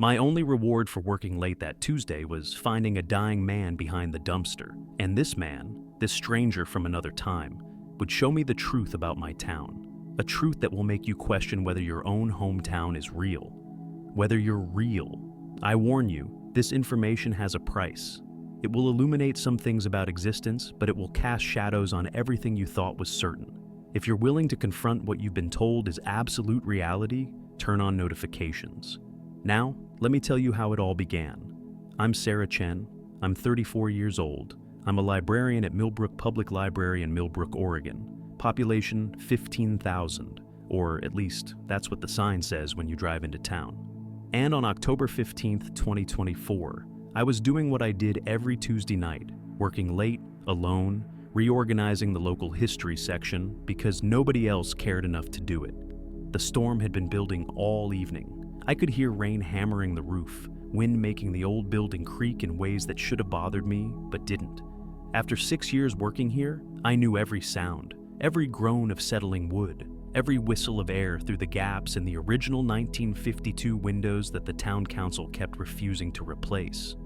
My only reward for working late that Tuesday was finding a dying man behind the dumpster. And this man, this stranger from another time, would show me the truth about my town. A truth that will make you question whether your own hometown is real. Whether you're real. I warn you, this information has a price. It will illuminate some things about existence, but it will cast shadows on everything you thought was certain. If you're willing to confront what you've been told is absolute reality, turn on notifications. Now, let me tell you how it all began. I'm Sarah Chen. I'm 34 years old. I'm a librarian at Millbrook Public Library in Millbrook, Oregon. Population 15,000, or at least that's what the sign says when you drive into town. And on October 15th, 2024, I was doing what I did every Tuesday night, working late, alone, reorganizing the local history section because nobody else cared enough to do it. The storm had been building all evening. I could hear rain hammering the roof, wind making the old building creak in ways that should have bothered me, but didn't. After 6 years working here, I knew every sound, every groan of settling wood, every whistle of air through the gaps in the original 1952 windows that the town council kept refusing to replace.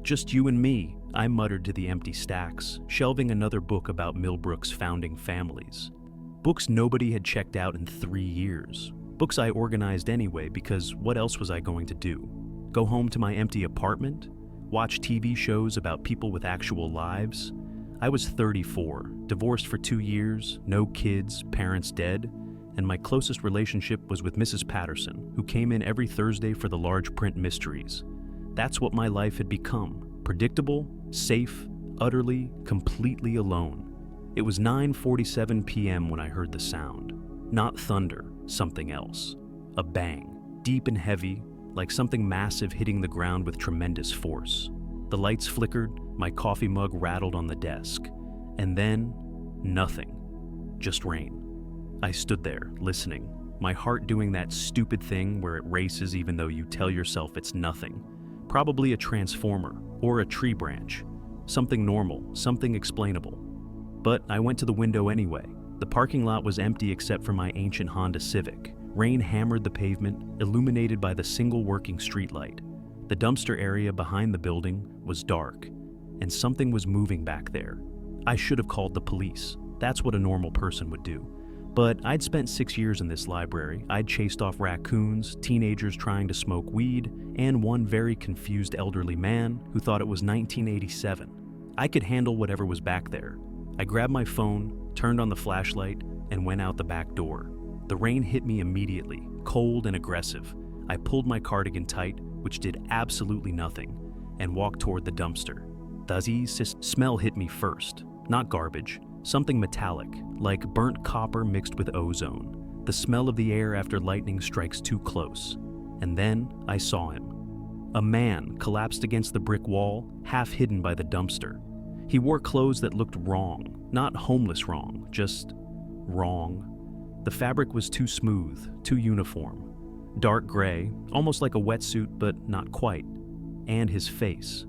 Just you and me, I muttered to the empty stacks, shelving another book about Millbrook's founding families. Books nobody had checked out in 3 years. Books I organized anyway because what else was I going to do? Go home to my empty apartment? Watch TV shows about people with actual lives? I was 34, divorced for 2 years, no kids, parents dead, and my closest relationship was with Mrs. Patterson, who came in every Thursday for the large print mysteries. That's what my life had become, predictable, safe, utterly, completely alone. It was 9:47 p.m. when I heard the sound. Not thunder, something else. A bang, deep and heavy, like something massive hitting the ground with tremendous force. The lights flickered, my coffee mug rattled on the desk. And then, nothing. Just rain. I stood there, listening, my heart doing that stupid thing where it races even though you tell yourself it's nothing. Probably a transformer, or a tree branch. Something normal, something explainable. But I went to the window anyway. The parking lot was empty except for my ancient Honda Civic. Rain hammered the pavement, illuminated by the single working streetlight. The dumpster area behind the building was dark, and something was moving back there. I should have called the police. That's what a normal person would do. But I'd spent 6 years in this library. I'd chased off raccoons, teenagers trying to smoke weed, and one very confused elderly man who thought it was 1987. I could handle whatever was back there. I grabbed my phone, turned on the flashlight, and went out the back door. The rain hit me immediately, cold and aggressive. I pulled my cardigan tight, which did absolutely nothing, and walked toward the dumpster. The smell hit me first. Not garbage, something metallic, like burnt copper mixed with ozone. The smell of the air after lightning strikes too close. And then I saw him. A man collapsed against the brick wall, half hidden by the dumpster. He wore clothes that looked wrong, not homeless wrong, just wrong. The fabric was too smooth, too uniform. Dark gray, almost like a wetsuit, but not quite. And his face.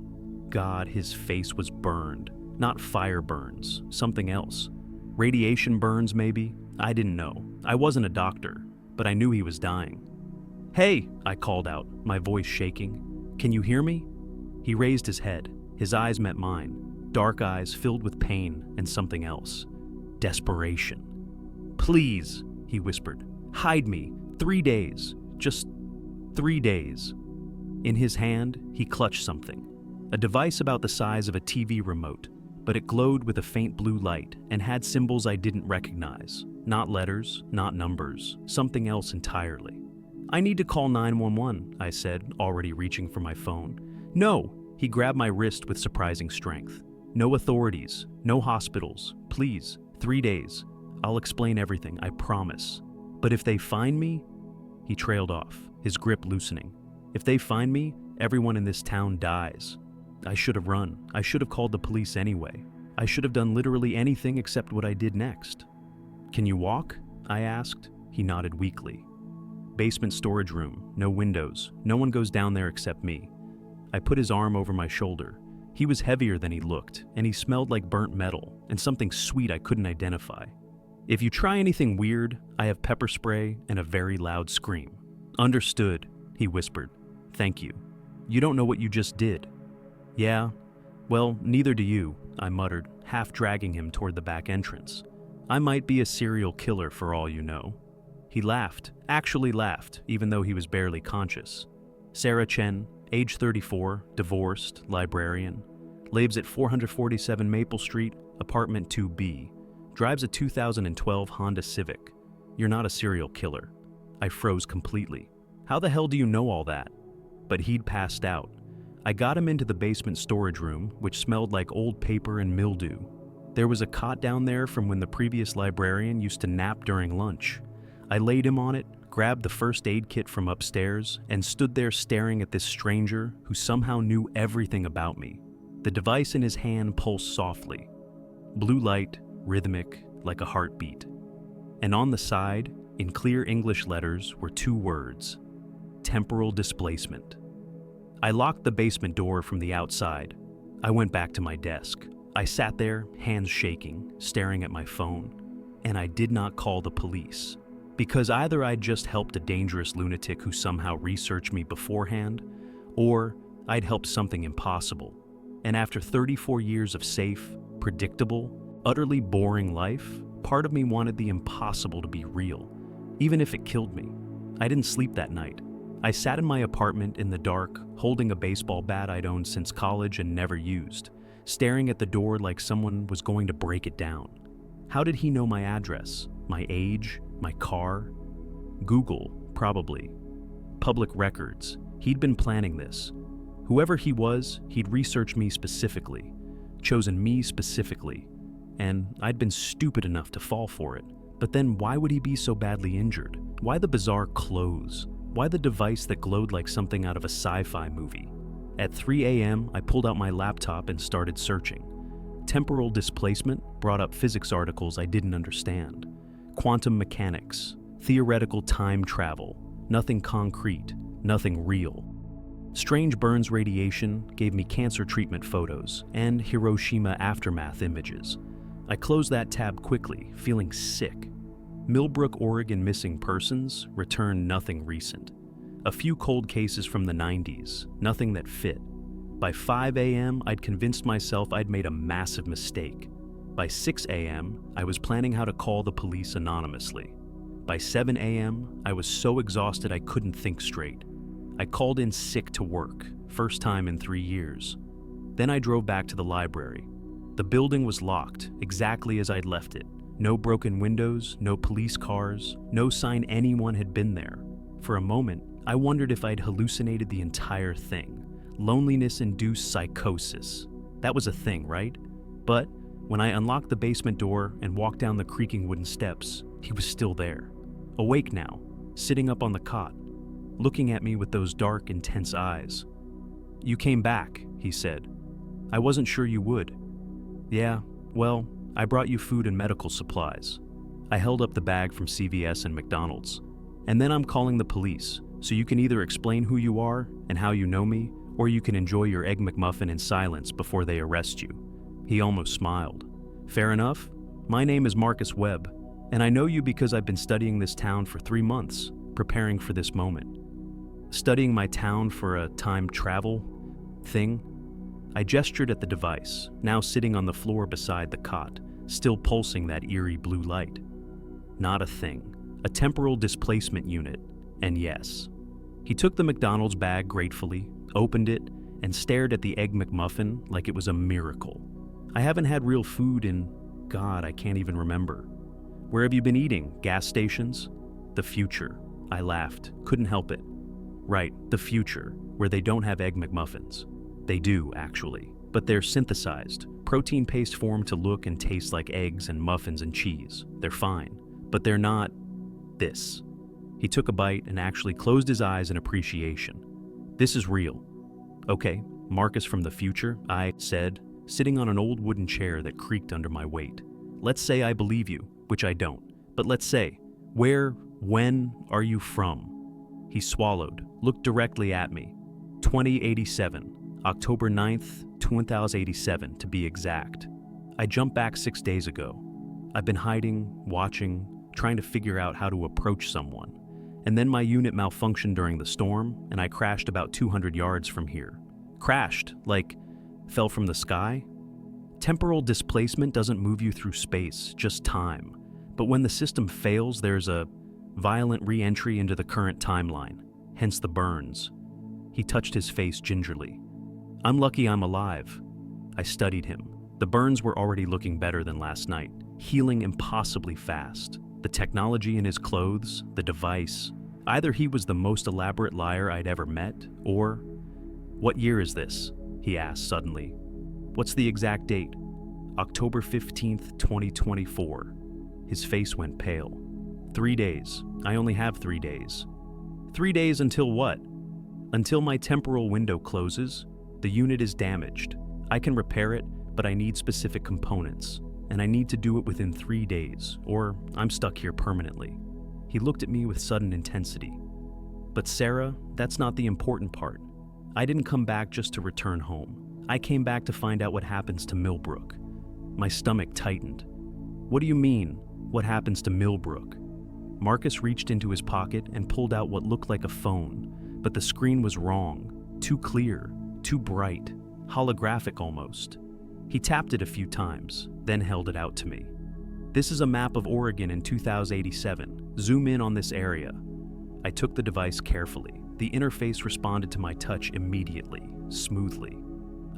God, his face was burned. Not fire burns, something else. Radiation burns, maybe? I didn't know. I wasn't a doctor, but I knew he was dying. "Hey!" I called out, my voice shaking. "Can you hear me?" He raised his head. His eyes met mine. Dark eyes filled with pain and something else. Desperation. "Please," he whispered. "Hide me. 3 days. Just 3 days." In his hand, he clutched something. A device about the size of a TV remote, but it glowed with a faint blue light and had symbols I didn't recognize. Not letters, not numbers, something else entirely. "I need to call 911, I said, already reaching for my phone. "No," he grabbed my wrist with surprising strength. "No authorities, no hospitals, please, 3 days. I'll explain everything, I promise. But if they find me..." He trailed off, his grip loosening. "If they find me, everyone in this town dies." I should have run. I should have called the police anyway. I should have done literally anything except what I did next. "Can you walk?" I asked. He nodded weakly. "Basement storage room, no windows. No one goes down there except me." I put his arm over my shoulder. He was heavier than he looked, and he smelled like burnt metal and something sweet I couldn't identify. "If you try anything weird, I have pepper spray and a very loud scream." "Understood," he whispered. Thank you. You don't know what you just did." "Yeah, well, neither do you," I muttered, half dragging him toward the back entrance. "I might be a serial killer for all you know." He laughed, actually laughed, even though he was barely conscious. "Sarah Chen, age 34, divorced, librarian, lives at 447 Maple Street, apartment 2B, drives a 2012 Honda Civic. You're not a serial killer." I froze completely. "How the hell do you know all that?" But he'd passed out. I got him into the basement storage room, which smelled like old paper and mildew. There was a cot down there from when the previous librarian used to nap during lunch. I laid him on it, grabbed the first aid kit from upstairs, and stood there staring at this stranger who somehow knew everything about me. The device in his hand pulsed softly. Blue light, rhythmic, like a heartbeat. And on the side, in clear English letters, were 2 words: temporal displacement. I locked the basement door from the outside. I went back to my desk. I sat there, hands shaking, staring at my phone, and I did not call the police. Because either I'd just helped a dangerous lunatic who somehow researched me beforehand, or I'd helped something impossible. And after 34 years of safe, predictable, utterly boring life, part of me wanted the impossible to be real, even if it killed me. I didn't sleep that night. I sat in my apartment in the dark, holding a baseball bat I'd owned since college and never used, staring at the door like someone was going to break it down. How did he know my address, my age, my car? Google, probably. Public records. He'd been planning this. Whoever he was, he'd researched me specifically, chosen me specifically, and I'd been stupid enough to fall for it. But then why would he be so badly injured? Why the bizarre clothes? Why the device that glowed like something out of a sci-fi movie? At 3 a.m., I pulled out my laptop and started searching. Temporal displacement brought up physics articles I didn't understand. Quantum mechanics, theoretical time travel, nothing concrete, nothing real. Strange burns radiation gave me cancer treatment photos and Hiroshima aftermath images. I closed that tab quickly, feeling sick. Millbrook, Oregon missing persons returned nothing recent. A few cold cases from the 90s, nothing that fit. By 5 a.m., I'd convinced myself I'd made a massive mistake. By 6 a.m., I was planning how to call the police anonymously. By 7 a.m., I was so exhausted I couldn't think straight. I called in sick to work, first time in 3 years. Then I drove back to the library. The building was locked, exactly as I'd left it. No broken windows, no police cars, no sign anyone had been there. For a moment, I wondered if I'd hallucinated the entire thing. Loneliness-induced psychosis. That was a thing, right? But when I unlocked the basement door and walked down the creaking wooden steps, he was still there. Awake now, sitting up on the cot, looking at me with those dark, intense eyes. "You came back," he said. "I wasn't sure you would." "Yeah, well, I brought you food and medical supplies." I held up the bag from CVS and McDonald's. "And then I'm calling the police, so you can either explain who you are and how you know me, or you can enjoy your Egg McMuffin in silence before they arrest you." He almost smiled. "Fair enough. My name is Marcus Webb, and I know you because I've been studying this town for 3 months, preparing for this moment." Studying my town for a time travel thing? I gestured at the device, now sitting on the floor beside the cot, still pulsing that eerie blue light. Not a thing. A temporal displacement unit, and yes. He took the McDonald's bag gratefully, opened it, and stared at the Egg McMuffin like it was a miracle. I haven't had real food in, God, I can't even remember. "Where have you been eating? Gas stations?" "The future." I laughed, couldn't help it. "Right, the future, where they don't have Egg McMuffins." They do, actually, but they're synthesized, protein paste formed to look and taste like eggs and muffins and cheese. They're fine, but they're not this. He took a bite and actually closed his eyes in appreciation. "This is real." "Okay, Marcus from the future," I said, sitting on an old wooden chair that creaked under my weight. "Let's say I believe you, which I don't, but let's say, when are you from?" He swallowed, looked directly at me. 2087. October 9th, 2087 to be exact. I jumped back 6 days ago. I've been hiding, watching, trying to figure out how to approach someone. And then my unit malfunctioned during the storm, and I crashed about 200 yards from here. Crashed, like fell from the sky? Temporal displacement doesn't move you through space, just time. But when the system fails, there's a violent re-entry into the current timeline, hence the burns. He touched his face gingerly. I'm lucky I'm alive. I studied him. The burns were already looking better than last night, healing impossibly fast. The technology in his clothes, the device. Either he was the most elaborate liar I'd ever met, or... What year is this? He asked suddenly. What's the exact date? October 15th, 2024. His face went pale. 3 days. I only have 3 days. 3 days until what? Until my temporal window closes. The unit is damaged. I can repair it, but I need specific components. And I need to do it within 3 days, or I'm stuck here permanently. He looked at me with sudden intensity. But Sarah, that's not the important part. I didn't come back just to return home. I came back to find out what happens to Millbrook. My stomach tightened. What do you mean, what happens to Millbrook? Marcus reached into his pocket and pulled out what looked like a phone, but the screen was wrong, too clear, too bright, holographic almost. He tapped it a few times, then held it out to me. This is a map of Oregon in 2087. Zoom in on this area. I took the device carefully. The interface responded to my touch immediately, smoothly.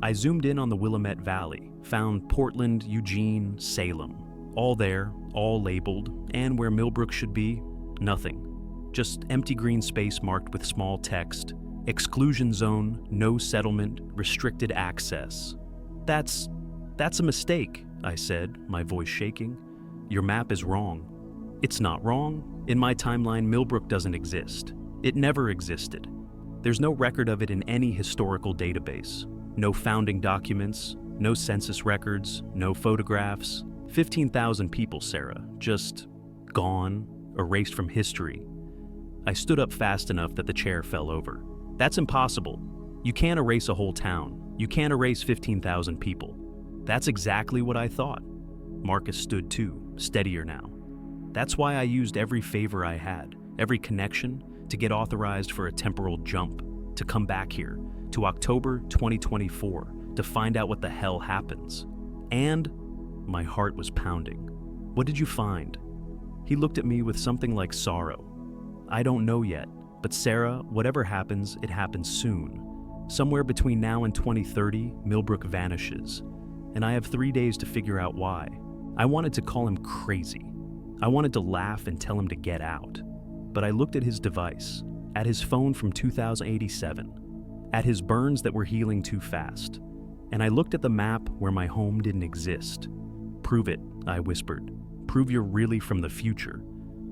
I zoomed in on the Willamette Valley, found Portland, Eugene, Salem. All there, all labeled, and where Millbrook should be, nothing. Just empty green space marked with small text. Exclusion Zone, no settlement, restricted access. That's a mistake, I said, my voice shaking. Your map is wrong. It's not wrong. In my timeline, Millbrook doesn't exist. It never existed. There's no record of it in any historical database. No founding documents, no census records, no photographs. 15,000 people, Sarah, just gone, erased from history. I stood up fast enough that the chair fell over. That's impossible. You can't erase a whole town. You can't erase 15,000 people. That's exactly what I thought. Marcus stood too, steadier now. That's why I used every favor I had, every connection, to get authorized for a temporal jump, to come back here, to October 2024, to find out what the hell happens. And my heart was pounding. What did you find? He looked at me with something like sorrow. I don't know yet, but Sarah, whatever happens, it happens soon. Somewhere between now and 2030, Millbrook vanishes, and I have 3 days to figure out why. I wanted to call him crazy. I wanted to laugh and tell him to get out. But I looked at his device, at his phone from 2087, at his burns that were healing too fast, and I looked at the map where my home didn't exist. Prove it, I whispered. Prove you're really from the future.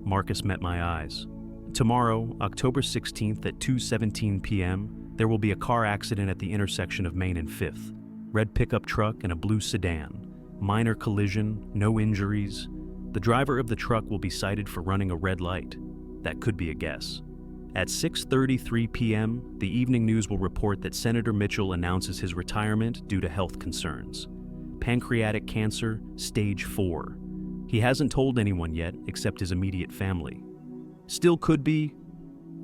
Marcus met my eyes. Tomorrow, October 16th at 2:17 p.m., there will be a car accident at the intersection of Main and 5th. Red pickup truck and a blue sedan. Minor collision, no injuries. The driver of the truck will be cited for running a red light. That could be a guess. At 6:33 p.m., the evening news will report that Senator Mitchell announces his retirement due to health concerns. Pancreatic cancer, stage 4. He hasn't told anyone yet except his immediate family. Still could be.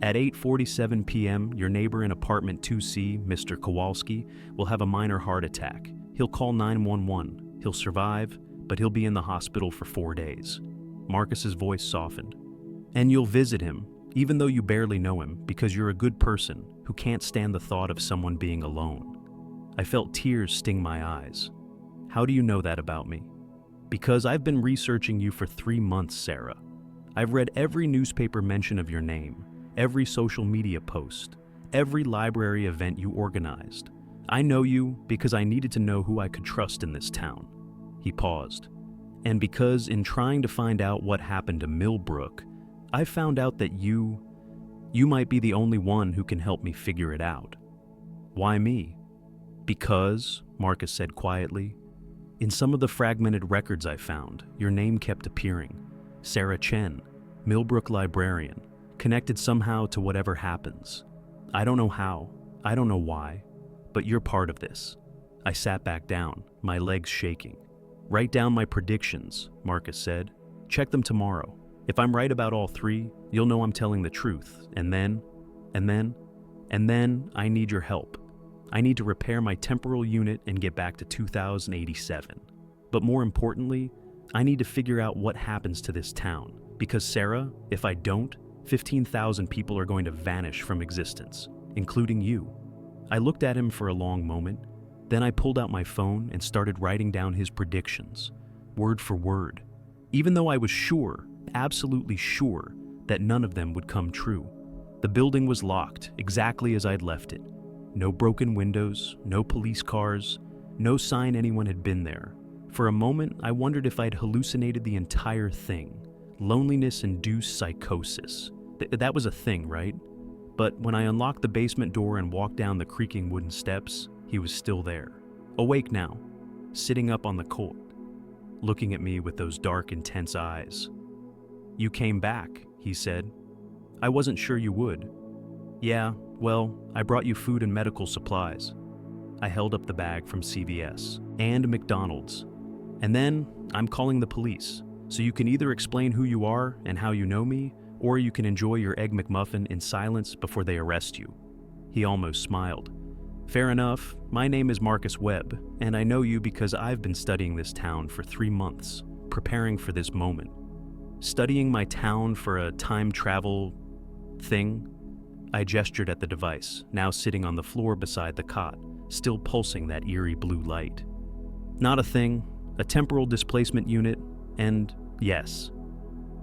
At 8:47 p.m., your neighbor in apartment 2C, Mr. Kowalski, will have a minor heart attack. He'll call 911. He'll survive, but he'll be in the hospital for 4 days. Marcus's voice softened. And you'll visit him, even though you barely know him, because you're a good person who can't stand the thought of someone being alone. I felt tears sting my eyes. How do you know that about me? Because I've been researching you for 3 months, Sarah. I've read every newspaper mention of your name, every social media post, every library event you organized. I know you because I needed to know who I could trust in this town. He paused. And because in trying to find out what happened to Millbrook, I found out that you might be the only one who can help me figure it out. Why me? Because, Marcus said quietly, in some of the fragmented records I found, your name kept appearing. Sarah Chen, Millbrook librarian, connected somehow to whatever happens. I don't know how, I don't know why, but you're part of this. I sat back down, my legs shaking. Write down my predictions, Marcus said. Check them tomorrow. If I'm right about all 3, You'll know I'm telling the truth. And then I need your help. I need to repair my temporal unit and get back to 2087. But more importantly, I need to figure out what happens to this town. Because Sarah, if I don't, 15,000 people are going to vanish from existence, including you. I looked at him for a long moment, then I pulled out my phone and started writing down his predictions, word for word, even though I was sure, absolutely sure, that none of them would come true. The building was locked, exactly as I'd left it. No broken windows, no police cars, no sign anyone had been there. For a moment, I wondered if I'd hallucinated the entire thing. Loneliness-induced psychosis. That was a thing, right? But when I unlocked the basement door and walked down the creaking wooden steps, he was still there. Awake now, sitting up on the cot, looking at me with those dark, intense eyes. "You came back," he said. "I wasn't sure you would." "Yeah, well, I brought you food and medical supplies." I held up the bag from CVS and McDonald's. "And then I'm calling the police, so you can either explain who you are and how you know me, or you can enjoy your Egg McMuffin in silence before they arrest you." He almost smiled. "Fair enough. My name is Marcus Webb, and I know you because I've been studying this town for 3 months, preparing for this moment." Studying my town for a time travel thing? I gestured at the device, now sitting on the floor beside the cot, still pulsing that eerie blue light. "Not a thing, a temporal displacement unit, and yes."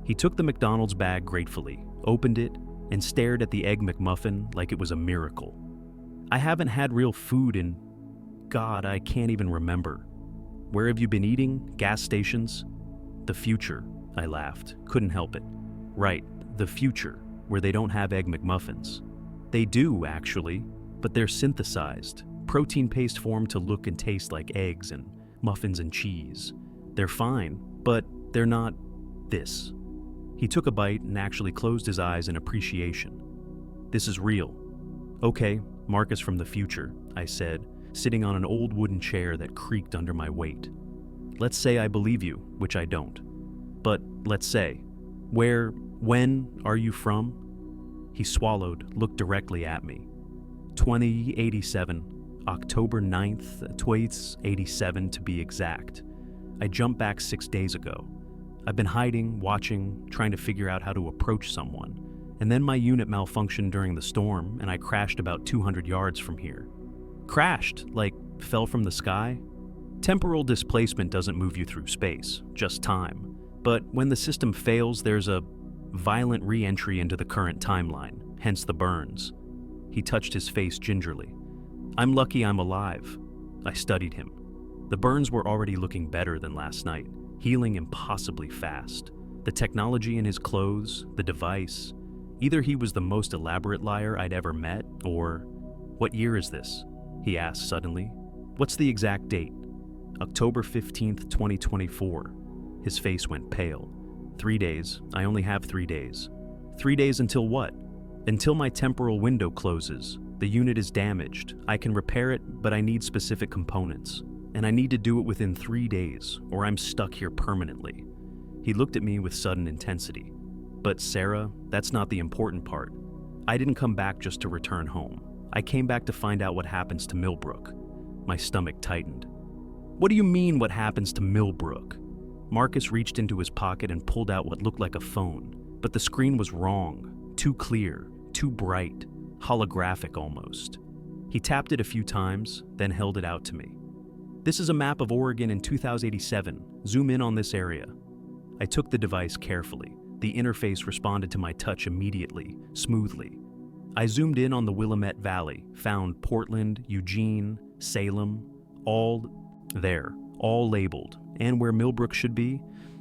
He took the McDonald's bag gratefully, opened it, and stared at the Egg McMuffin like it was a miracle. "I haven't had real food in... God, I can't even remember. Where have you been eating? Gas stations?" "The future," I laughed. Couldn't help it. "Right, the future, where they don't have Egg McMuffins." "They do, actually, but they're synthesized. Protein paste formed to look and taste like eggs and muffins and cheese. They're fine, but they're not this." He took a bite and actually closed his eyes in appreciation. "This is real." "Okay, Marcus from the future," I said, sitting on an old wooden chair that creaked under my weight. "Let's say I believe you, which I don't. But let's say, when are you from?" He swallowed, looked directly at me. 2087, October 9th, 2087 to be exact. I jumped back 6 days ago. I've been hiding, watching, trying to figure out how to approach someone. And then my unit malfunctioned during the storm, and I crashed about 200 yards from here. Crashed? Like, fell from the sky? Temporal displacement doesn't move you through space, just time. But when the system fails, there's a violent re-entry into the current timeline, hence the burns. He touched his face gingerly. "I'm lucky I'm alive." I studied him. The burns were already looking better than last night, healing impossibly fast. The technology in his clothes, the device. Either he was the most elaborate liar I'd ever met, or... "What year is this?" he asked suddenly. "What's the exact date?" "October 15th, 2024. His face went pale. 3 days. I only have 3 days. 3 days until what? "Until my temporal window closes. The unit is damaged. I can repair it, but I need specific components. And I need to do it within 3 days, or I'm stuck here permanently." He looked at me with sudden intensity. "But Sarah, that's not the important part. I didn't come back just to return home. I came back to find out what happens to Millbrook." My stomach tightened. "What do you mean, what happens to Millbrook?" Marcus reached into his pocket and pulled out what looked like a phone, but the screen was wrong, too clear, too bright, holographic almost. He tapped it a few times, then held it out to me. "This is a map of Oregon in 2087. Zoom in on this area." I took the device carefully. The interface responded to my touch immediately, smoothly. I zoomed in on the Willamette Valley, found Portland, Eugene, Salem, all there, all labeled. And where Millbrook should be?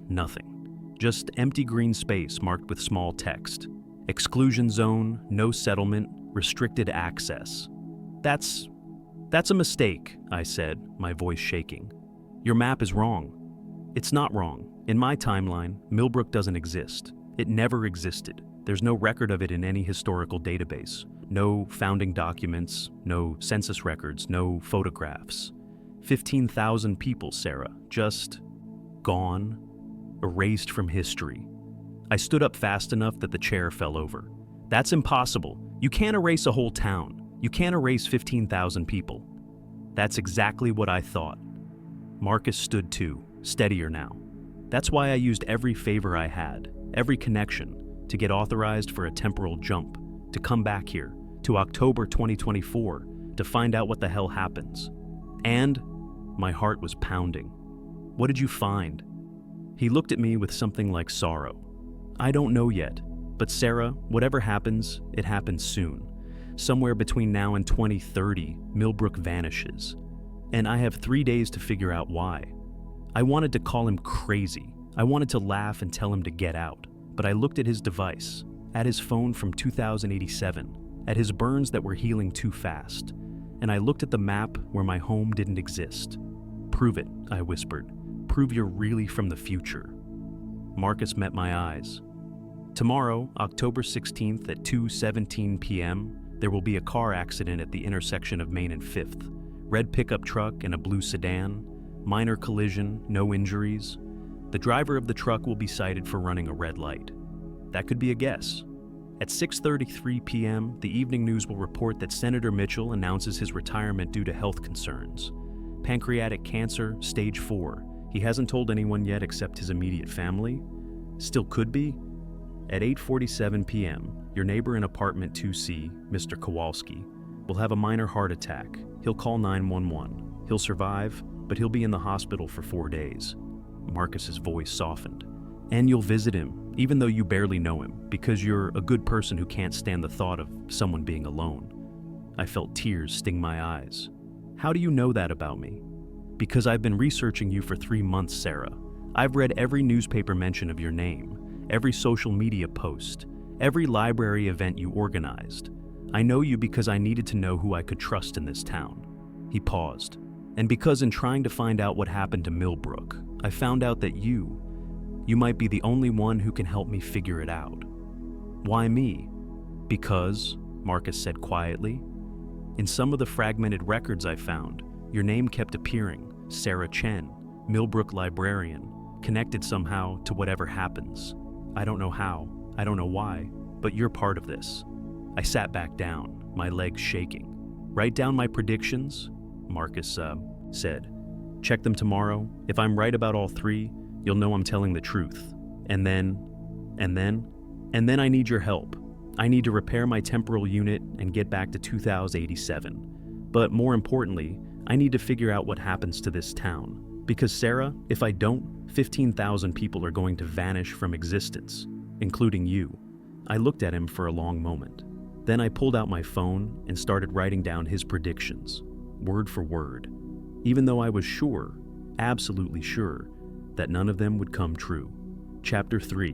Nothing. Just empty green space marked with small text. "Exclusion Zone, no settlement, restricted access." That's a mistake," I said, my voice shaking. "Your map is wrong." "It's not wrong. In my timeline, Millbrook doesn't exist. It never existed. There's no record of it in any historical database. No founding documents, no census records, no photographs. 15,000 people, Sarah, just gone, erased from history. I stood up fast enough that the chair fell over. That's impossible. You can't erase a whole town. You can't erase 15,000 people. That's exactly what I thought. Marcus stood too, steadier now. That's why I used every favor I had, every connection, to get authorized for a temporal jump, to come back here, to October 2024, to find out what the hell happens. And my heart was pounding. What did you find? He looked at me with something like sorrow. I don't know yet, but Sarah, whatever happens, it happens soon. Somewhere between now and 2030, Millbrook vanishes. And I have 3 days to figure out why. I wanted to call him crazy. I wanted to laugh and tell him to get out. But I looked at his device, at his phone from 2087, at his burns that were healing too fast. And I looked at the map where my home didn't exist. Prove it, I whispered. Prove you're really from the future. Marcus met my eyes. Tomorrow, October 16th at 2:17 p.m., there will be a car accident at the intersection of Main and 5th. Red pickup truck and a blue sedan. Minor collision, no injuries. The driver of the truck will be cited for running a red light. That could be a guess. At 6:33 p.m., the evening news will report that Senator Mitchell announces his retirement due to health concerns. Pancreatic cancer, stage 4. He hasn't told anyone yet except his immediate family. Still could be. At 8:47 p.m., your neighbor in apartment 2C, Mr. Kowalski, will have a minor heart attack. He'll call 911. He'll survive, but he'll be in the hospital for 4 days. Marcus's voice softened. And you'll visit him, even though you barely know him, because you're a good person who can't stand the thought of someone being alone. I felt tears sting my eyes. How do you know that about me? Because I've been researching you for 3 months, Sarah. I've read every newspaper mention of your name, every social media post, every library event you organized. I know you because I needed to know who I could trust in this town. He paused. And because in trying to find out what happened to Millbrook, I found out that you might be the only one who can help me figure it out. Why me? Because, Marcus said quietly, in some of the fragmented records I found, your name kept appearing, Sarah Chen, Millbrook librarian, connected somehow to whatever happens. I don't know how, I don't know why, but you're part of this. I sat back down, my legs shaking. Write down my predictions, Marcus said. Check them tomorrow. If I'm right about all 3, you'll know I'm telling the truth. And then I need your help. I need to repair my temporal unit and get back to 2087. But more importantly, I need to figure out what happens to this town. Because Sarah, if I don't, 15,000 people are going to vanish from existence, including you. I looked at him for a long moment. Then I pulled out my phone and started writing down his predictions, word for word, even though I was sure, absolutely sure, that none of them would come true. Chapter 3.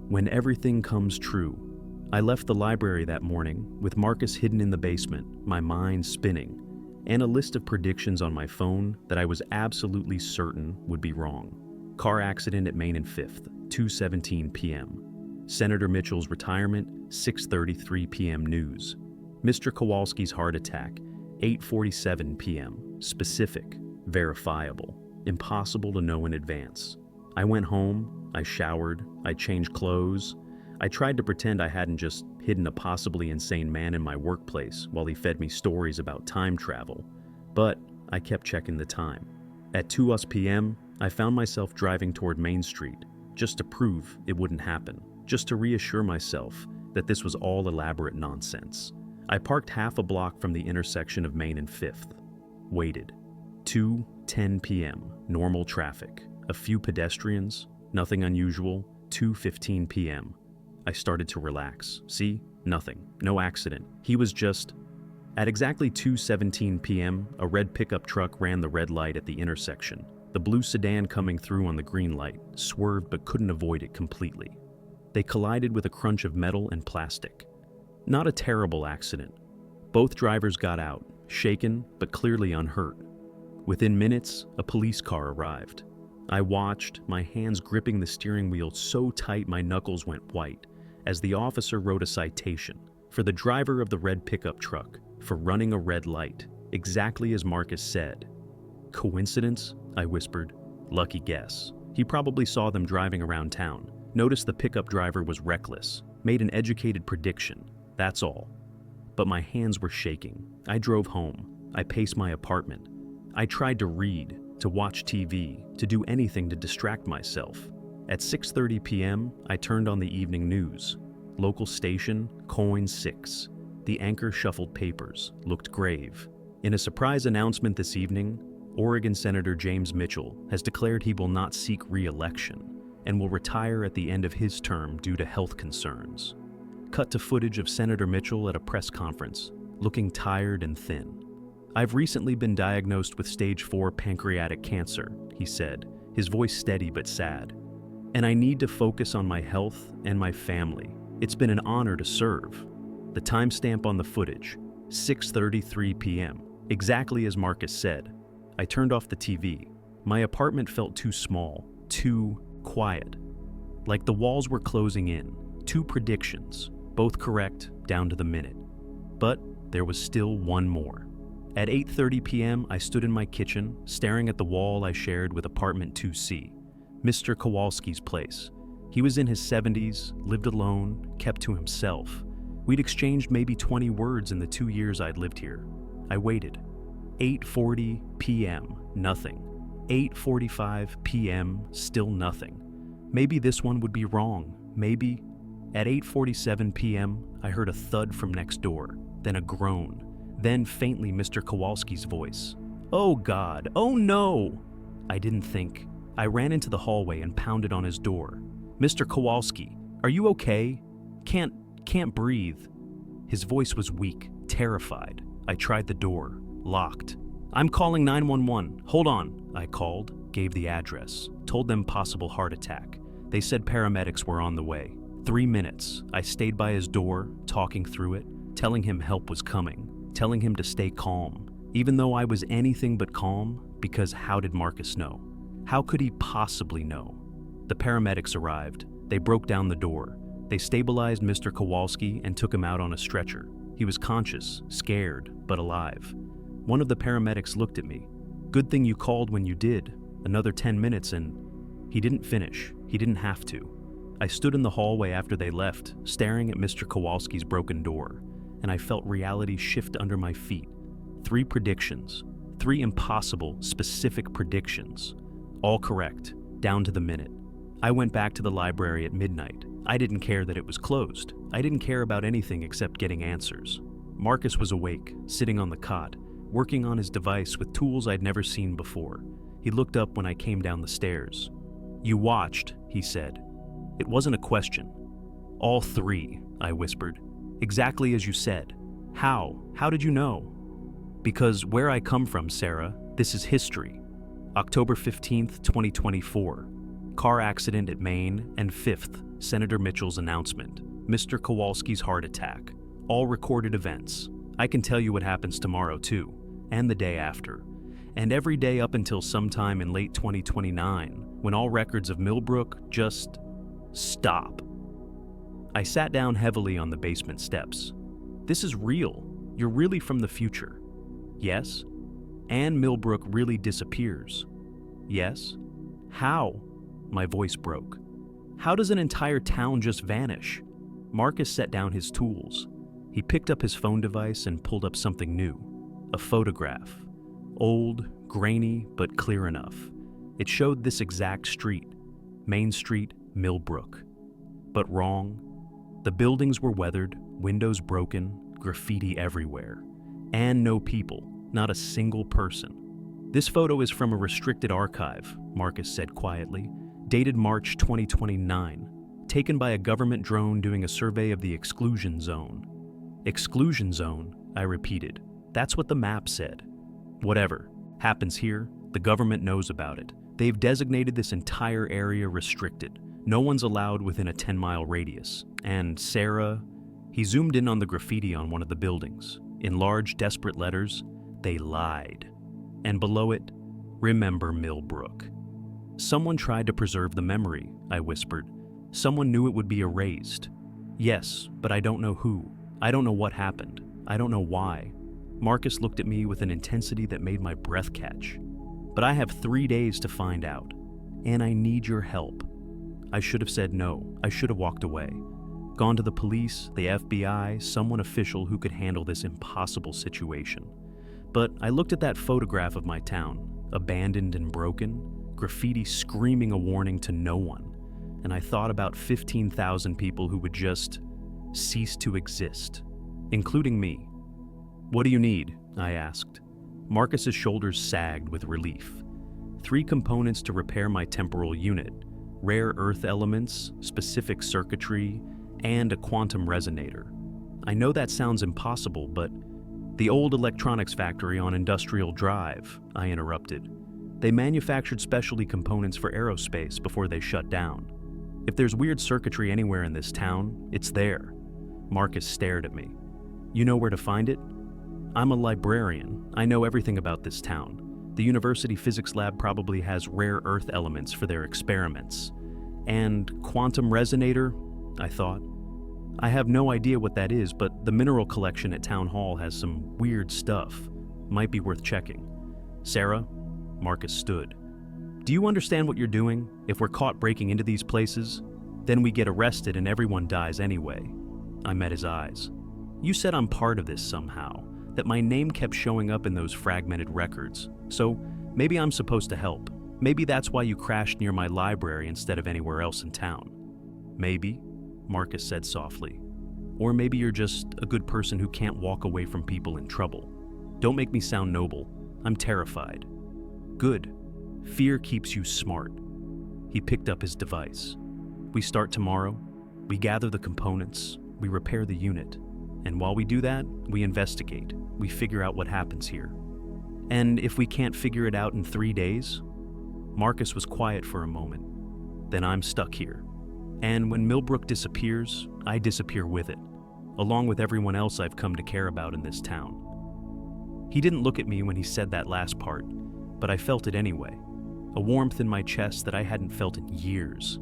When everything comes true. I left the library that morning with Marcus hidden in the basement, my mind spinning, and a list of predictions on my phone that I was absolutely certain would be wrong. Car accident at Main and 5th, 2:17 p.m. Senator Mitchell's retirement, 6:33 p.m. news. Mr. Kowalski's heart attack, 8:47 p.m. Specific, verifiable, impossible to know in advance. I went home, I showered, I changed clothes. I tried to pretend I hadn't just hidden a possibly insane man in my workplace while he fed me stories about time travel, but I kept checking the time. At 2 p.m., I found myself driving toward Main Street, just to prove it wouldn't happen, just to reassure myself that this was all elaborate nonsense. I parked half a block from the intersection of Main and 5th. Waited. 2:10 p.m., normal traffic. A few pedestrians, nothing unusual. 2:15 p.m. I started to relax. See? Nothing. No accident. He was just... At exactly 2:17 p.m., a red pickup truck ran the red light at the intersection. The blue sedan coming through on the green light swerved but couldn't avoid it completely. They collided with a crunch of metal and plastic. Not a terrible accident. Both drivers got out, shaken but clearly unhurt. Within minutes, a police car arrived. I watched, my hands gripping the steering wheel so tight my knuckles went white, as the officer wrote a citation for the driver of the red pickup truck for running a red light, exactly as Marcus said. Coincidence? I whispered. Lucky guess. He probably saw them driving around town. Noticed the pickup driver was reckless, made an educated prediction, that's all. But my hands were shaking. I drove home. I paced my apartment. I tried to read, to watch TV, to do anything to distract myself. At 6:30 p.m., I turned on the evening news. Local station, coin 6. The anchor shuffled papers, looked grave. In a surprise announcement this evening, Oregon Senator James Mitchell has declared he will not seek re-election and will retire at the end of his term due to health concerns. Cut to footage of Senator Mitchell at a press conference, looking tired and thin. "I've recently been diagnosed with stage 4 pancreatic cancer," he said, his voice steady but sad. "And I need to focus on my health and my family. It's been an honor to serve." The timestamp on the footage, 6:33 p.m., exactly as Marcus said. I turned off the TV. My apartment felt too small, too quiet. Like the walls were closing in. 2 predictions, both correct down to the minute. But there was still one more. At 8:30 p.m., I stood in my kitchen, staring at the wall I shared with apartment 2C, Mr. Kowalski's place. He was in his 70s, lived alone, kept to himself. We'd exchanged maybe 20 words in the 2 years I'd lived here. I waited. 8:40 p.m., nothing. 8:45 p.m., still nothing. Maybe this one would be wrong, maybe. At 8:47 p.m., I heard a thud from next door, then a groan, then faintly Mr. Kowalski's voice. "Oh God, oh no!" I didn't think. I ran into the hallway and pounded on his door. "Mr. Kowalski, are you okay? Can't breathe." His voice was weak, terrified. I tried the door, locked. "I'm calling 911, hold on," I called, gave the address, told them possible heart attack. They said paramedics were on the way. 3 minutes, I stayed by his door, talking through it, telling him help was coming, telling him to stay calm, even though I was anything but calm, because how did Marcus know? How could he possibly know? The paramedics arrived. They broke down the door. They stabilized Mr. Kowalski and took him out on a stretcher. He was conscious, scared, but alive. One of the paramedics looked at me. "Good thing you called when you did. Another 10 minutes and..." He didn't finish. He didn't have to. I stood in the hallway after they left, staring at Mr. Kowalski's broken door, and I felt reality shift under my feet. 3 predictions. 3 impossible, specific predictions. All correct, down to the minute. I went back to the library at midnight. I didn't care that it was closed. I didn't care about anything except getting answers. Marcus was awake, sitting on the cot, working on his device with tools I'd never seen before. He looked up when I came down the stairs. "You watched," he said. It wasn't a question. "All 3, I whispered. "Exactly as you said. How? How did you know?" "Because where I come from, Sarah, this is history. October 15th, 2024. Car accident at Maine, and 5th, Senator Mitchell's announcement. Mr. Kowalski's heart attack. All recorded events. I can tell you what happens tomorrow too, and the day after. And every day up until sometime in late 2029, when all records of Millbrook just stop." I sat down heavily on the basement steps. "This is real. You're really from the future." "Yes." "Anne Millbrook really disappears." "Yes." "How?" My voice broke. "How does an entire town just vanish?" Marcus set down his tools. He picked up his phone device and pulled up something new. A photograph. Old, grainy, but clear enough. It showed this exact street. Main Street, Millbrook. But wrong. The buildings were weathered, windows broken, graffiti everywhere. And no people, not a single person. "This photo is from a restricted archive," Marcus said quietly, dated March 2029, taken by a government drone doing a survey of the Exclusion Zone. "Exclusion Zone," I repeated. "That's what the map said." "Whatever happens here, the government knows about it. They've designated this entire area restricted. No one's allowed within a 10-mile radius. And Sarah..." He zoomed in on the graffiti on one of the buildings. In large, desperate letters, "They lied." And below it, "Remember Millbrook." "Someone tried to preserve the memory," I whispered. "Someone knew it would be erased." "Yes, but I don't know who. I don't know what happened. I don't know why." Marcus looked at me with an intensity that made my breath catch. "But I have 3 days to find out. And I need your help." I should have said no. I should have walked away. Gone to the police, the FBI, someone official who could handle this impossible situation. But I looked at that photograph of my town, abandoned and broken, graffiti screaming a warning to no one, and I thought about 15,000 people who would just cease to exist, including me. "What do you need?" I asked. Marcus's shoulders sagged with relief. 3 components to repair my temporal unit: rare earth elements, specific circuitry, and a quantum resonator. I know that sounds impossible, but the old electronics factory on Industrial Drive, I interrupted. They manufactured specialty components for aerospace before they shut down. If there's weird circuitry anywhere in this town, it's there. Marcus stared at me. "You know where to find it?" "I'm a librarian. I know everything about this town. The university physics lab probably has rare earth elements for their experiments. And quantum resonator?" I thought. "I have no idea what that is, but the mineral collection at Town Hall has some weird stuff. Might be worth checking." "Sarah?" Marcus stood. "Do you understand what you're doing? If we're caught breaking into these places, then we get arrested and everyone dies anyway." I met his eyes. "You said I'm part of this somehow, that my name kept showing up in those fragmented records. So maybe I'm supposed to help. Maybe that's why you crashed near my library instead of anywhere else in town." "Maybe," Marcus said softly. "Or maybe you're just a good person who can't walk away from people in trouble. Don't make me sound noble. I'm terrified." "Good. Fear keeps you smart." He picked up his device. "We start tomorrow. We gather the components. We repair the unit. And while we do that, we investigate. We figure out what happens here. And if we can't figure it out in 3 days?" Marcus was quiet for a moment. "Then I'm stuck here. And when Millbrook disappears, I disappear with it, along with everyone else I've come to care about in this town." He didn't look at me when he said that last part, but I felt it anyway. A warmth in my chest that I hadn't felt in years.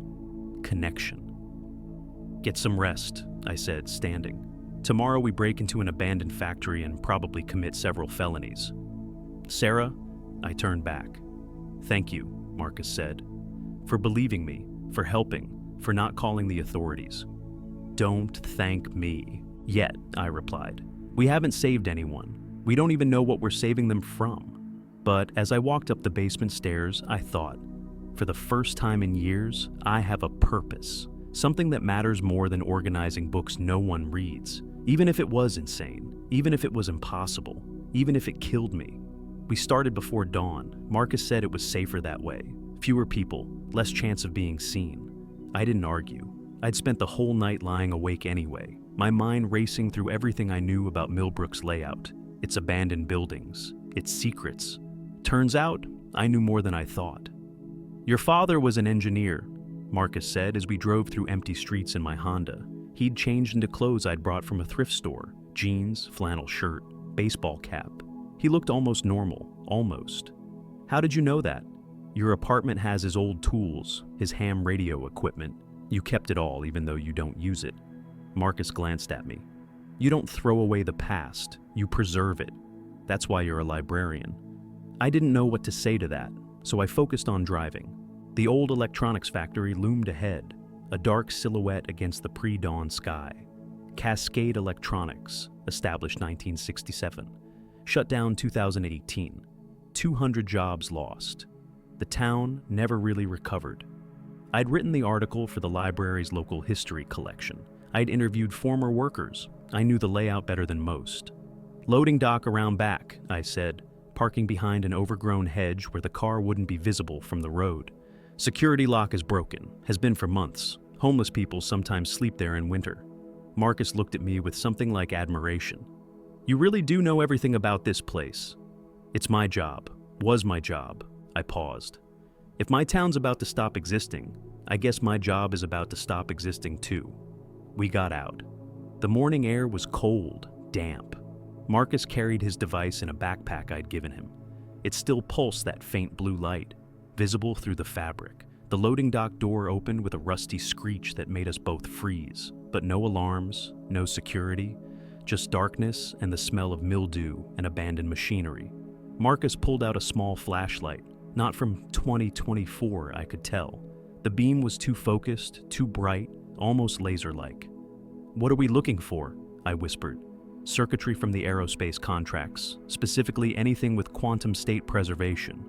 Connection. "Get some rest," I said, standing. "Tomorrow we break into an abandoned factory and probably commit several felonies." "Sarah?" I turned back. "Thank you," Marcus said, "for believing me, for helping, for not calling the authorities." "Don't thank me yet," I replied. "We haven't saved anyone. We don't even know what we're saving them from." But as I walked up the basement stairs, I thought, for the first time in years, I have a purpose. Something that matters more than organizing books no one reads. Even if it was insane, even if it was impossible, even if it killed me. We started before dawn. Marcus said it was safer that way. Fewer people, less chance of being seen. I didn't argue. I'd spent the whole night lying awake anyway, my mind racing through everything I knew about Millbrook's layout, its abandoned buildings, its secrets. Turns out, I knew more than I thought. "Your father was an engineer," Marcus said as we drove through empty streets in my Honda. He'd changed into clothes I'd brought from a thrift store: jeans, flannel shirt, baseball cap. He looked almost normal, almost. "How did you know that?" "Your apartment has his old tools, his ham radio equipment. You kept it all even though you don't use it." Marcus glanced at me. "You don't throw away the past, you preserve it. That's why you're a librarian." I didn't know what to say to that, so I focused on driving. The old electronics factory loomed ahead, a dark silhouette against the pre-dawn sky. Cascade Electronics, established 1967. Shut down 2018. 200 jobs lost. The town never really recovered. I'd written the article for the library's local history collection. I'd interviewed former workers. I knew the layout better than most. "Loading dock around back," I said, parking behind an overgrown hedge where the car wouldn't be visible from the road. "Security lock is broken, has been for months. Homeless people sometimes sleep there in winter." Marcus looked at me with something like admiration. "You really do know everything about this place." "It's my job. Was my job." I paused. "If my town's about to stop existing, I guess my job is about to stop existing too." We got out. The morning air was cold, damp. Marcus carried his device in a backpack I'd given him. It still pulsed that faint blue light, visible through the fabric. The loading dock door opened with a rusty screech that made us both freeze, but no alarms, no security, just darkness and the smell of mildew and abandoned machinery. Marcus pulled out a small flashlight, not from 2024 I could tell, The beam was too focused, too bright, almost laser-like. "What are we looking for?" I whispered. "Circuitry from the aerospace contracts, specifically anything with quantum state preservation.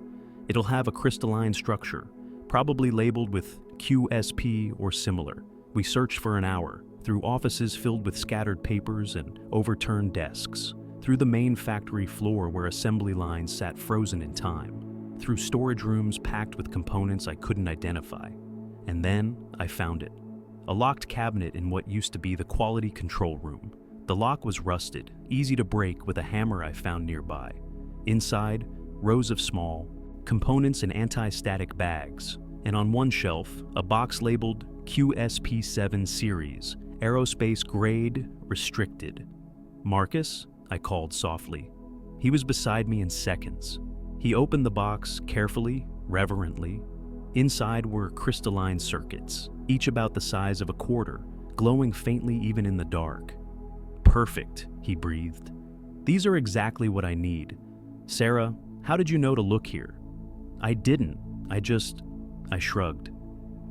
It'll have a crystalline structure, probably labeled with QSP or similar." We searched for an hour, through offices filled with scattered papers and overturned desks, through the main factory floor where assembly lines sat frozen in time, through storage rooms packed with components I couldn't identify. And then I found it. A locked cabinet in what used to be the quality control room. The lock was rusted, easy to break with a hammer I found nearby. Inside, rows of small components in anti-static bags, and on one shelf, a box labeled QSP7 series, aerospace grade, restricted. "Marcus?" I called softly. He was beside me in seconds. He opened the box carefully, reverently. Inside were crystalline circuits, each about the size of a quarter, glowing faintly even in the dark. "Perfect," he breathed. "These are exactly what I need. Sarah, how did you know to look here?" "I didn't. I shrugged.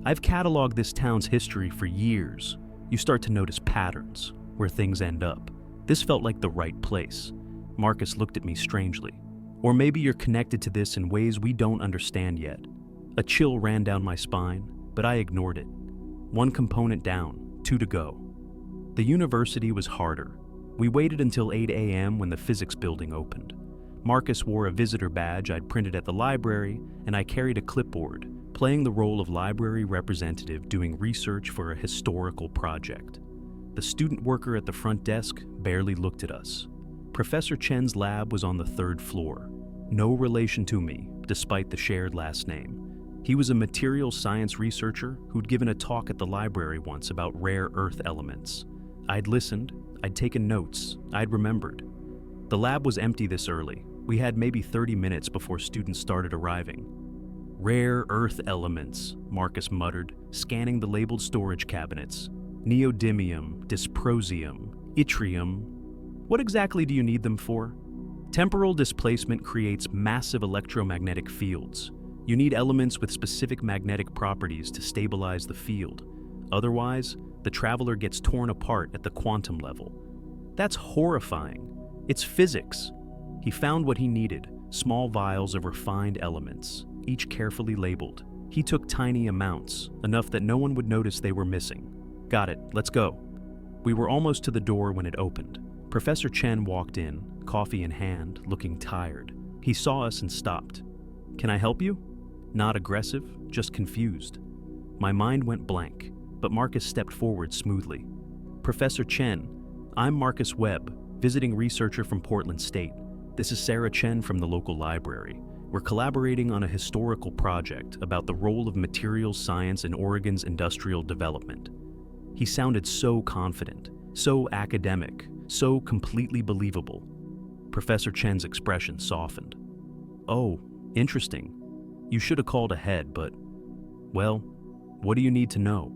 "I've cataloged this town's history for years. You start to notice patterns, where things end up. This felt like the right place." Marcus looked at me strangely. "Or maybe you're connected to this in ways we don't understand yet." A chill ran down my spine, but I ignored it. One component down, 2 to go. The university was harder. We waited until 8 a.m. when the physics building opened. Marcus wore a visitor badge I'd printed at the library, and I carried a clipboard, playing the role of library representative doing research for a historical project. The student worker at the front desk barely looked at us. Professor Chen's lab was on the 3rd floor. No relation to me, despite the shared last name. He was a materials science researcher who'd given a talk at the library once about rare earth elements. I'd listened, I'd taken notes, I'd remembered. The lab was empty this early. We had maybe 30 minutes before students started arriving. "Rare earth elements," Marcus muttered, scanning the labeled storage cabinets. "Neodymium, dysprosium, yttrium. What exactly do you need them for?" "Temporal displacement creates massive electromagnetic fields. You need elements with specific magnetic properties to stabilize the field. Otherwise, the traveler gets torn apart at the quantum level." "That's horrifying. It's physics." He found what he needed, small vials of refined elements, each carefully labeled. He took tiny amounts, enough that no one would notice they were missing. "Got it, let's go." We were almost to the door when it opened. Professor Chen walked in, coffee in hand, looking tired. He saw us and stopped. "Can I help you?" Not aggressive, just confused. My mind went blank, but Marcus stepped forward smoothly. "Professor Chen, I'm Marcus Webb, visiting researcher from Portland State. This is Sarah Chen from the local library. We're collaborating on a historical project about the role of materials science in Oregon's industrial development." He sounded so confident, so academic, so completely believable. Professor Chen's expression softened. "Oh, interesting. You should have called ahead, but, well, what do you need to know?"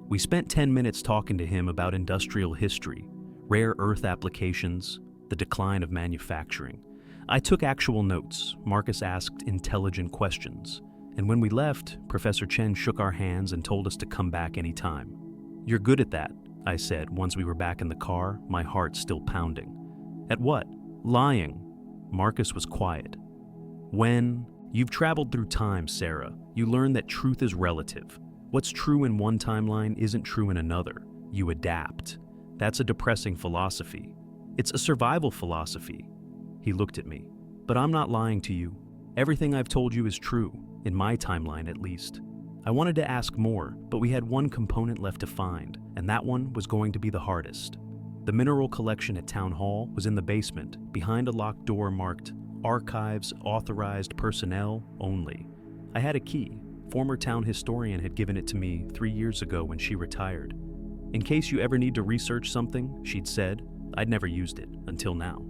We spent 10 minutes talking to him about industrial history, rare earth applications, the decline of manufacturing. I took actual notes. Marcus asked intelligent questions. And when we left, Professor Chen shook our hands and told us to come back anytime. "You're good at that," I said once we were back in the car, my heart still pounding. "At what?" "Lying." Marcus was quiet. You've traveled through time, Sarah, you learn that truth is relative. What's true in one timeline isn't true in another. You adapt. That's a depressing philosophy. It's a survival philosophy." He looked at me. "But I'm not lying to you. Everything I've told you is true, in my timeline at least." I wanted to ask more, but we had one component left to find, and that one was going to be the hardest. The mineral collection at Town Hall was in the basement, behind a locked door marked Archives Authorized Personnel Only. I had a key. Former town historian had given it to me 3 years ago when she retired. "In case you ever need to research something," she'd said. I'd never used it, until now.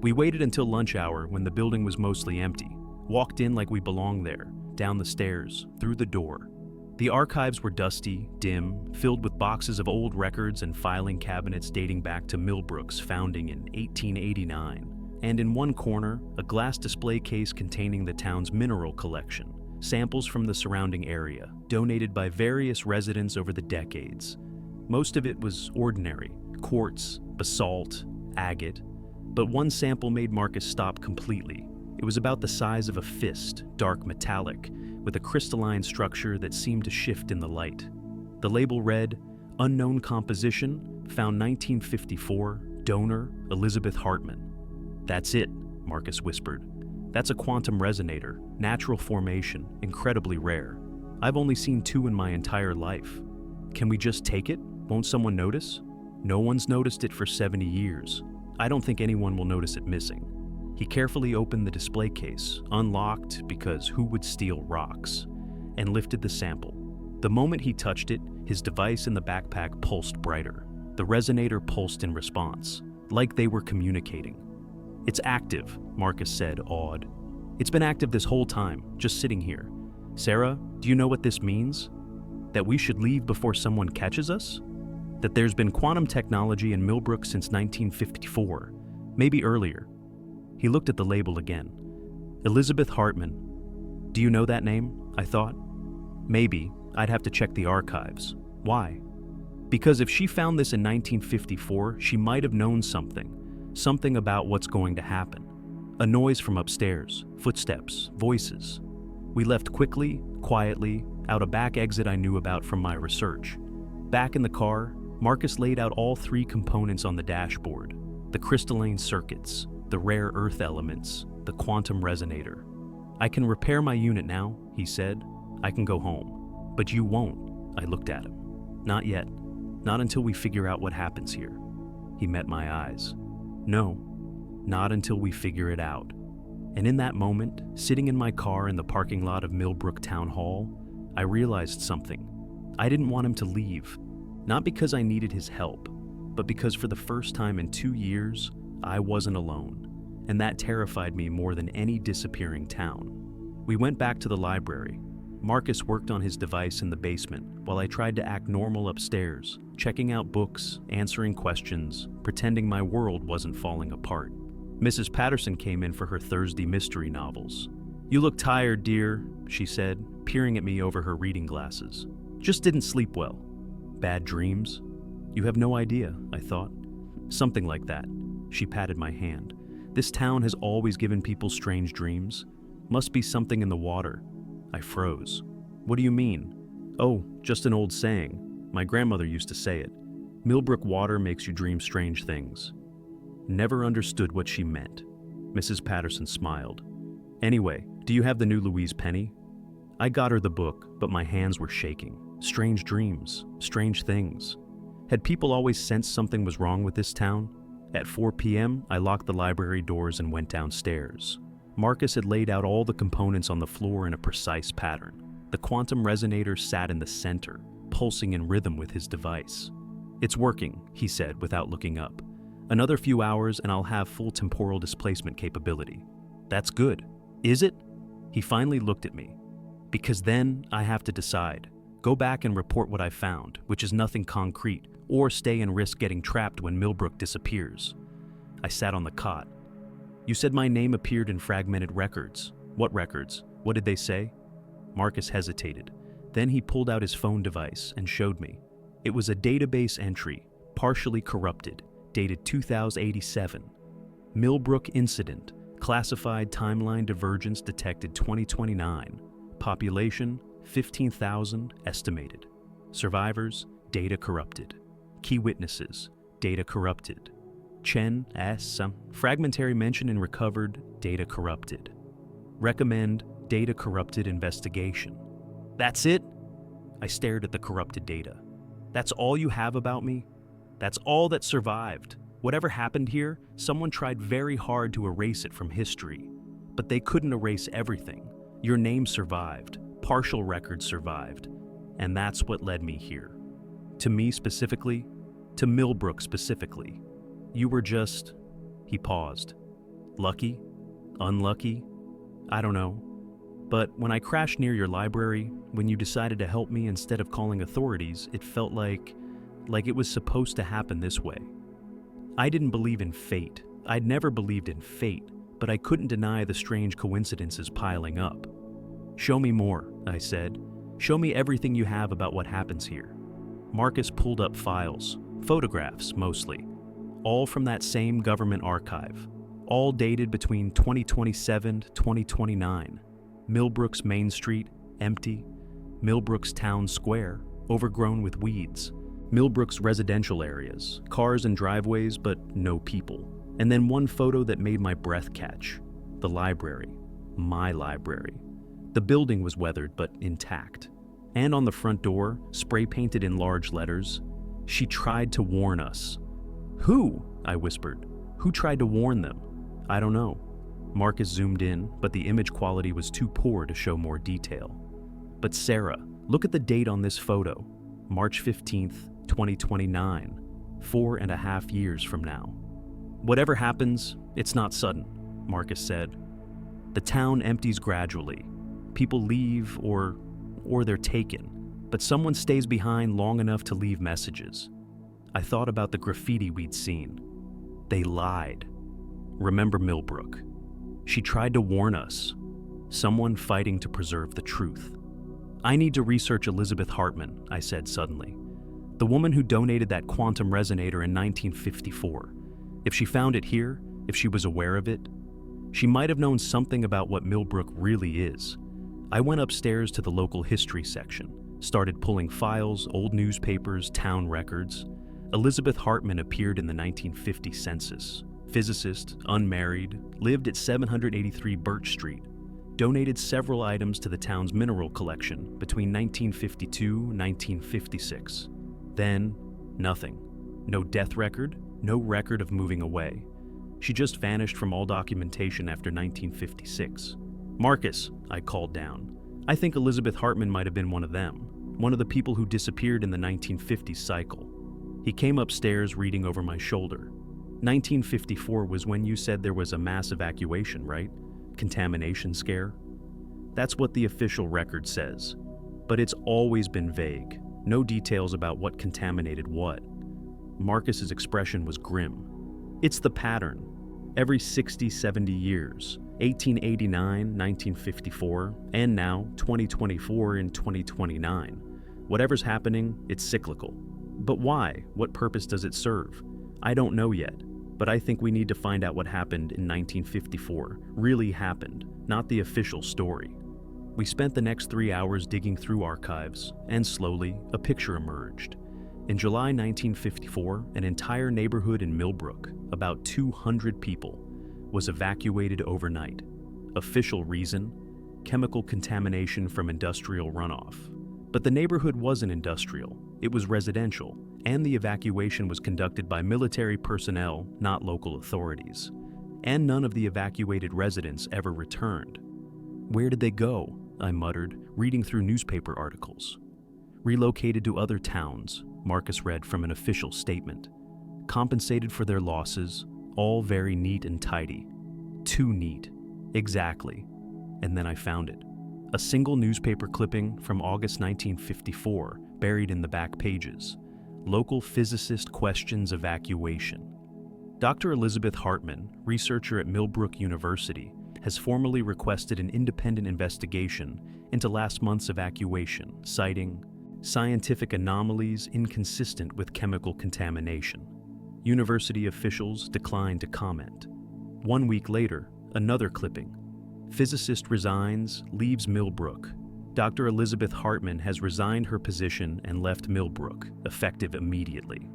We waited until lunch hour when the building was mostly empty, walked in like we belonged there, down the stairs, through the door. The archives were dusty, dim, filled with boxes of old records and filing cabinets dating back to Millbrook's founding in 1889. And in one corner, a glass display case containing the town's mineral collection. samples from the surrounding area, donated by various residents over the decades. Most of it was ordinary, quartz, basalt, agate, but one sample made Marcus stop completely. It was about the size of a fist, dark metallic, with a crystalline structure that seemed to shift in the light. The label read, "Unknown composition, found 1954, donor Elizabeth Hartman." "That's it," Marcus whispered. "That's a quantum resonator, natural formation, incredibly rare. I've only seen 2 in my entire life. Can we just take it? Won't someone notice?" "No one's noticed it for 70 years. I don't think anyone will notice it missing." He carefully opened the display case, unlocked because who would steal rocks, and lifted the sample. The moment he touched it, his device in the backpack pulsed brighter. The resonator pulsed in response, like they were communicating. "It's active," Marcus said, awed. "It's been active this whole time, just sitting here. Sarah, do you know what this means? That we should leave before someone catches us? That there's been quantum technology in Millbrook since 1954, maybe earlier." He looked at the label again. "Elizabeth Hartman. Do you know that name?" I thought. Maybe. I'd have to check the archives. Why? Because if she found this in 1954, she might have known something about what's going to happen. A noise from upstairs, footsteps, voices. We left quickly, quietly, out a back exit I knew about from my research. Back in the car, Marcus laid out all 3 components on the dashboard: the crystalline circuits, the rare earth elements, the quantum resonator. "I can repair my unit now," he said. "I can go home." "But you won't," I looked at him. "Not yet. Not until we figure out what happens here." He met my eyes. "No, not until we figure it out." And in that moment, sitting in my car in the parking lot of Millbrook Town Hall, I realized something. I didn't want him to leave. Not because I needed his help, but because for the first time in 2 years, I wasn't alone. And that terrified me more than any disappearing town. We went back to the library. Marcus worked on his device in the basement while I tried to act normal upstairs, checking out books, answering questions, pretending my world wasn't falling apart. Mrs. Patterson came in for her Thursday mystery novels. "You look tired, dear," she said, peering at me over her reading glasses. "Just didn't sleep well." "Bad dreams?" "You have no idea," I thought. "Something like that." She patted my hand. "This town has always given people strange dreams. Must be something in the water." I froze. "What do you mean?" "Oh, just an old saying. My grandmother used to say it. Millbrook water makes you dream strange things." Never understood what she meant. Mrs. Patterson smiled. "Anyway, do you have the new Louise Penny?" I got her the book, but my hands were shaking. Strange dreams, strange things. Had people always sensed something was wrong with this town? At 4 p.m., I locked the library doors and went downstairs. Marcus had laid out all the components on the floor in a precise pattern. The quantum resonator sat in the center, pulsing in rhythm with his device. "It's working," he said without looking up. "Another few hours and I'll have full temporal displacement capability." "That's good." "Is it?" He finally looked at me. "Because then I have to decide. Go back and report what I found, which is nothing concrete, or stay and risk getting trapped when Millbrook disappears." I sat on the cot. "You said my name appeared in fragmented records. What records? What did they say?" Marcus hesitated. Then he pulled out his phone device and showed me. It was a database entry, partially corrupted, dated 2087. "Millbrook incident. Classified timeline divergence detected 2029. Population, 15,000 estimated. Survivors, data corrupted. Key witnesses, data corrupted. Chen, fragmentary mention in recovered, data corrupted. Recommend data corrupted investigation." "That's it?" I stared at the corrupted data. "That's all you have about me? That's all that survived? Whatever happened here, someone tried very hard to erase it from history. But they couldn't erase everything. Your name survived, partial records survived, and that's what led me here. To me specifically, to Millbrook specifically. You were just..." He paused. "Lucky? Unlucky? I don't know. But when I crashed near your library, when you decided to help me instead of calling authorities, it felt like it was supposed to happen this way. I didn't believe in fate. I'd never believed in fate, but I couldn't deny the strange coincidences piling up. "Show me more," I said. "Show me everything you have about what happens here." Marcus pulled up files, photographs mostly, all from that same government archive, all dated between 2027 to 2029. Millbrook's Main Street, empty. Millbrook's Town Square, overgrown with weeds. Millbrook's residential areas, cars and driveways, but no people. And then one photo that made my breath catch. The library. My library. The building was weathered but intact. And on the front door, spray painted in large letters, "She tried to warn us." "Who?" I whispered. "Who tried to warn them?" "I don't know." Marcus zoomed in, but the image quality was too poor to show more detail. "But Sarah, look at the date on this photo. March 15th, 2029, 4.5 years from now." "Whatever happens, it's not sudden," Marcus said. "The town empties gradually. People leave or they're taken, but someone stays behind long enough to leave messages." I thought about the graffiti we'd seen. They lied. "Remember Millbrook. She tried to warn us. Someone fighting to preserve the truth." "I need to research Elizabeth Hartman," I said suddenly. "The woman who donated that quantum resonator in 1954. If she found it here, if she was aware of it, she might have known something about what Millbrook really is." I went upstairs to the local history section, started pulling files, old newspapers, town records. Elizabeth Hartman appeared in the 1950 census. Physicist, unmarried, lived at 783 Birch Street. Donated several items to the town's mineral collection between 1952 and 1956. Then, nothing. No death record, no record of moving away. She just vanished from all documentation after 1956. "Marcus," I called down. "I think Elizabeth Hartman might have been one of them, one of the people who disappeared in the 1950s cycle." He came upstairs reading over my shoulder. 1954 was when you said there was a mass evacuation, right? Contamination scare? That's what the official record says. But it's always been vague. No details about what contaminated what. Marcus's expression was grim. "It's the pattern. Every 60, 70 years. 1889, 1954, and now 2024 and 2029. Whatever's happening, it's cyclical. But why? What purpose does it serve? I don't know yet, but I think we need to find out what happened in 1954 really happened, not the official story." We spent the next 3 hours digging through archives, and slowly, a picture emerged. In July 1954, an entire neighborhood in Millbrook, about 200 people, was evacuated overnight. Official reason? Chemical contamination from industrial runoff. But the neighborhood wasn't industrial, it was residential, and the evacuation was conducted by military personnel, not local authorities. And none of the evacuated residents ever returned. "Where did they go?" I muttered, reading through newspaper articles. "Relocated to other towns," Marcus read from an official statement. "Compensated for their losses, all very neat and tidy." Too neat. Exactly. And then I found it. A single newspaper clipping from August 1954, buried in the back pages. Local physicist questions evacuation. Dr. Elizabeth Hartman, researcher at Millbrook University, has formally requested an independent investigation into last month's evacuation, citing scientific anomalies inconsistent with chemical contamination. University officials declined to comment. 1 week later, another clipping. Physicist resigns, leaves Millbrook. Dr. Elizabeth Hartman has resigned her position and left Millbrook, effective immediately.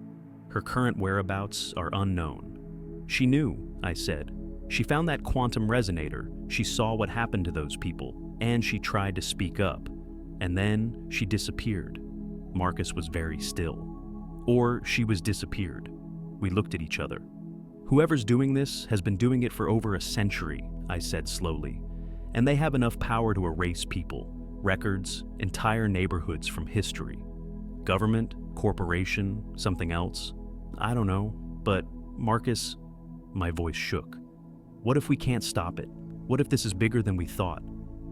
Her current whereabouts are unknown. "She knew," I said. "She found that quantum resonator, she saw what happened to those people, and she tried to speak up. And then she disappeared." Marcus was very still. "Or she was disappeared." We looked at each other. "Whoever's doing this has been doing it for over a century," I said slowly. "And they have enough power to erase people, records, entire neighborhoods from history. Government, corporation, something else. I don't know, but Marcus," my voice shook. "What if we can't stop it? What if this is bigger than we thought?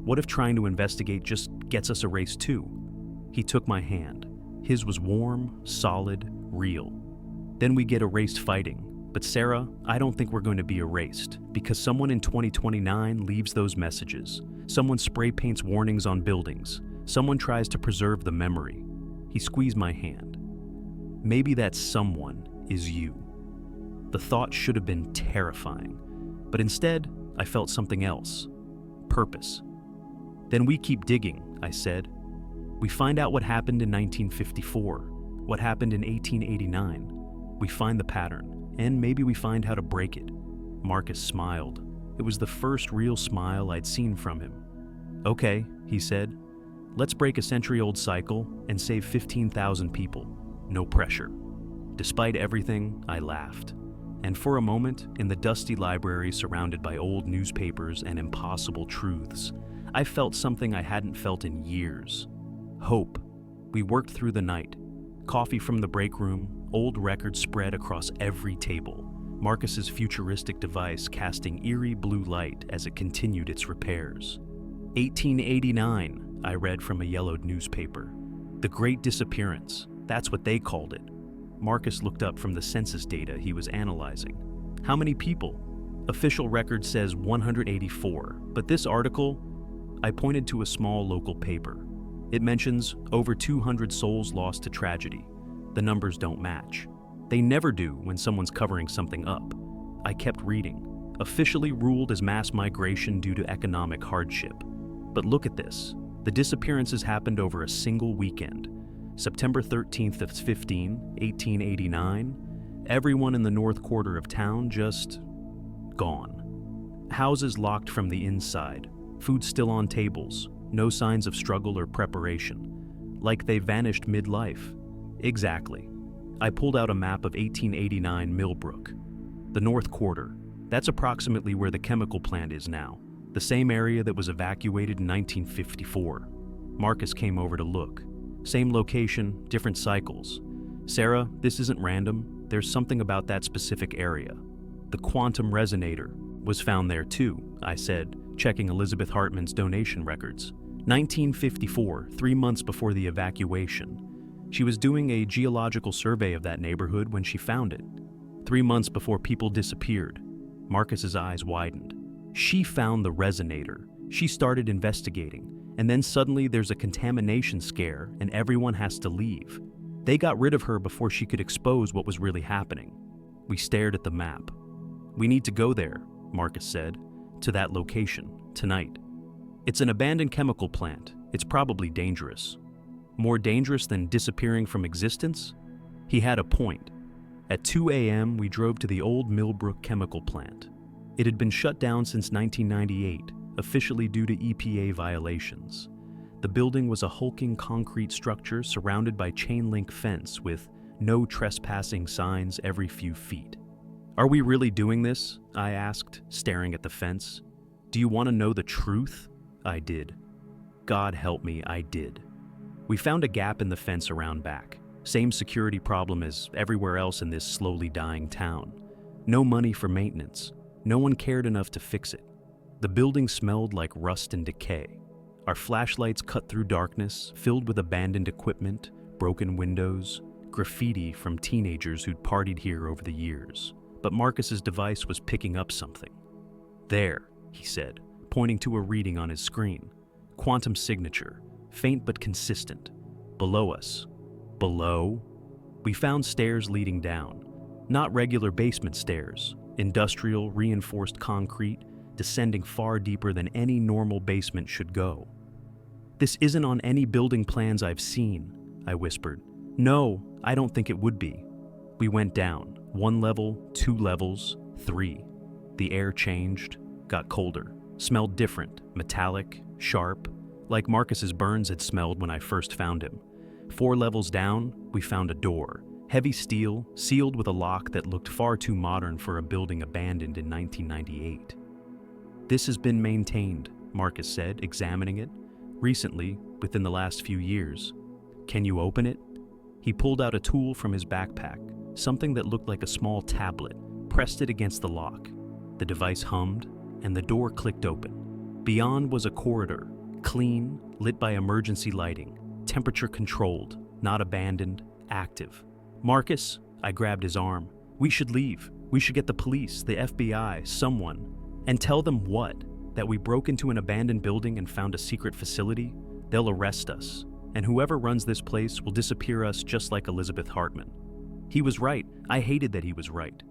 What if trying to investigate just gets us erased too?" He took my hand. His was warm, solid, real. "Then we get erased fighting, But Sarah, I don't think we're going to be erased, because someone in 2029 leaves those messages. Someone spray paints warnings on buildings. Someone tries to preserve the memory. He squeezed my hand. Maybe that someone is you. The thought should have been terrifying, but instead, I felt something else. Purpose. Then we keep digging, I said. We find out what happened in 1954, what happened in 1889. We find the pattern, and maybe we find how to break it. Marcus smiled. It was the first real smile I'd seen from him. Okay, he said. Let's break a century-old cycle and save 15,000 people. No pressure. Despite everything, I laughed. And for a moment, in the dusty library surrounded by old newspapers and impossible truths, I felt something I hadn't felt in years. Hope. We worked through the night. Coffee from the break room, old records spread across every table. Marcus's futuristic device casting eerie blue light as it continued its repairs. 1889, I read from a yellowed newspaper. The Great Disappearance, that's what they called it. Marcus looked up from the census data he was analyzing. How many people? Official record says 184, but this article, I pointed to a small local paper. It mentions over 200 souls lost to tragedy. The numbers don't match. They never do when someone's covering something up. I kept reading. Officially ruled as mass migration due to economic hardship. But look at this. The disappearances happened over a single weekend. September 13th of 1889, everyone in the north quarter of town just gone. Houses locked from the inside, food still on tables, no signs of struggle or preparation, like they vanished midlife. Exactly. I pulled out a map of 1889 Millbrook. The north quarter, that's approximately where the chemical plant is now, the same area that was evacuated in 1954. Marcus came over to look. Same location, different cycles. Sarah, this isn't random. There's something about that specific area. The quantum resonator was found there too, I said, checking Elizabeth Hartman's donation records. 1954, 3 months before the evacuation. She was doing a geological survey of that neighborhood when she found it. 3 months before people disappeared. Marcus's eyes widened. She found the resonator. She started investigating. And then suddenly there's a contamination scare and everyone has to leave. They got rid of her before she could expose what was really happening. We stared at the map. We need to go there, Marcus said, to that location, tonight. It's an abandoned chemical plant. It's probably dangerous. More dangerous than disappearing from existence? He had a point. At 2 a.m., we drove to the old Millbrook chemical plant. It had been shut down since 1998. Officially due to EPA violations. The building was a hulking concrete structure surrounded by chain-link fence with no trespassing signs every few feet. Are we really doing this? I asked, staring at the fence. Do you want to know the truth? I did. God help me, I did. We found a gap in the fence around back. Same security problem as everywhere else in this slowly dying town. No money for maintenance. No one cared enough to fix it. The building smelled like rust and decay. Our flashlights cut through darkness, filled with abandoned equipment, broken windows, graffiti from teenagers who'd partied here over the years. But Marcus's device was picking up something. There, he said, pointing to a reading on his screen. Quantum signature, faint but consistent. Below us. Below? We found stairs leading down. Not regular basement stairs. Industrial, reinforced concrete, descending far deeper than any normal basement should go. This isn't on any building plans I've seen, I whispered. No, I don't think it would be. We went down, 1 level, 2 levels, 3. The air changed, got colder, smelled different, metallic, sharp, like Marcus's burns had smelled when I first found him. 4 levels down, we found a door, heavy steel, sealed with a lock that looked far too modern for a building abandoned in 1998. This has been maintained, Marcus said, examining it. Recently, within the last few years. Can you open it? He pulled out a tool from his backpack, something that looked like a small tablet, pressed it against the lock. The device hummed, and the door clicked open. Beyond was a corridor, clean, lit by emergency lighting, temperature controlled, not abandoned, active. Marcus, I grabbed his arm. We should leave. We should get the police, the FBI, someone, and tell them what? That we broke into an abandoned building and found a secret facility? They'll arrest us, and whoever runs this place will disappear us just like Elizabeth Hartman. He was right. I hated that he was right.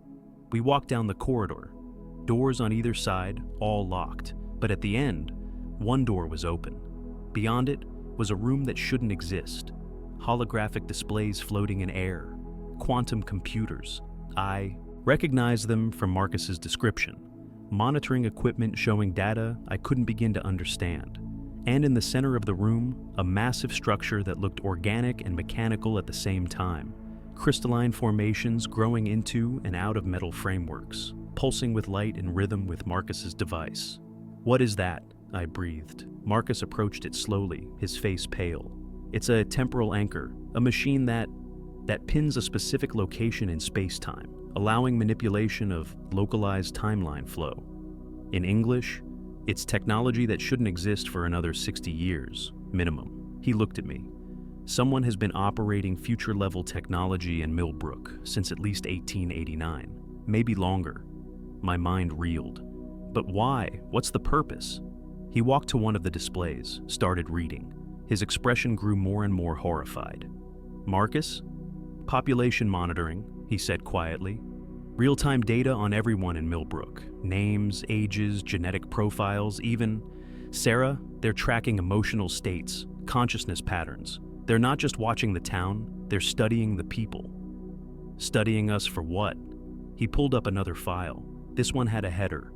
We walked down the corridor. Doors on either side, all locked, but at the end, one door was open. Beyond it was a room that shouldn't exist. Holographic displays floating in air, quantum computers. I recognized them from Marcus's description. Monitoring equipment showing data I couldn't begin to understand. And in the center of the room, a massive structure that looked organic and mechanical at the same time. Crystalline formations growing into and out of metal frameworks, pulsing with light in rhythm with Marcus's device. "What is that?" I breathed. Marcus approached it slowly, his face pale. "It's a temporal anchor, a machine that pins a specific location in space-time, allowing manipulation of localized timeline flow. In English, it's technology that shouldn't exist for another 60 years, minimum." He looked at me. "Someone has been operating future-level technology in Millbrook since at least 1889, maybe longer." My mind reeled. "But why? What's the purpose?" He walked to one of the displays, started reading. His expression grew more and more horrified. "Marcus? Population monitoring," he said quietly. "Real-time data on everyone in Millbrook. Names, ages, genetic profiles, even... Sarah, they're tracking emotional states, consciousness patterns. They're not just watching the town, they're studying the people." "Studying us for what?" He pulled up another file. This one had a header.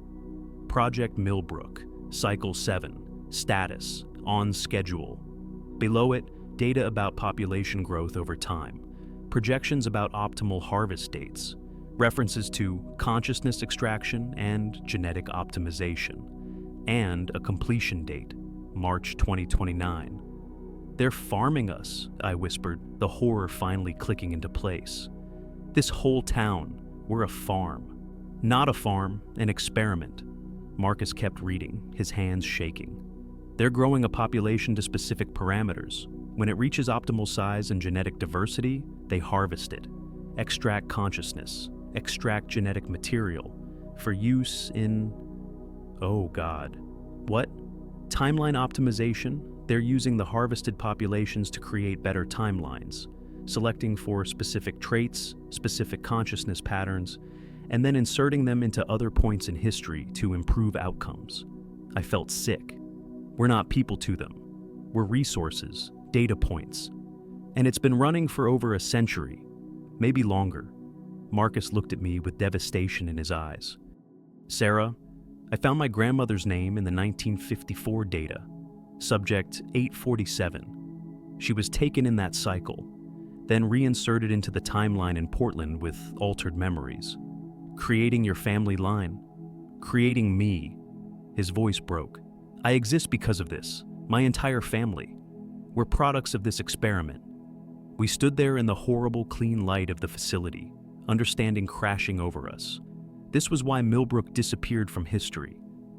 "Project Millbrook, Cycle 7, Status, On Schedule." Below it, data about population growth over time. Projections about optimal harvest dates. References to consciousness extraction and genetic optimization. And a completion date, March 2029. "They're farming us," I whispered, the horror finally clicking into place. "This whole town, we're a farm." "Not a farm, an experiment." Marcus kept reading, his hands shaking. "They're growing a population to specific parameters. When it reaches optimal size and genetic diversity, they harvest it. Extract consciousness, extract genetic material, for use in... Oh God. What? Timeline optimization? They're using the harvested populations to create better timelines, selecting for specific traits, specific consciousness patterns, and then inserting them into other points in history to improve outcomes." I felt sick. We're not people to them. We're resources, data points. And it's been running for over a century, maybe longer. Marcus looked at me with devastation in his eyes. "Sarah, I found my grandmother's name in the 1954 data. Subject 847. She was taken in that cycle, then reinserted into the timeline in Portland with altered memories. Creating your family line. Creating me." His voice broke. "I exist because of this. My entire family. We're products of this experiment." We stood there in the horrible clean light of the facility, understanding crashing over us. This was why Millbrook disappeared from history.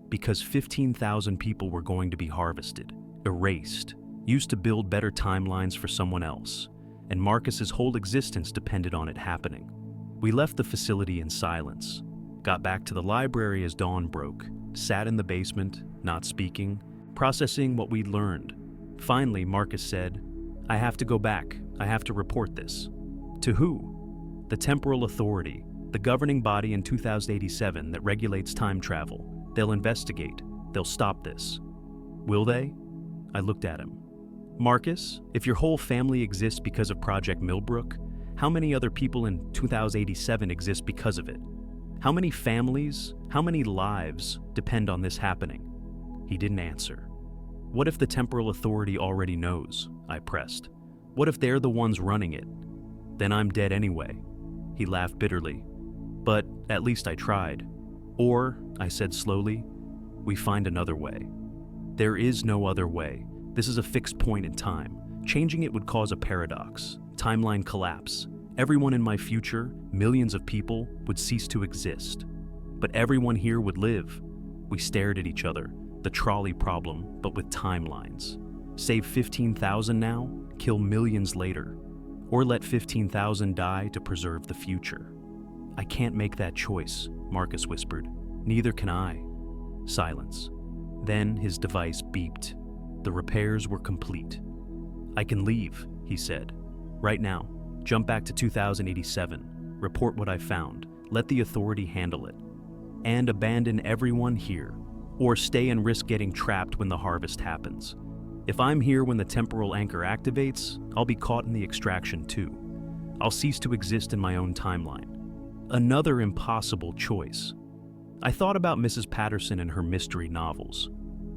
Because 15,000 people were going to be harvested, erased, used to build better timelines for someone else, and Marcus's whole existence depended on it happening. We left the facility in silence, got back to the library as dawn broke, sat in the basement, not speaking, processing what we'd learned. Finally, Marcus said, "I have to go back. I have to report this." "To who?" "The temporal authority, the governing body in 2087 that regulates time travel. They'll investigate. They'll stop this." "Will they?" I looked at him. "Marcus, if your whole family exists because of Project Millbrook, how many other people in 2087 exist because of it? How many families, how many lives depend on this happening?" He didn't answer. "What if the temporal authority already knows?" I pressed. "What if they're the ones running it? Then I'm dead anyway." He laughed bitterly. "But at least I tried." "Or," I said slowly, "we find another way." There is no other way. This is a fixed point in time. Changing it would cause a paradox, timeline collapse. Everyone in my future, millions of people, would cease to exist. But everyone here would live. We stared at each other, the trolley problem, but with timelines. Save 15,000 now, kill millions later. Or let 15,000 die to preserve the future. I can't make that choice, Marcus whispered. Neither can I. Silence. Then his device beeped. The repairs were complete. I can leave, he said. Right now. Jump back to 2087. Report what I found. Let the authority handle it. And abandon everyone here. Or stay and risk getting trapped when the harvest happens. If I'm here when the temporal anchor activates, I'll be caught in the extraction too. I'll cease to exist in my own timeline. Another impossible choice. I thought about Mrs. Patterson and her mystery novels.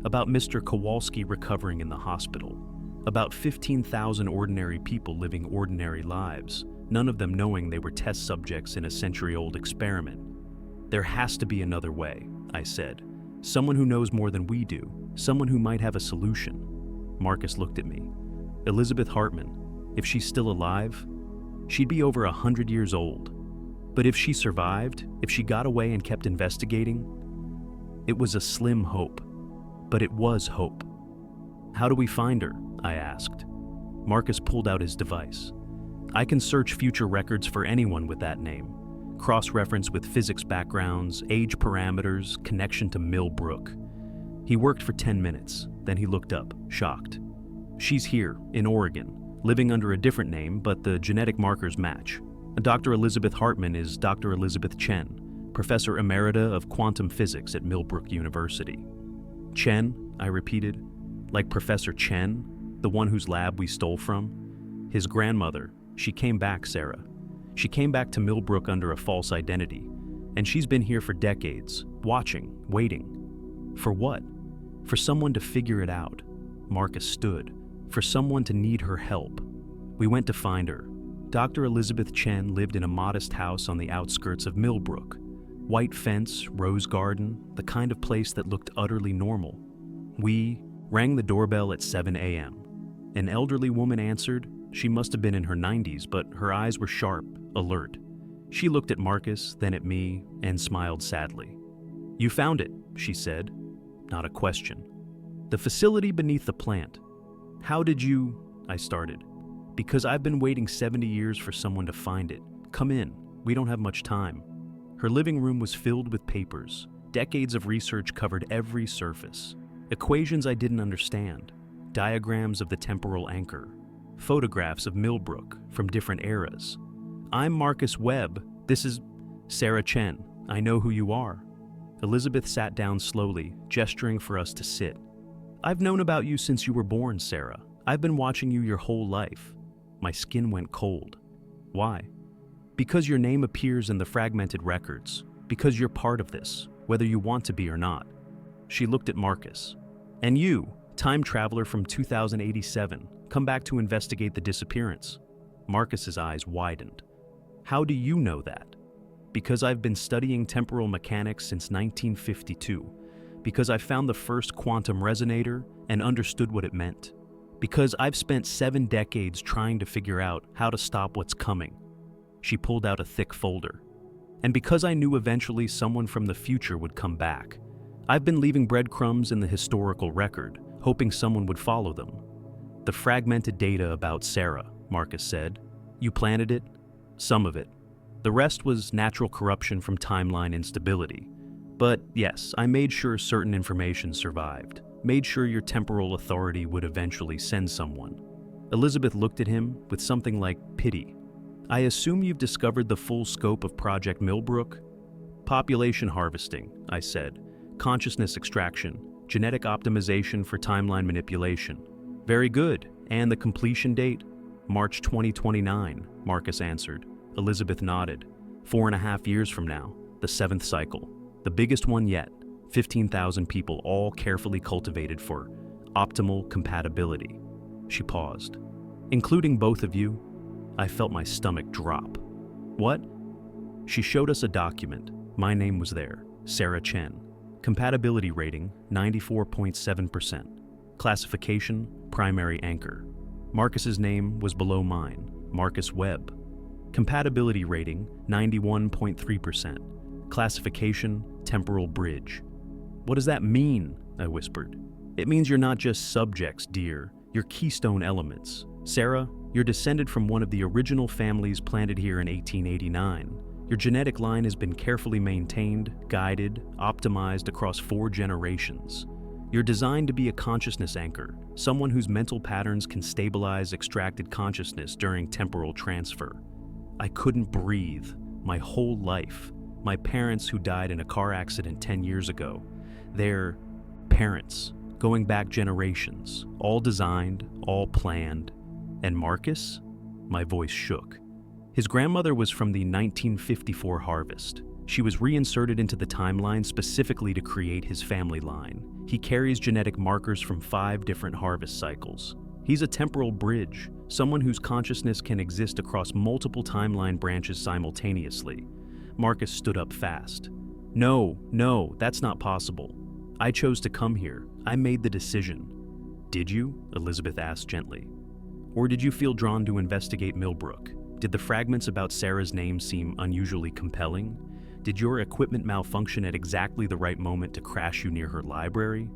About Mr. Kowalski recovering in the hospital. About 15,000 ordinary people living ordinary lives, none of them knowing they were test subjects in a century-old experiment. There has to be another way, I said. Someone who knows more than we do, someone who might have a solution. Marcus looked at me. Elizabeth Hartman, if she's still alive, she'd be over 100 years old. But if she survived, if she got away and kept investigating, it was a slim hope. But it was hope. How do we find her? I asked. Marcus pulled out his device. I can search future records for anyone with that name. Cross-reference with physics backgrounds, age parameters, connection to Millbrook. He worked for 10 minutes, then he looked up, shocked. She's here, in Oregon, living under a different name, but the genetic markers match. Dr. Elizabeth Hartman is Dr. Elizabeth Chen, Professor Emerita of Quantum Physics at Millbrook University. Chen, I repeated, like Professor Chen, the one whose lab we stole from. His grandmother, she came back, Sarah. She came back to Millbrook under a false identity, and she's been here for decades, watching, waiting. For what? For someone to figure it out. Marcus stood. For someone to need her help. We went to find her. Dr. Elizabeth Chen lived in a modest house on the outskirts of Millbrook. White fence, rose garden, the kind of place that looked utterly normal. We rang the doorbell at 7 a.m. An elderly woman answered. She must have been in her 90s, but her eyes were sharp, alert. She looked at Marcus, then at me, and smiled sadly. "You found it," she said. Not a question. "The facility beneath the plant. How did you—" I started. "Because I've been waiting 70 years for someone to find it. Come in. We don't have much time." Her living room was filled with papers. Decades of research covered every surface. Equations I didn't understand. Diagrams of the temporal anchor. Photographs of Millbrook from different eras. "I'm Marcus Webb. This is Sarah Chen. I know who you are." Elizabeth sat down slowly, gesturing for us to sit. "I've known about you since you were born, Sarah. I've been watching you your whole life." My skin went cold. "Why?" "Because your name appears in the fragmented records. Because you're part of this, whether you want to be or not." She looked at Marcus. "And you, time traveler from 2087, come back to investigate the disappearance." Marcus's eyes widened. "How do you know that?" "Because I've been studying temporal mechanics since 1952. Because I found the first quantum resonator and understood what it meant. Because I've spent 7 decades trying to figure out how to stop what's coming." She pulled out a thick folder. "And because I knew eventually someone from the future would come back. I've been leaving breadcrumbs in the historical record, hoping someone would follow them." "The fragmented data about Sarah," Marcus said. "You planted it?" "Some of it. The rest was natural corruption from timeline instability. But yes, I made sure certain information survived. Made sure your temporal authority would eventually send someone." Elizabeth looked at him with something like pity. "I assume you've discovered the full scope of Project Millbrook?" "Population harvesting," I said. "Consciousness extraction. Genetic optimization for timeline manipulation." "Very good. And the completion date?" "March 2029, Marcus answered. Elizabeth nodded. 4.5 years from now, the 7th cycle. The biggest one yet. 15,000 people, all carefully cultivated for optimal compatibility." She paused. "Including both of you?" I felt my stomach drop. "What?" She showed us a document. My name was there, Sarah Chen. Compatibility rating, 94.7%. Classification, primary anchor. Marcus's name was below mine, Marcus Webb. Compatibility rating, 91.3%. Classification, temporal bridge. "What does that mean?" I whispered. "It means you're not just subjects, dear. You're keystone elements. Sarah, you're descended from one of the original families planted here in 1889. Your genetic line has been carefully maintained, guided, optimized across 4 generations. You're designed to be a consciousness anchor, someone whose mental patterns can stabilize extracted consciousness during temporal transfer. I couldn't breathe my whole life. My parents, who died in a car accident 10 years ago, their parents, going back generations, all designed, all planned. And Marcus? My voice shook. His grandmother was from the 1954 harvest. She was reinserted into the timeline specifically to create his family line. He carries genetic markers from 5 different harvest cycles. He's a temporal bridge, someone whose consciousness can exist across multiple timeline branches simultaneously. Marcus stood up fast. No, that's not possible. I chose to come here. I made the decision. Did you? Elizabeth asked gently. Or did you feel drawn to investigate Millbrook? Did the fragments about Sarah's name seem unusually compelling? Did your equipment malfunction at exactly the right moment to crash you near her library?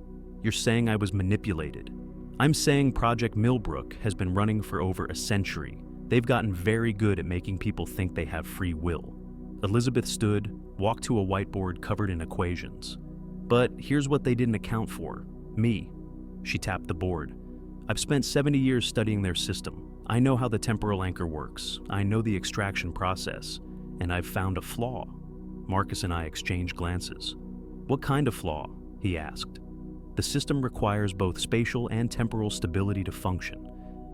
You're saying I was manipulated. I'm saying Project Millbrook has been running for over a century. They've gotten very good at making people think they have free will. Elizabeth stood, walked to a whiteboard covered in equations. But here's what they didn't account for. Me. She tapped the board. I've spent 70 years studying their system. I know how the temporal anchor works. I know the extraction process. And I've found a flaw. Marcus and I exchanged glances. What kind of flaw? He asked. The system requires both spatial and temporal stability to function.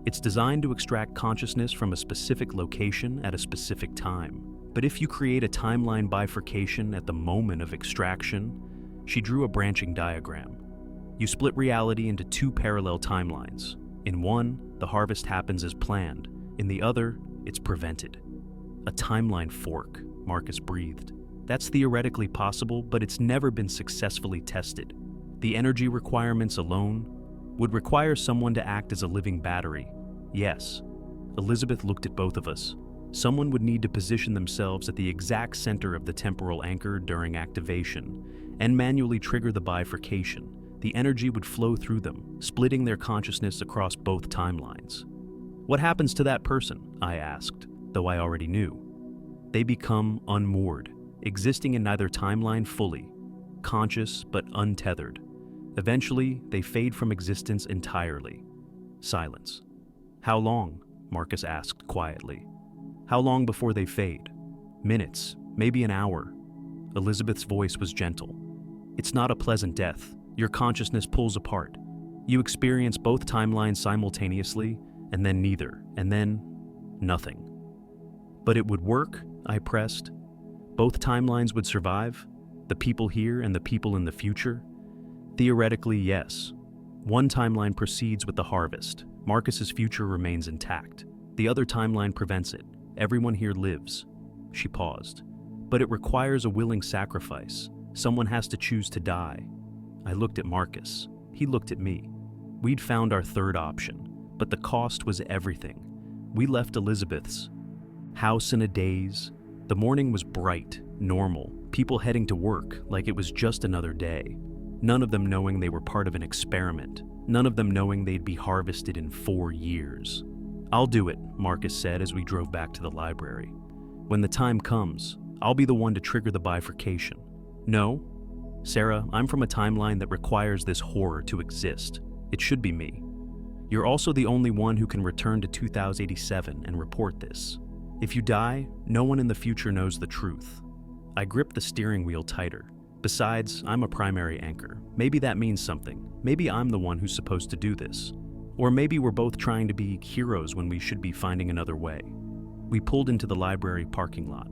It's designed to extract consciousness from a specific location at a specific time. But if you create a timeline bifurcation at the moment of extraction, she drew a branching diagram. You split reality into 2 parallel timelines. In one, the harvest happens as planned. In the other, it's prevented. A timeline fork, Marcus breathed. That's theoretically possible, but it's never been successfully tested. The energy requirements alone would require someone to act as a living battery. Yes. Elizabeth looked at both of us. Someone would need to position themselves at the exact center of the temporal anchor during activation and manually trigger the bifurcation. The energy would flow through them, splitting their consciousness across both timelines. What happens to that person? I asked, though I already knew. They become unmoored, existing in neither timeline fully, conscious but untethered. Eventually, they fade from existence entirely. Silence. How long? Marcus asked quietly. How long before they fade? Minutes, maybe an hour. Elizabeth's voice was gentle. It's not a pleasant death. Your consciousness pulls apart. You experience both timelines simultaneously, and then neither, and then nothing. But it would work, I pressed. Both timelines would survive, the people here and the people in the future. Theoretically, yes. One timeline proceeds with the harvest. Marcus's future remains intact. The other timeline prevents it. Everyone here lives. She paused. But it requires a willing sacrifice. Someone has to choose to die. I looked at Marcus. He looked at me. We'd found our third option, but the cost was everything. We left Elizabeth's house in a daze. The morning was bright, normal, people heading to work like it was just another day. None of them knowing they were part of an experiment. None of them knowing they'd be harvested in 4 years. I'll do it, Marcus said as we drove back to the library. When the time comes, I'll be the one to trigger the bifurcation. No? Sarah, I'm from a timeline that requires this horror to exist. It should be me. You're also the only one who can return to 2087 and report this. If you die, no one in the future knows the truth. I gripped the steering wheel tighter. Besides, I'm a primary anchor. Maybe that means something. Maybe I'm the one who's supposed to do this. Or maybe we're both trying to be heroes when we should be finding another way. We pulled into the library parking lot.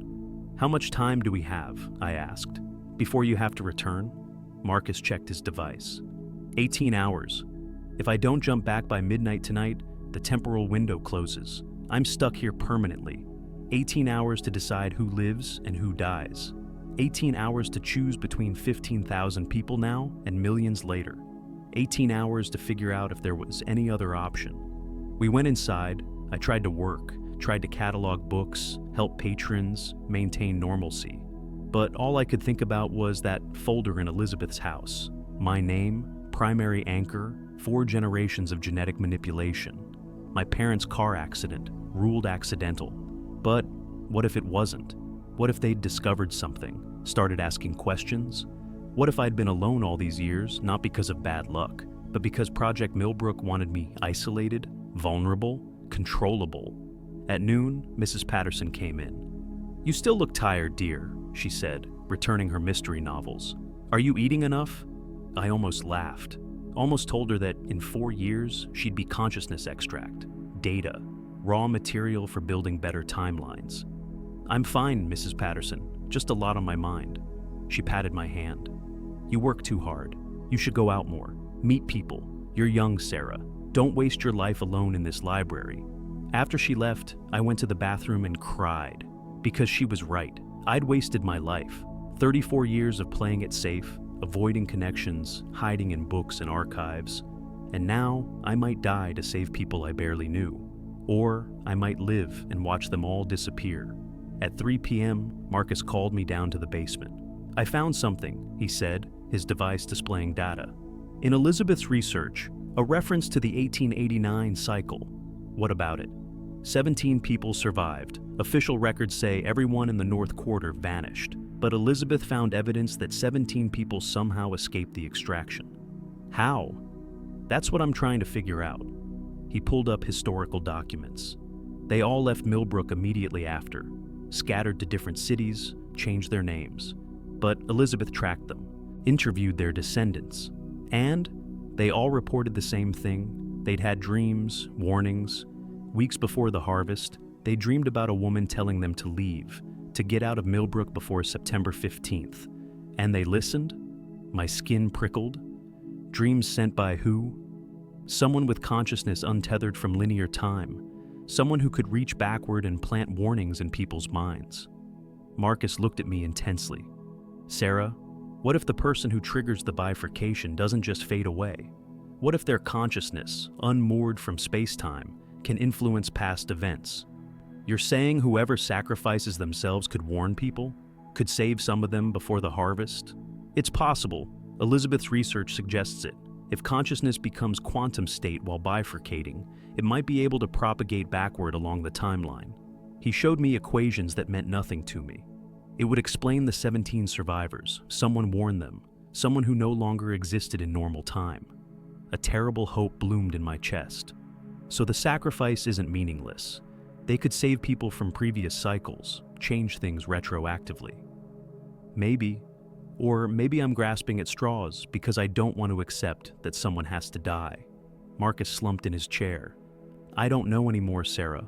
How much time do we have? I asked. Before you have to return? Marcus checked his device. 18 hours. If I don't jump back by midnight tonight, the temporal window closes. I'm stuck here permanently. 18 hours to decide who lives and who dies. 18 hours to choose between 15,000 people now and millions later. 18 hours to figure out if there was any other option. We went inside. I tried to work, tried to catalog books, help patrons, maintain normalcy. But all I could think about was that folder in Elizabeth's house. My name, primary anchor, 4 generations of genetic manipulation. My parents' car accident, ruled accidental. But what if it wasn't? What if they'd discovered something, started asking questions? What if I'd been alone all these years, not because of bad luck, but because Project Millbrook wanted me isolated, vulnerable, controllable? At noon, Mrs. Patterson came in. "You still look tired, dear," she said, returning her mystery novels. "Are you eating enough?" I almost laughed. Almost told her that in 4 years, she'd be consciousness extract, data, raw material for building better timelines. "I'm fine, Mrs. Patterson, just a lot on my mind." She patted my hand. "You work too hard. You should go out more. Meet people. You're young, Sarah. Don't waste your life alone in this library." After she left, I went to the bathroom and cried. Because she was right. I'd wasted my life. 34 years of playing it safe, avoiding connections, hiding in books and archives. And now, I might die to save people I barely knew. Or I might live and watch them all disappear. At 3 p.m., Marcus called me down to the basement. "I found something," he said, his device displaying data. "In Elizabeth's research, a reference to the 1889 cycle." "What about it?" 17 people survived. Official records say everyone in the North Quarter vanished, but Elizabeth found evidence that 17 people somehow escaped the extraction. How? That's what I'm trying to figure out. He pulled up historical documents. They all left Millbrook immediately after, scattered to different cities, changed their names. But Elizabeth tracked them, interviewed their descendants, and they all reported the same thing. They'd had dreams, warnings. Weeks before the harvest, they dreamed about a woman telling them to leave, to get out of Millbrook before September 15th. And they listened? My skin prickled. Dreams sent by who? Someone with consciousness untethered from linear time. Someone who could reach backward and plant warnings in people's minds. Marcus looked at me intensely. "Sarah, what if the person who triggers the bifurcation doesn't just fade away? What if their consciousness, unmoored from space-time, can influence past events? You're saying whoever sacrifices themselves could warn people? Could save some of them before the harvest? It's possible. Elizabeth's research suggests it. If consciousness becomes quantum state while bifurcating, it might be able to propagate backward along the timeline." He showed me equations that meant nothing to me. It would explain the 17 survivors. Someone warned them. Someone who no longer existed in normal time. A terrible hope bloomed in my chest. So the sacrifice isn't meaningless. They could save people from previous cycles, change things retroactively. Maybe. Or maybe I'm grasping at straws because I don't want to accept that someone has to die. Marcus slumped in his chair. "I don't know anymore, Sarah.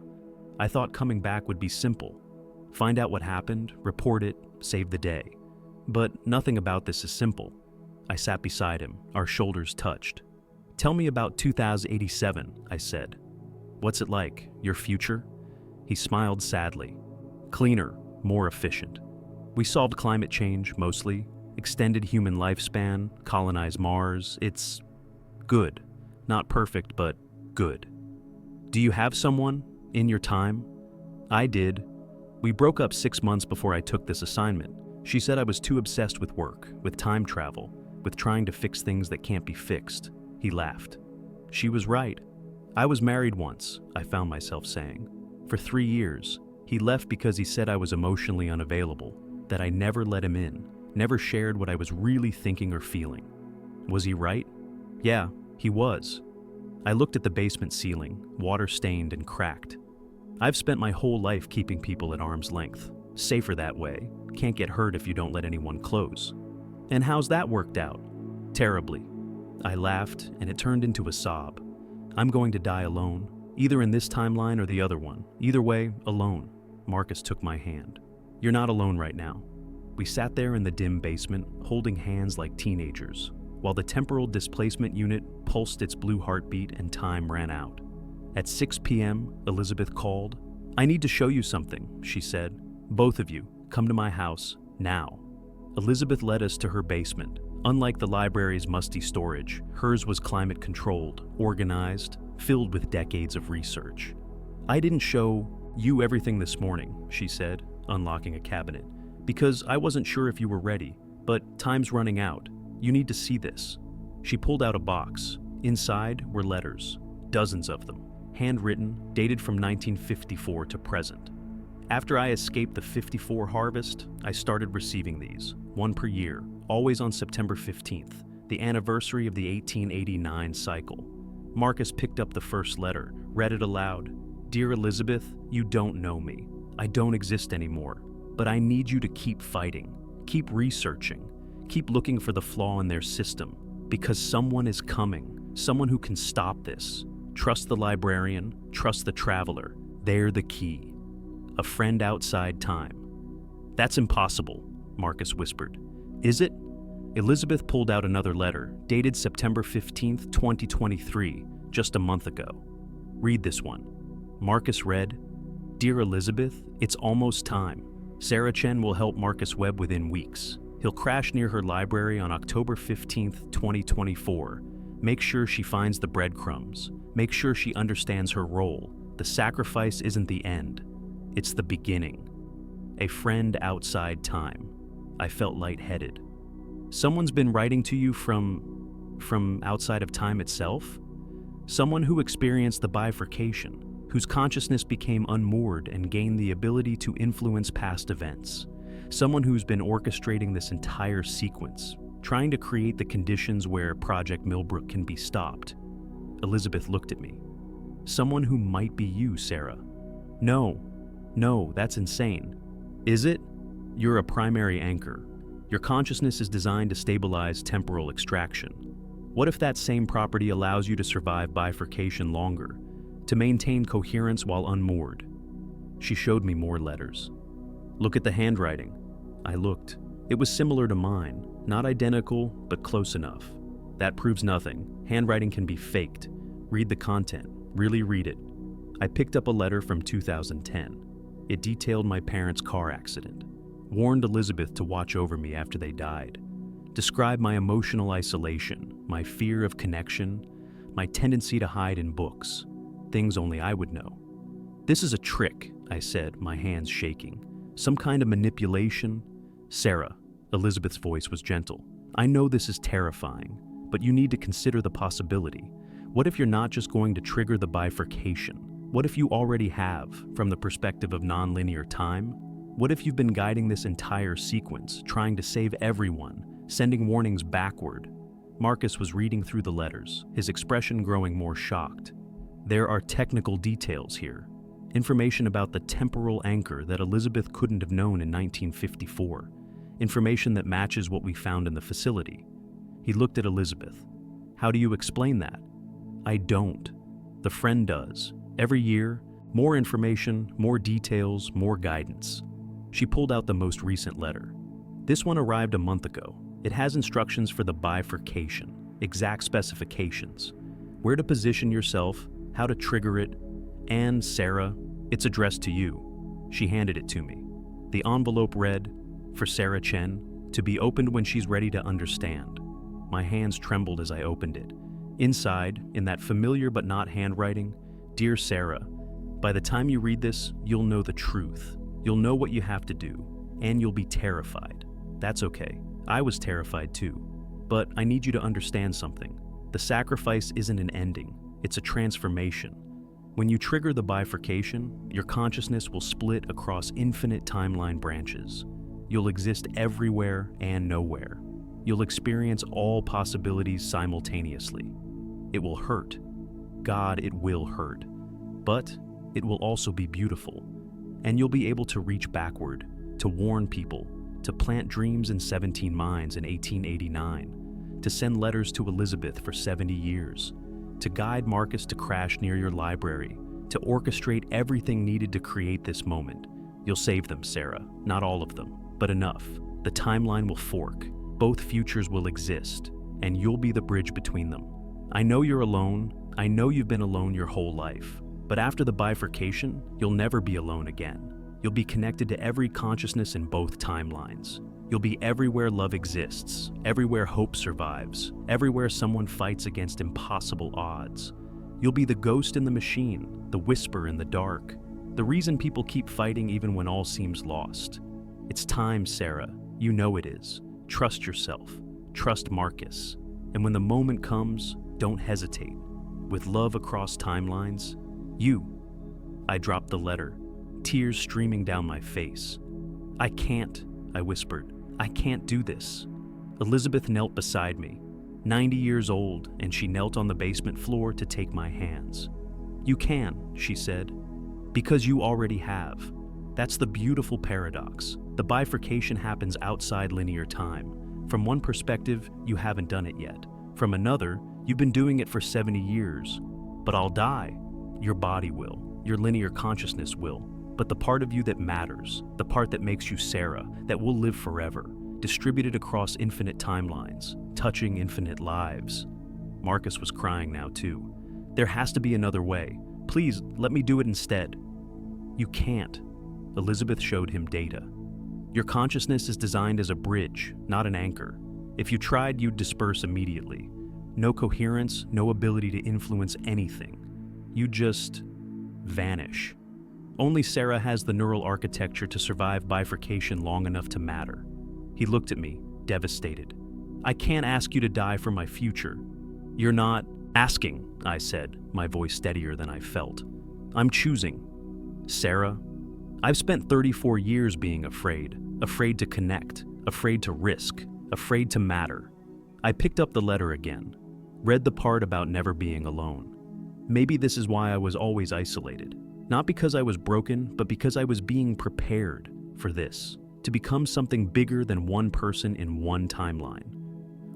I thought coming back would be simple. Find out what happened, report it, save the day. But nothing about this is simple." I sat beside him, our shoulders touched. "Tell me about 2087, I said. "What's it like, your future?" He smiled sadly. "Cleaner, more efficient. We solved climate change, mostly, extended human lifespan, colonized Mars. It's good. Not perfect, but good." "Do you have someone in your time?" "I did. We broke up 6 months before I took this assignment. She said I was too obsessed with work, with time travel, with trying to fix things that can't be fixed." He laughed. "She was right. I was married once," I found myself saying. "For 3 years. He left because he said I was emotionally unavailable, that I never let him in, never shared what I was really thinking or feeling." Was he right? Yeah, he was. I looked at the basement ceiling, water-stained and cracked. I've spent my whole life keeping people at arm's length. Safer that way. Can't get hurt if you don't let anyone close. And how's that worked out? Terribly. I laughed, and it turned into a sob. I'm going to die alone, either in this timeline or the other one. Either way, alone. Marcus took my hand. "You're not alone right now." We sat there in the dim basement, holding hands like teenagers, while the temporal displacement unit pulsed its blue heartbeat and time ran out. At 6 p.m., Elizabeth called. "I need to show you something," she said. "Both of you, come to my house, now." Elizabeth led us to her basement. Unlike the library's musty storage, hers was climate-controlled, organized, filled with decades of research. "I didn't show you everything this morning," she said, unlocking a cabinet, "because I wasn't sure if you were ready, but time's running out. You need to see this." She pulled out a box. Inside were letters, dozens of them, handwritten, dated from 1954 to present. After I escaped the 54 harvest, I started receiving these, one per year, always on September 15th, the anniversary of the 1889 cycle. Marcus picked up the first letter, read it aloud. "Dear Elizabeth, you don't know me. I don't exist anymore, but I need you to keep fighting, keep researching, keep looking for the flaw in their system, because someone is coming, someone who can stop this. Trust the librarian, trust the traveler. They're the key. A friend outside time." "That's impossible," Marcus whispered. "Is it?" Elizabeth pulled out another letter, dated September 15th, 2023, just a month ago. "Read this one." Marcus read, "Dear Elizabeth, it's almost time. Sarah Chen will help Marcus Webb within weeks. He'll crash near her library on October 15th, 2024. Make sure she finds the breadcrumbs. Make sure she understands her role. The sacrifice isn't the end. It's the beginning. A friend outside time." I felt lightheaded. Someone's been writing to you from outside of time itself? Someone who experienced the bifurcation, whose consciousness became unmoored and gained the ability to influence past events. Someone who's been orchestrating this entire sequence, trying to create the conditions where Project Millbrook can be stopped. Elizabeth looked at me. "Someone who might be you, Sarah." No, that's insane." "Is it? You're a primary anchor. Your consciousness is designed to stabilize temporal extraction. What if that same property allows you to survive bifurcation longer, to maintain coherence while unmoored?" She showed me more letters. "Look at the handwriting." I looked. It was similar to mine, not identical, but close enough. "That proves nothing. Handwriting can be faked. Read the content. Really read it." I picked up a letter from 2010. It detailed my parents' car accident, warned Elizabeth to watch over me after they died, described my emotional isolation, my fear of connection, my tendency to hide in books, things only I would know. "This is a trick," I said, my hands shaking. "Some kind of manipulation?" "Sarah," Elizabeth's voice was gentle, "I know this is terrifying, but you need to consider the possibility. What if you're not just going to trigger the bifurcation? What if you already have, from the perspective of nonlinear time? What if you've been guiding this entire sequence, trying to save everyone, sending warnings backward?" Marcus was reading through the letters, his expression growing more shocked. "There are technical details here. Information about the temporal anchor that Elizabeth couldn't have known in 1954. Information that matches what we found in the facility." He looked at Elizabeth. "How do you explain that?" "I don't. The friend does. Every year, more information, more details, more guidance." She pulled out the most recent letter. "This one arrived a month ago. It has instructions for the bifurcation, exact specifications, where to position yourself, how to trigger it, and, Sarah, it's addressed to you." She handed it to me. The envelope read, "For Sarah Chen, to be opened when she's ready to understand." My hands trembled as I opened it. Inside, in that familiar but not handwriting, "Dear Sarah, by the time you read this, you'll know the truth. You'll know what you have to do, and you'll be terrified. That's okay. I was terrified too. But I need you to understand something. The sacrifice isn't an ending, it's a transformation. When you trigger the bifurcation, your consciousness will split across infinite timeline branches. You'll exist everywhere and nowhere. You'll experience all possibilities simultaneously. It will hurt. God, it will hurt. But it will also be beautiful. And you'll be able to reach backward, to warn people, to plant dreams in 17 minds in 1889, to send letters to Elizabeth for 70 years, to guide Marcus to crash near your library, to orchestrate everything needed to create this moment. You'll save them, Sarah. Not all of them, but enough. The timeline will fork. Both futures will exist, and you'll be the bridge between them. I know you're alone. I know you've been alone your whole life. But after the bifurcation, you'll never be alone again. You'll be connected to every consciousness in both timelines. You'll be everywhere love exists, everywhere hope survives, everywhere someone fights against impossible odds. You'll be the ghost in the machine, the whisper in the dark, the reason people keep fighting even when all seems lost. It's time, Sarah. You know it is. Trust yourself. Trust Marcus. And when the moment comes, don't hesitate. With love across timelines, I dropped the letter. tears streaming down my face. "I can't," I whispered. "I can't do this." Elizabeth knelt beside me, 90 years old, and she knelt on the basement floor to take my hands. "You can," she said, "because you already have. That's the beautiful paradox. The bifurcation happens outside linear time. From one perspective, you haven't done it yet. From another, you've been doing it for 70 years. But I'll die. Your body will. Your linear consciousness will. But the part of you that matters, the part that makes you Sarah, that will live forever, distributed across infinite timelines, touching infinite lives." Marcus was crying now too. "There has to be another way. Please, let me do it instead." "You can't." Elizabeth showed him data. "Your consciousness is designed as a bridge, not an anchor. If you tried, you'd disperse immediately. No coherence, no ability to influence anything. You just vanish. Only Sarah has the neural architecture to survive bifurcation long enough to matter." He looked at me, devastated. "I can't ask you to die for my future." "You're not asking," I said, my voice steadier than I felt. "I'm choosing. Sarah, I've spent 34 years being afraid to connect, afraid to risk, afraid to matter." I picked up the letter again, read the part about never being alone. Maybe this is why I was always isolated. Not because I was broken, but because I was being prepared for this, to become something bigger than one person in one timeline.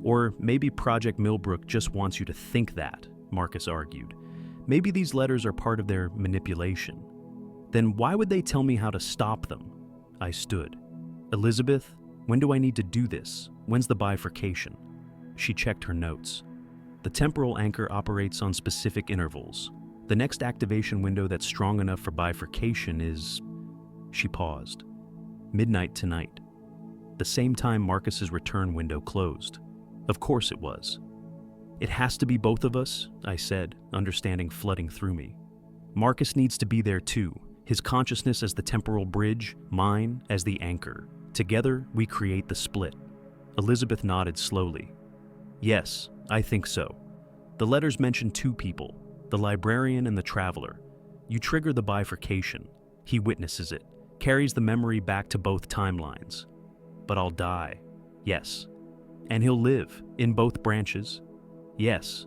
Or maybe Project Millbrook just wants you to think that, Marcus argued. Maybe these letters are part of their manipulation. Then why would they tell me how to stop them? I stood. "Elizabeth, when do I need to do this? When's the bifurcation?" She checked her notes. "The temporal anchor operates on specific intervals. The next activation window that's strong enough for bifurcation is..." She paused. "Midnight tonight. The same time Marcus's return window closed." Of course it was. "It has to be both of us," I said, understanding flooding through me. "Marcus needs to be there too. His consciousness as the temporal bridge, mine as the anchor. Together, we create the split." Elizabeth nodded slowly. "Yes, I think so. The letters mention two people, the librarian and the traveler. You trigger the bifurcation. He witnesses it, carries the memory back to both timelines. But I'll die. Yes. And he'll live in both branches. Yes."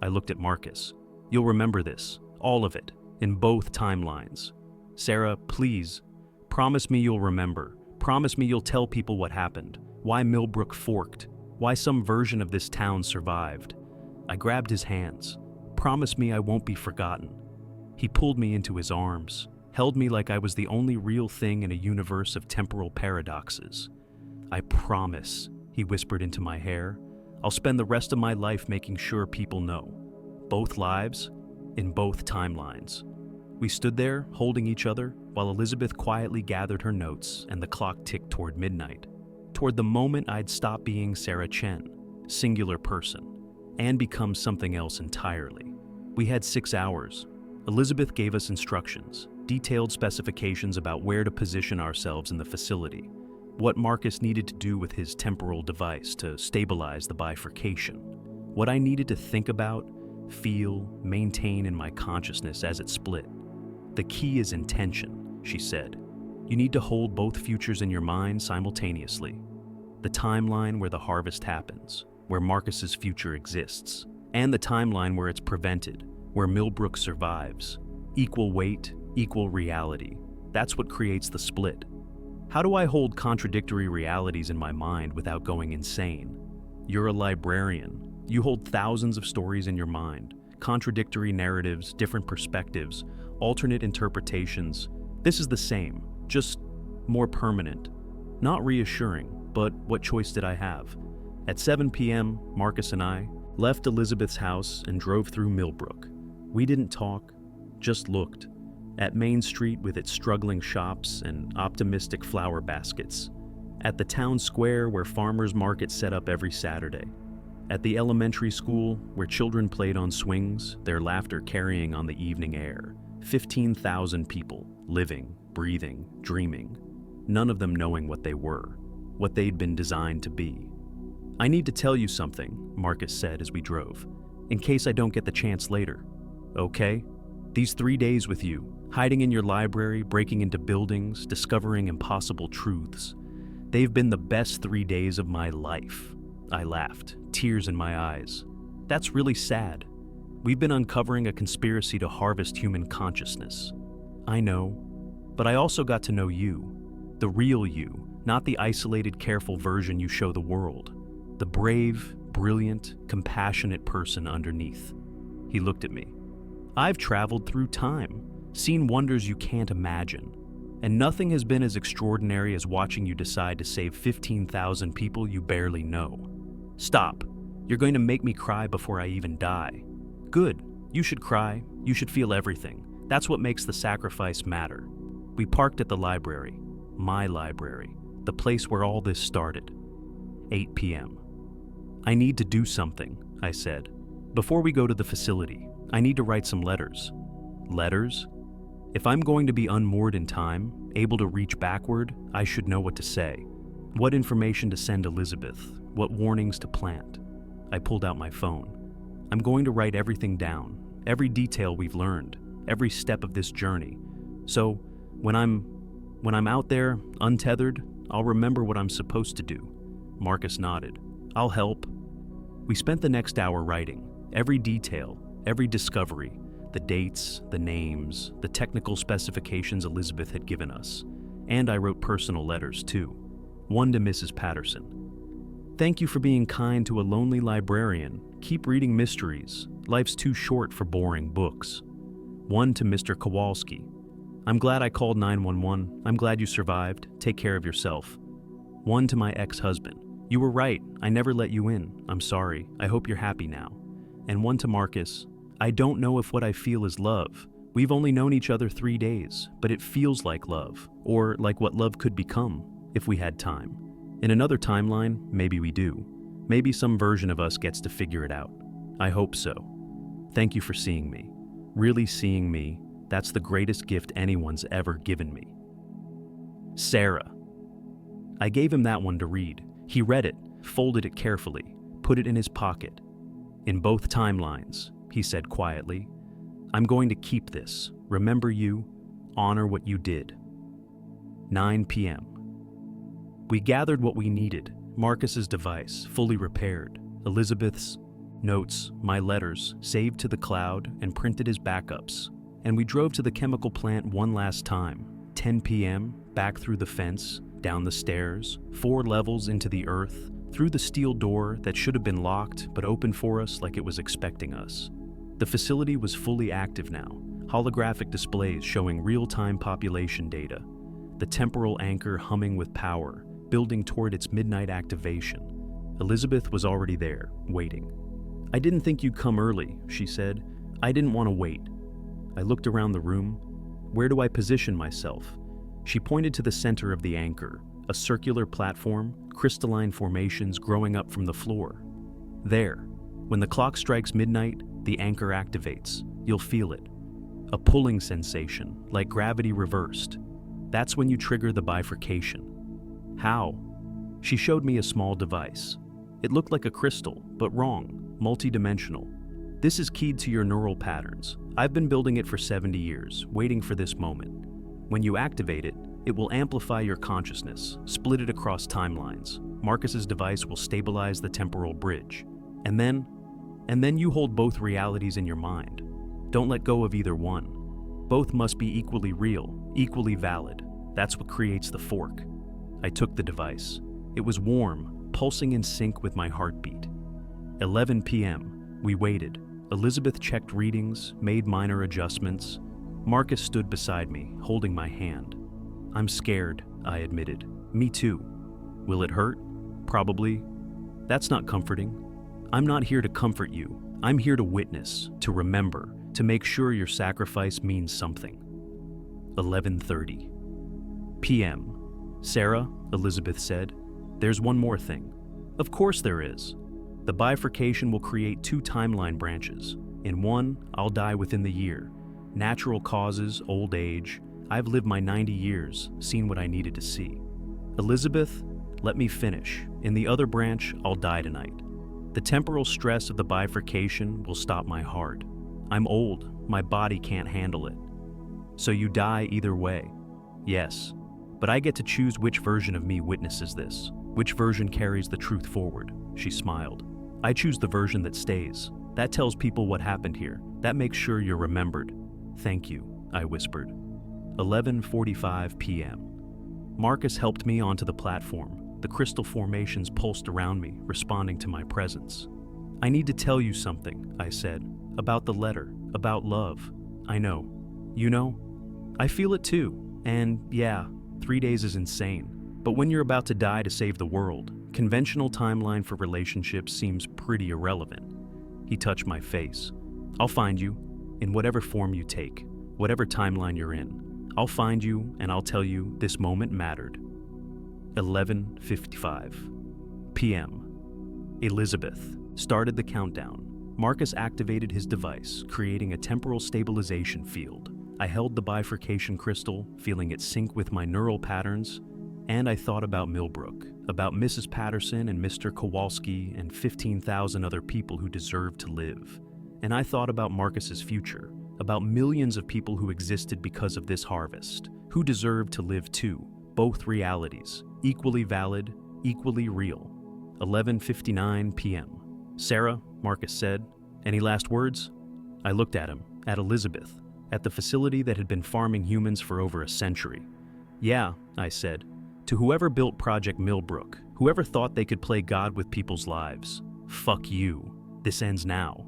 I looked at Marcus. "You'll remember this, all of it, in both timelines. Sarah, please, promise me you'll remember. Promise me you'll tell people what happened, why Millbrook forked, why some version of this town survived." I grabbed his hands. "Promise me I won't be forgotten." He pulled me into his arms, held me like I was the only real thing in a universe of temporal paradoxes. "I promise," he whispered into my hair. "I'll spend the rest of my life making sure people know. Both lives, in both timelines." We stood there, holding each other, while Elizabeth quietly gathered her notes and the clock ticked toward midnight. Toward the moment I'd stop being Sarah Chen, singular person, and become something else entirely. We had 6 hours. Elizabeth gave us instructions, detailed specifications about where to position ourselves in the facility, what Marcus needed to do with his temporal device to stabilize the bifurcation, what I needed to think about, feel, maintain in my consciousness as it split. "The key is intention," she said. "You need to hold both futures in your mind simultaneously. The timeline where the harvest happens, where Marcus's future exists, and the timeline where it's prevented, where Millbrook survives. Equal weight, equal reality. That's what creates the split. How do I hold contradictory realities in my mind without going insane? You're a librarian. You hold thousands of stories in your mind, contradictory narratives, different perspectives, alternate interpretations. This is the same, just more permanent. Not reassuring, but what choice did I have? At 7 p.m., Marcus and I left Elizabeth's house and drove through Millbrook. We didn't talk, just looked. At Main Street with its struggling shops and optimistic flower baskets. At the town square where farmers market set up every Saturday. At the elementary school where children played on swings, their laughter carrying on the evening air. 15,000 people, living, breathing, dreaming. None of them knowing what they were, what they'd been designed to be. "I need to tell you something," Marcus said as we drove, "in case I don't get the chance later. Okay?" These 3 days with you, hiding in your library, breaking into buildings, discovering impossible truths, they've been the best 3 days of my life. I laughed, tears in my eyes. That's really sad. We've been uncovering a conspiracy to harvest human consciousness. I know, but I also got to know you, the real you, not the isolated, careful version you show the world, the brave, brilliant, compassionate person underneath. He looked at me. I've traveled through time, seen wonders you can't imagine, and nothing has been as extraordinary as watching you decide to save 15,000 people you barely know. Stop. You're going to make me cry before I even die. Good. You should cry. You should feel everything. That's what makes the sacrifice matter. We parked at the library, my library, the place where all this started. 8 p.m. I need to do something, I said. Before we go to the facility, I need to write some letters. Letters? If I'm going to be unmoored in time, able to reach backward, I should know what to say. What information to send Elizabeth, what warnings to plant. I pulled out my phone. I'm going to write everything down, every detail we've learned, every step of this journey. So, when I'm out there, untethered, I'll remember what I'm supposed to do. Marcus nodded. I'll help. We spent the next hour writing, every detail, every discovery, the dates, the names, the technical specifications Elizabeth had given us. And I wrote personal letters, too. One to Mrs. Patterson. Thank you for being kind to a lonely librarian. Keep reading mysteries. Life's too short for boring books. One to Mr. Kowalski. I'm glad I called 911. I'm glad you survived. Take care of yourself. One to my ex-husband. You were right. I never let you in. I'm sorry. I hope you're happy now. And one to Marcus. I don't know if what I feel is love. We've only known each other 3 days, but it feels like love, or like what love could become if we had time. In another timeline, maybe we do. Maybe some version of us gets to figure it out. I hope so. Thank you for seeing me. Really seeing me. That's the greatest gift anyone's ever given me. Sarah. I gave him that one to read. He read it, folded it carefully, put it in his pocket. In both timelines, he said quietly, I'm going to keep this. Remember you, honor what you did. 9 p.m. We gathered what we needed. Marcus's device, fully repaired. Elizabeth's notes, my letters, saved to the cloud and printed as backups. And we drove to the chemical plant one last time. 10 p.m., back through the fence, down the stairs, 4 levels into the earth, through the steel door that should have been locked but opened for us like it was expecting us. The facility was fully active now, holographic displays showing real-time population data, the temporal anchor humming with power, building toward its midnight activation. Elizabeth was already there, waiting. I didn't think you'd come early, she said. I didn't want to wait. I looked around the room. Where do I position myself? She pointed to the center of the anchor, a circular platform, crystalline formations growing up from the floor. There, when the clock strikes midnight, the anchor activates. You'll feel it. A pulling sensation, like gravity reversed. That's when you trigger the bifurcation. How? She showed me a small device. It looked like a crystal, but wrong, multidimensional. This is keyed to your neural patterns. I've been building it for 70 years, waiting for this moment. When you activate it, it will amplify your consciousness, split it across timelines. Marcus's device will stabilize the temporal bridge. And then you hold both realities in your mind. Don't let go of either one. Both must be equally real, equally valid. That's what creates the fork. I took the device. It was warm, pulsing in sync with my heartbeat. 11 p.m. We waited. Elizabeth checked readings, made minor adjustments. Marcus stood beside me, holding my hand. I'm scared, I admitted. Me too. Will it hurt? Probably. That's not comforting. I'm not here to comfort you. I'm here to witness, to remember, to make sure your sacrifice means something. 11:30 p.m. Sarah, Elizabeth said, there's one more thing. Of course there is. The bifurcation will create 2 timeline branches. In one, I'll die within the year. Natural causes, old age. I've lived my 90 years, seen what I needed to see. Elizabeth, let me finish. In the other branch, I'll die tonight. The temporal stress of the bifurcation will stop my heart. I'm old, My body can't handle it. So you die either way. Yes, but I get to choose which version of me witnesses this, which version carries the truth forward, she smiled. I choose the version that stays. That tells people what happened here. That makes sure you're remembered. Thank you, I whispered. 11:45 p.m. Marcus helped me onto the platform. The crystal formations pulsed around me, responding to my presence. I need to tell you something, I said, about the letter, about love. I know. You know? I feel it too. And yeah, 3 days is insane. But when you're about to die to save the world, conventional timeline for relationships seems pretty irrelevant. He touched my face. I'll find you, in whatever form you take, whatever timeline you're in. I'll find you and I'll tell you this moment mattered. 11:55 p.m. Elizabeth started the countdown. Marcus activated his device, creating a temporal stabilization field. I held the bifurcation crystal, feeling it sync with my neural patterns, and I thought about Millbrook, about Mrs. Patterson and Mr. Kowalski and 15,000 other people who deserve to live. And I thought about Marcus's future, about millions of people who existed because of this harvest, who deserve to live too, both realities, equally valid, equally real. 11:59 p.m. Sarah, Marcus said, any last words? I looked at him, at Elizabeth, at the facility that had been farming humans for over a century. Yeah, I said, to whoever built Project Millbrook, whoever thought they could play God with people's lives, fuck you. This ends now.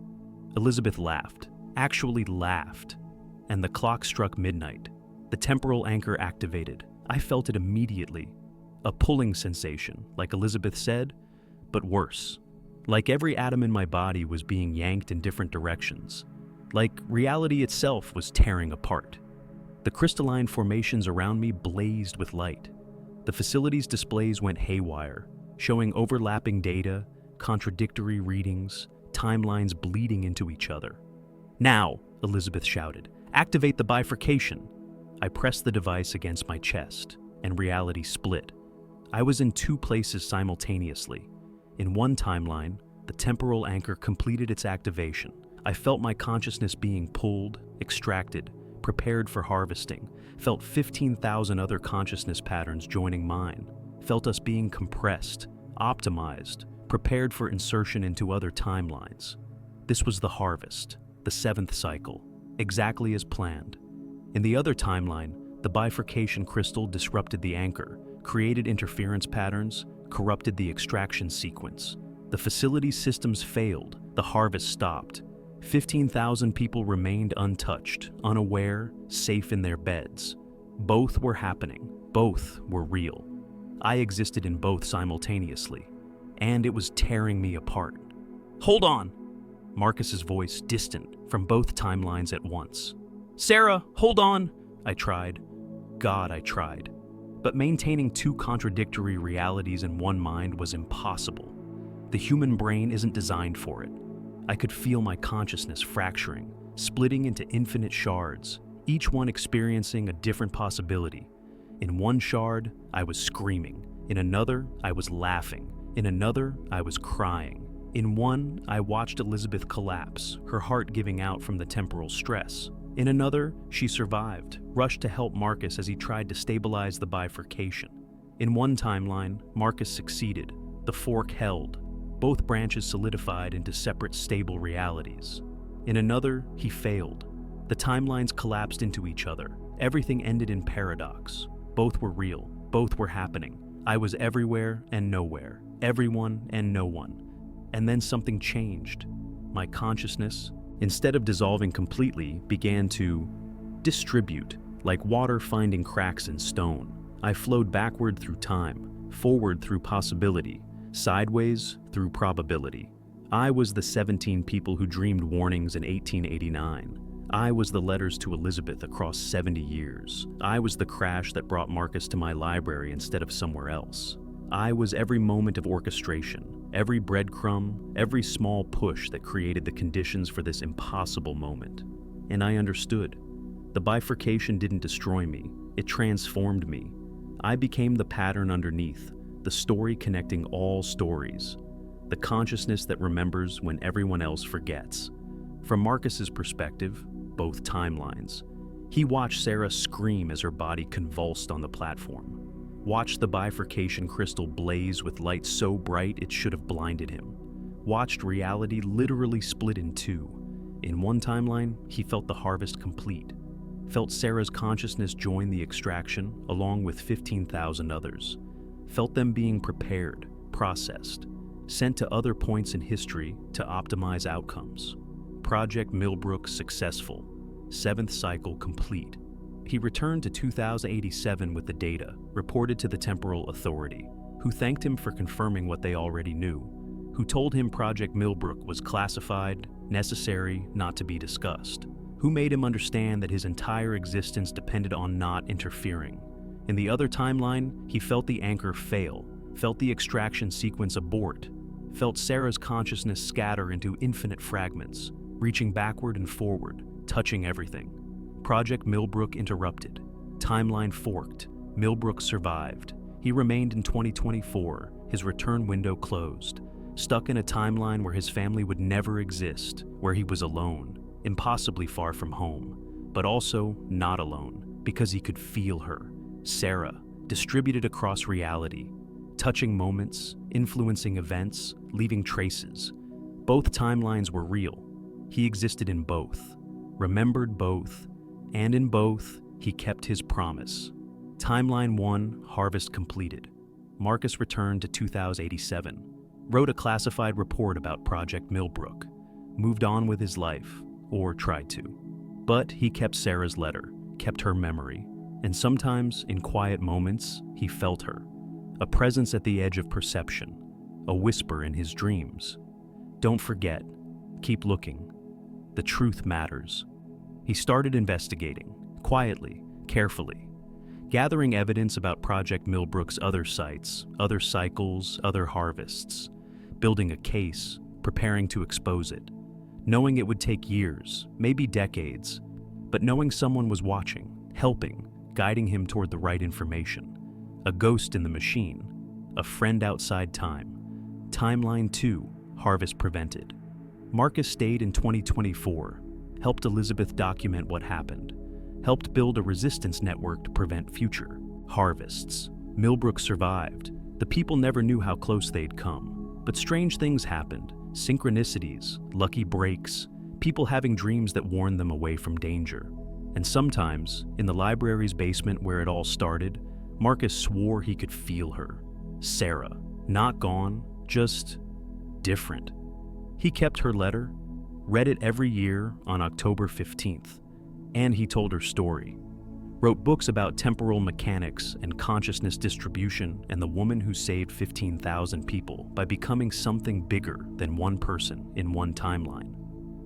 Elizabeth laughed, actually laughed, and the clock struck midnight. The temporal anchor activated. I felt it immediately. A pulling sensation, like Elizabeth said, but worse. Like every atom in my body was being yanked in different directions. Like reality itself was tearing apart. The crystalline formations around me blazed with light. The facility's displays went haywire, showing overlapping data, contradictory readings, timelines bleeding into each other. Now, Elizabeth shouted, activate the bifurcation. I pressed the device against my chest, and reality split. I was in two places simultaneously. In one timeline, the temporal anchor completed its activation. I felt my consciousness being pulled, extracted, prepared for harvesting, felt 15,000 other consciousness patterns joining mine, felt us being compressed, optimized, prepared for insertion into other timelines. This was the harvest, the seventh cycle, exactly as planned. In the other timeline, the bifurcation crystal disrupted the anchor, created interference patterns, corrupted the extraction sequence. The facility's systems failed, the harvest stopped. 15,000 people remained untouched, unaware, safe in their beds. Both were happening, both were real. I existed in both simultaneously, and it was tearing me apart. Hold on! Marcus's voice distant from both timelines at once. Sarah, hold on! I tried. God, I tried. But maintaining two contradictory realities in one mind was impossible. The human brain isn't designed for it. I could feel my consciousness fracturing, splitting into infinite shards, each one experiencing a different possibility. In one shard, I was screaming. In another, I was laughing. In another, I was crying. In one, I watched Elizabeth collapse, her heart giving out from the temporal stress. In another, she survived, rushed to help Marcus as he tried to stabilize the bifurcation. In one timeline, Marcus succeeded. The fork held. Both branches solidified into separate, stable realities. In another, he failed. The timelines collapsed into each other. Everything ended in paradox. Both were real. Both were happening. I was everywhere and nowhere. Everyone and no one. And then something changed. My consciousness, instead of dissolving completely, began to distribute, like water finding cracks in stone. I flowed backward through time, forward through possibility, sideways through probability. I was the 17 people who dreamed warnings in 1889. I was the letters to Elizabeth across 70 years. I was the crash that brought Marcus to my library instead of somewhere else. I was every moment of orchestration, every breadcrumb, every small push that created the conditions for this impossible moment. And I understood. The bifurcation didn't destroy me, it transformed me. I became the pattern underneath, the story connecting all stories, the consciousness that remembers when everyone else forgets. From Marcus's perspective, both timelines. He watched Sarah scream as her body convulsed on the platform. Watched the bifurcation crystal blaze with light so bright it should have blinded him. Watched reality literally split in two. In one timeline, he felt the harvest complete. Felt Sarah's consciousness join the extraction along with 15,000 others. Felt them being prepared, processed, sent to other points in history to optimize outcomes. Project Millbrook successful. 7th cycle complete. He returned to 2087 with the data, reported to the Temporal Authority, who thanked him for confirming what they already knew, who told him Project Millbrook was classified, necessary, not to be discussed, who made him understand that his entire existence depended on not interfering. In the other timeline, he felt the anchor fail, felt the extraction sequence abort, felt Sarah's consciousness scatter into infinite fragments, reaching backward and forward, touching everything. Project Millbrook interrupted. Timeline forked. Millbrook survived. He remained in 2024, his return window closed, stuck in a timeline where his family would never exist, where he was alone, impossibly far from home, but also not alone, because he could feel her, Sarah, distributed across reality, touching moments, influencing events, leaving traces. Both timelines were real. He existed in both, remembered both, and in both, he kept his promise. Timeline 1, harvest completed. Marcus returned to 2087, wrote a classified report about Project Millbrook, moved on with his life, or tried to. But he kept Sarah's letter, kept her memory, and sometimes, in quiet moments, he felt her. A presence at the edge of perception, a whisper in his dreams. Don't forget, keep looking. The truth matters. He started investigating, quietly, carefully, gathering evidence about Project Millbrook's other sites, other cycles, other harvests, building a case, preparing to expose it, knowing it would take years, maybe decades, but knowing someone was watching, helping, guiding him toward the right information. A ghost in the machine, a friend outside time. Timeline 2, harvest prevented. Marcus stayed in 2024, helped Elizabeth document what happened, helped build a resistance network to prevent future harvests. Millbrook survived. The people never knew how close they'd come. But strange things happened, synchronicities, lucky breaks, people having dreams that warned them away from danger. And sometimes, in the library's basement where it all started, Marcus swore he could feel her. Sarah, not gone, just different. He kept her letter, read it every year on October 15th, and he told her story. Wrote books about temporal mechanics and consciousness distribution and the woman who saved 15,000 people by becoming something bigger than one person in one timeline.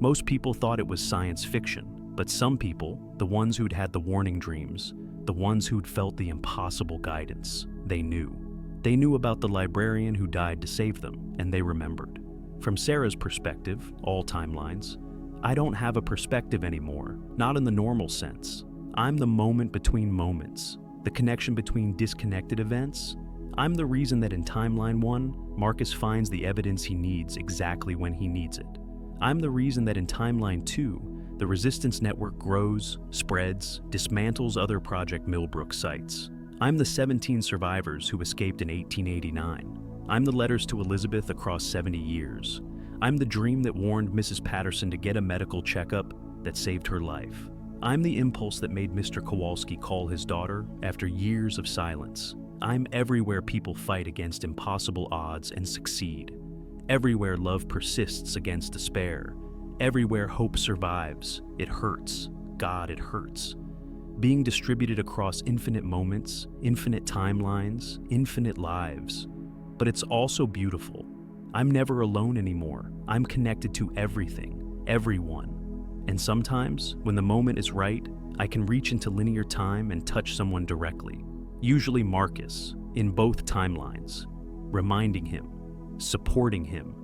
Most people thought it was science fiction, but some people, the ones who'd had the warning dreams, the ones who'd felt the impossible guidance, they knew. They knew about the librarian who died to save them, and they remembered. From Sarah's perspective, all timelines, I don't have a perspective anymore, not in the normal sense. I'm the moment between moments, the connection between disconnected events. I'm the reason that in Timeline 1, Marcus finds the evidence he needs exactly when he needs it. I'm the reason that in Timeline 2, the resistance network grows, spreads, dismantles other Project Millbrook sites. I'm the 17 survivors who escaped in 1889. I'm the letters to Elizabeth across 70 years. I'm the dream that warned Mrs. Patterson to get a medical checkup that saved her life. I'm the impulse that made Mr. Kowalski call his daughter after years of silence. I'm everywhere people fight against impossible odds and succeed. Everywhere love persists against despair. Everywhere hope survives. It hurts. God, it hurts. Being distributed across infinite moments, infinite timelines, infinite lives. But it's also beautiful. I'm never alone anymore. I'm connected to everything, everyone. And sometimes, when the moment is right, I can reach into linear time and touch someone directly. Usually Marcus, in both timelines, reminding him, supporting him,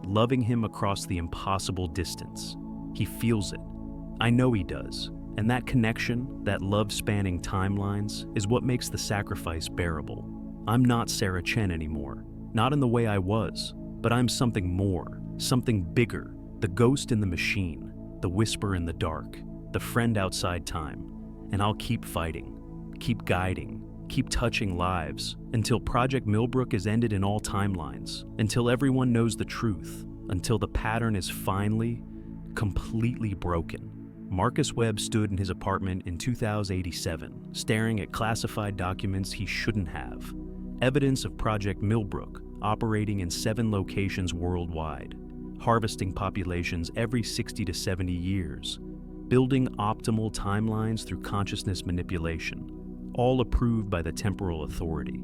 loving him across the impossible distance. He feels it. I know he does. And that connection, that love spanning timelines, is what makes the sacrifice bearable. I'm not Sarah Chen anymore, not in the way I was, but I'm something more, something bigger, the ghost in the machine, the whisper in the dark. the friend outside time, and I'll keep fighting, keep guiding, keep touching lives until Project Millbrook is ended in all timelines, until everyone knows the truth, until the pattern is finally, completely broken. Marcus Webb stood in his apartment in 2087, staring at classified documents he shouldn't have. Evidence of Project Millbrook operating in 7 locations worldwide, harvesting populations every 60 to 70 years, building optimal timelines through consciousness manipulation, all approved by the temporal authority,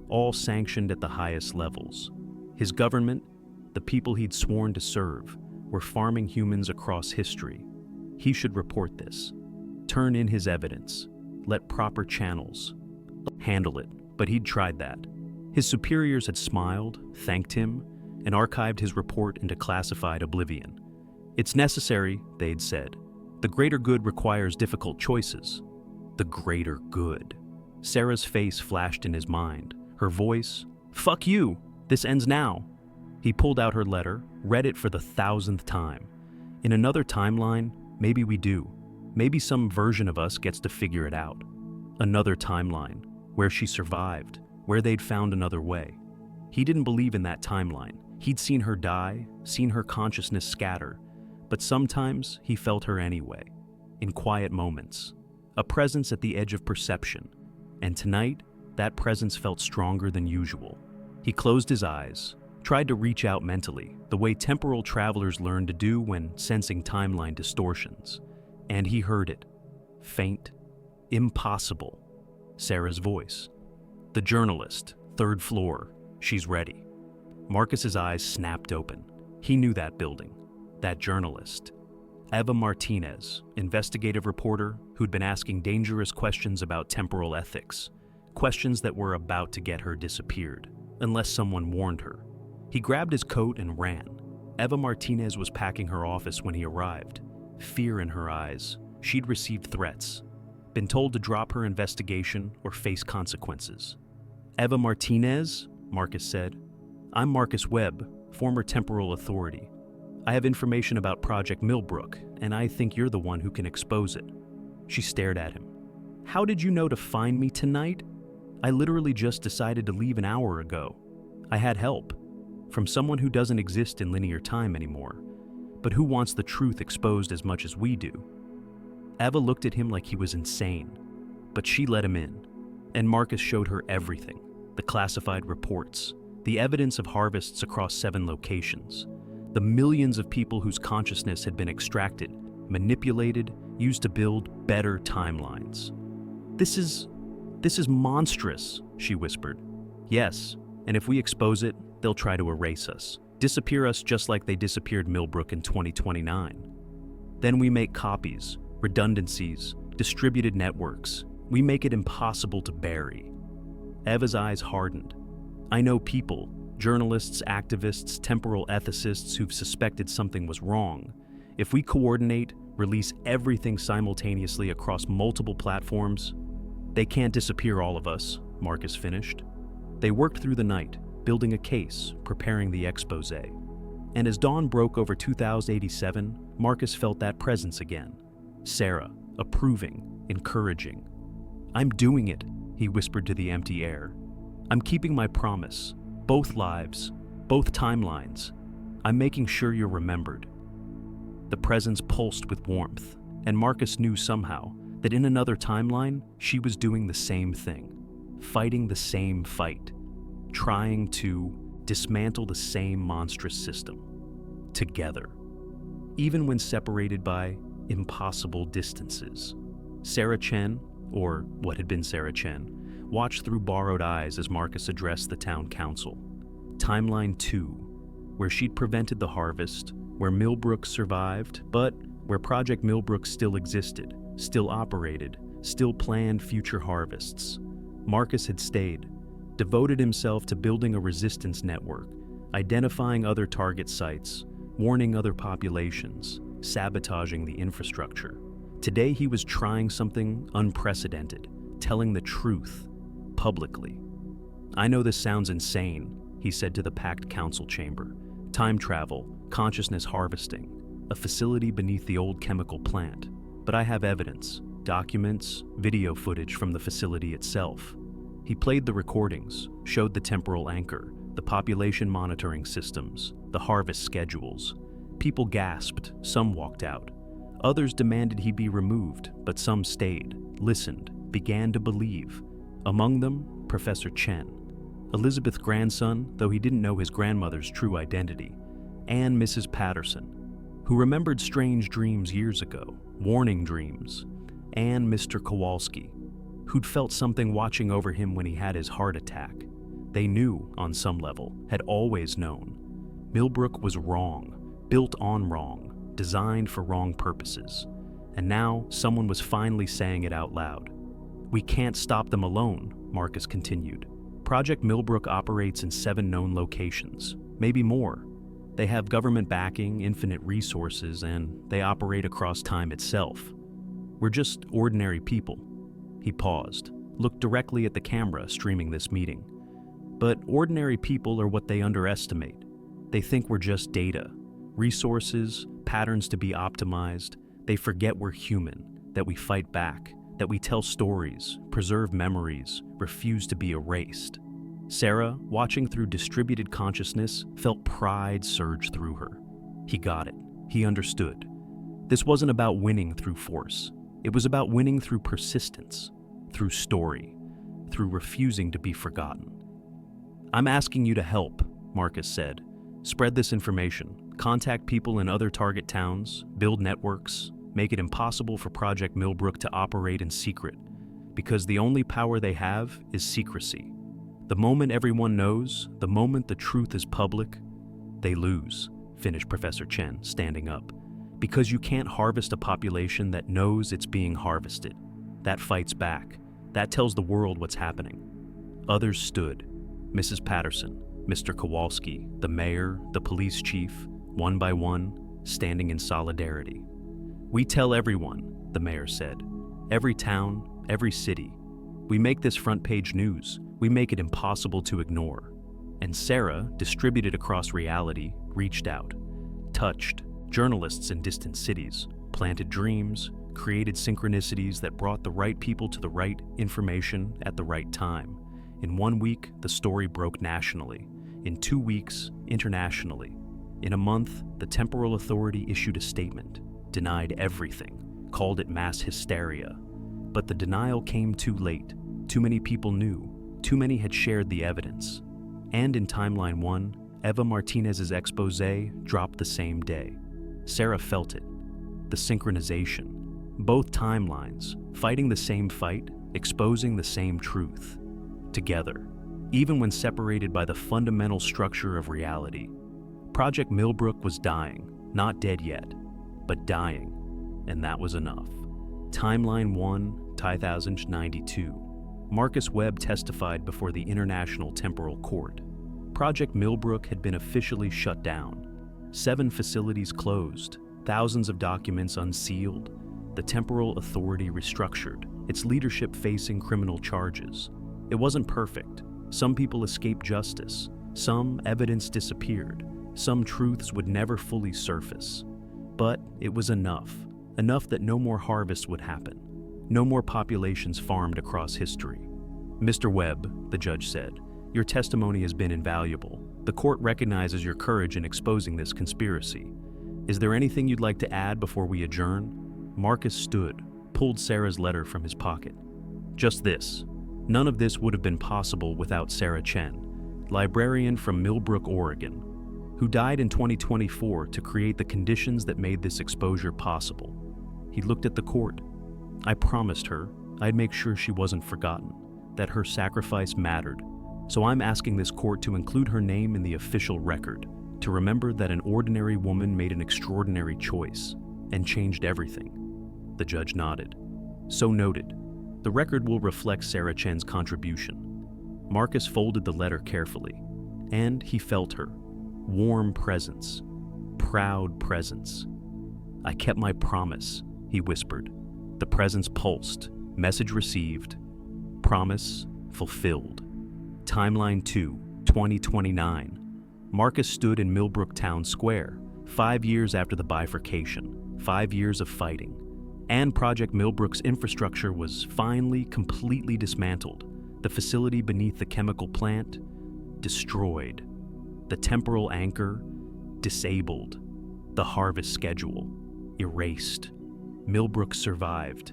all sanctioned at the highest levels. His government, the people he'd sworn to serve, were farming humans across history. He should report this, turn in his evidence, let proper channels handle it, but he'd tried that. His superiors had smiled, thanked him, and archived his report into classified oblivion. It's necessary, they'd said. The greater good requires difficult choices. The greater good. Sarah's face flashed in his mind, her voice, "Fuck you, this ends now." He pulled out her letter, read it for the 1,000th time. In another timeline, maybe we do. Maybe some version of us gets to figure it out. Another timeline, where she survived, where they'd found another way. He didn't believe in that timeline. He'd seen her die, seen her consciousness scatter, but sometimes he felt her anyway, in quiet moments, a presence at the edge of perception. And tonight, that presence felt stronger than usual. He closed his eyes, tried to reach out mentally, the way temporal travelers learn to do when sensing timeline distortions. And he heard it. Faint, impossible. Sarah's voice. The journalist, 3rd floor, she's ready. Marcus's eyes snapped open. He knew that building, that journalist. Eva Martinez, investigative reporter who'd been asking dangerous questions about temporal ethics, questions that were about to get her disappeared, unless someone warned her. He grabbed his coat and ran. Eva Martinez was packing her office when he arrived. Fear in her eyes. She'd received threats, been told to drop her investigation or face consequences. Eva Martinez, Marcus said. I'm Marcus Webb, former temporal authority. I have information about Project Millbrook, and I think you're the one who can expose it. She stared at him. How did you know to find me tonight? I literally just decided to leave an hour ago. I had help. From someone who doesn't exist in linear time anymore, but who wants the truth exposed as much as we do. Eva looked at him like he was insane, but she let him in, and Marcus showed her everything, the classified reports, the evidence of harvests across 7 locations, the millions of people whose consciousness had been extracted, manipulated, used to build better timelines. This is monstrous, she whispered. Yes, and if we expose it, they'll try to erase us, disappear us just like they disappeared Millbrook in 2029. Then we make copies, redundancies, distributed networks. We make it impossible to bury. Eva's eyes hardened. I know people, journalists, activists, temporal ethicists who've suspected something was wrong. If we coordinate, release everything simultaneously across multiple platforms, they can't disappear all of us, Marcus finished. They worked through the night, building a case, preparing the expose. And as dawn broke over 2087, Marcus felt that presence again. Sarah, approving, encouraging. I'm doing it, he whispered to the empty air. I'm keeping my promise. Both lives, both timelines. I'm making sure you're remembered. The presence pulsed with warmth, and Marcus knew somehow that in another timeline, she was doing the same thing, fighting the same fight, trying to dismantle the same monstrous system, together, even when separated by impossible distances. Sarah Chen, or what had been Sarah Chen, watched through borrowed eyes as Marcus addressed the town council. Timeline 2, where she'd prevented the harvest, where Millbrook survived, but where Project Millbrook still existed, still operated, still planned future harvests. Marcus had stayed, devoted himself to building a resistance network, identifying other target sites, warning other populations, sabotaging the infrastructure. Today he was trying something unprecedented, telling the truth, publicly. I know this sounds insane, he said to the packed council chamber. Time travel, consciousness harvesting, a facility beneath the old chemical plant. but I have evidence, documents, video footage from the facility itself. He played the recordings, showed the temporal anchor, the population monitoring systems, the harvest schedules. People gasped, some walked out. Others demanded he be removed, but some stayed, listened, began to believe. Among them, Professor Chen, Elizabeth's grandson, though he didn't know his grandmother's true identity, and Mrs. Patterson, who remembered strange dreams years ago, warning dreams, and Mr. Kowalski, who'd felt something watching over him when he had his heart attack. They knew, on some level, had always known. Millbrook was wrong, built on wrong, designed for wrong purposes. And now, someone was finally saying it out loud. "We can't stop them alone," Marcus continued. "Project Millbrook operates in 7 known locations, maybe more. They have government backing, infinite resources, and they operate across time itself. We're just ordinary people." He paused, looked directly at the camera streaming this meeting. But ordinary people are what they underestimate. They think we're just data, resources, patterns to be optimized. They forget we're human, that we fight back, that we tell stories, preserve memories, refuse to be erased. Sarah, watching through distributed consciousness, felt pride surge through her. He got it. He understood. This wasn't about winning through force. It was about winning through persistence, through story, through refusing to be forgotten. "I'm asking you to help," Marcus said. "Spread this information. Contact people in other target towns, build networks, make it impossible for Project Millbrook to operate in secret, because the only power they have is secrecy. The moment everyone knows, the moment the truth is public, they lose," finished Professor Chen, standing up. "Because you can't harvest a population that knows it's being harvested. That fights back. That tells the world what's happening." Others stood. Mrs. Patterson, Mr. Kowalski, the mayor, the police chief, one by one, standing in solidarity. "We tell everyone," the mayor said. "Every town, every city. We make this front page news. We make it impossible to ignore." And Sarah, distributed across reality, reached out, touched journalists in distant cities, planted dreams, created synchronicities that brought the right people to the right information at the right time. In 1 week, the story broke nationally. In 2 weeks, internationally. In a month, the temporal authority issued a statement, denied everything, called it mass hysteria. But the denial came too late. Too many people knew. Too many had shared the evidence. And in Timeline 1, Eva Martinez's exposé dropped the same day. Sarah felt it. The synchronization. Both timelines, fighting the same fight, exposing the same truth. Together, even when separated by the fundamental structure of reality. Project Millbrook was dying, not dead yet, but dying, and that was enough. Timeline 1, 2092. Marcus Webb testified before the International Temporal Court. Project Millbrook had been officially shut down. 7 facilities closed, thousands of documents unsealed, the temporal authority restructured, its leadership facing criminal charges. It wasn't perfect. Some people escaped justice. Some evidence disappeared. Some truths would never fully surface. But it was enough. Enough that no more harvest would happen. No more populations farmed across history. "Mr. Webb," the judge said, "your testimony has been invaluable. The court recognizes your courage in exposing this conspiracy. Is there anything you'd like to add before we adjourn?" Marcus stood, pulled Sarah's letter from his pocket. "Just this. None of this would have been possible without Sarah Chen, librarian from Millbrook, Oregon, who died in 2024 to create the conditions that made this exposure possible." He looked at the court. "I promised her I'd make sure she wasn't forgotten, that her sacrifice mattered. So I'm asking this court to include her name in the official record, to remember that an ordinary woman made an extraordinary choice and changed everything." The judge nodded. "So noted. The record will reflect Sarah Chen's contribution." Marcus folded the letter carefully, and he felt her. Warm presence. Proud presence. "I kept my promise," he whispered. The presence pulsed. Message received. Promise fulfilled. Timeline 2, 2029. Marcus stood in Millbrook Town Square, 5 years after the bifurcation, 5 years of fighting. And Project Millbrook's infrastructure was finally completely dismantled. The facility beneath the chemical plant, destroyed. The temporal anchor, disabled. The harvest schedule, erased. Millbrook survived.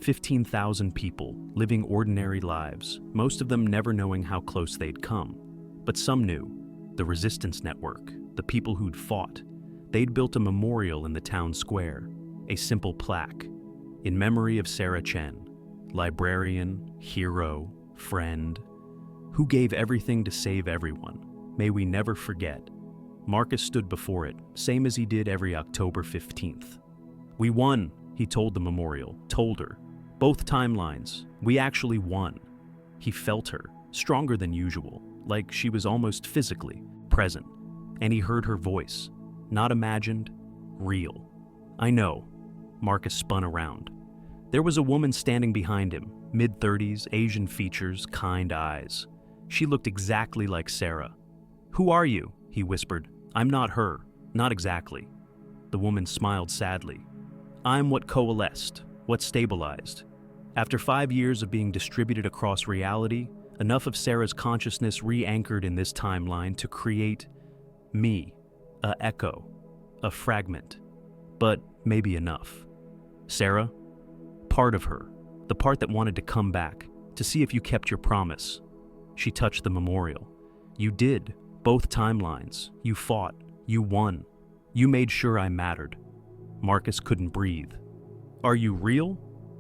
15,000 people living ordinary lives, most of them never knowing how close they'd come. But some knew. The resistance network, the people who'd fought. They'd built a memorial in the town square, a simple plaque, in memory of Sarah Chen, librarian, hero, friend, who gave everything to save everyone. May we never forget. Marcus stood before it, same as he did every October 15th. "We won," he told the memorial, told her. "Both timelines, we actually won." He felt her, stronger than usual, like she was almost physically present. And he heard her voice, not imagined, real. "I know." Marcus spun around. There was a woman standing behind him, mid-30s, Asian features, kind eyes. She looked exactly like Sarah. "Who are you?" he whispered. "I'm not her. Not exactly." The woman smiled sadly. "I'm what coalesced, what stabilized. After 5 years of being distributed across reality, enough of Sarah's consciousness re-anchored in this timeline to create me, a echo, a fragment. But maybe enough. Sarah, part of her, the part that wanted to come back, to see if you kept your promise." She touched the memorial. "You did, both timelines. You fought. You won. You made sure I mattered." Marcus couldn't breathe. "Are you real?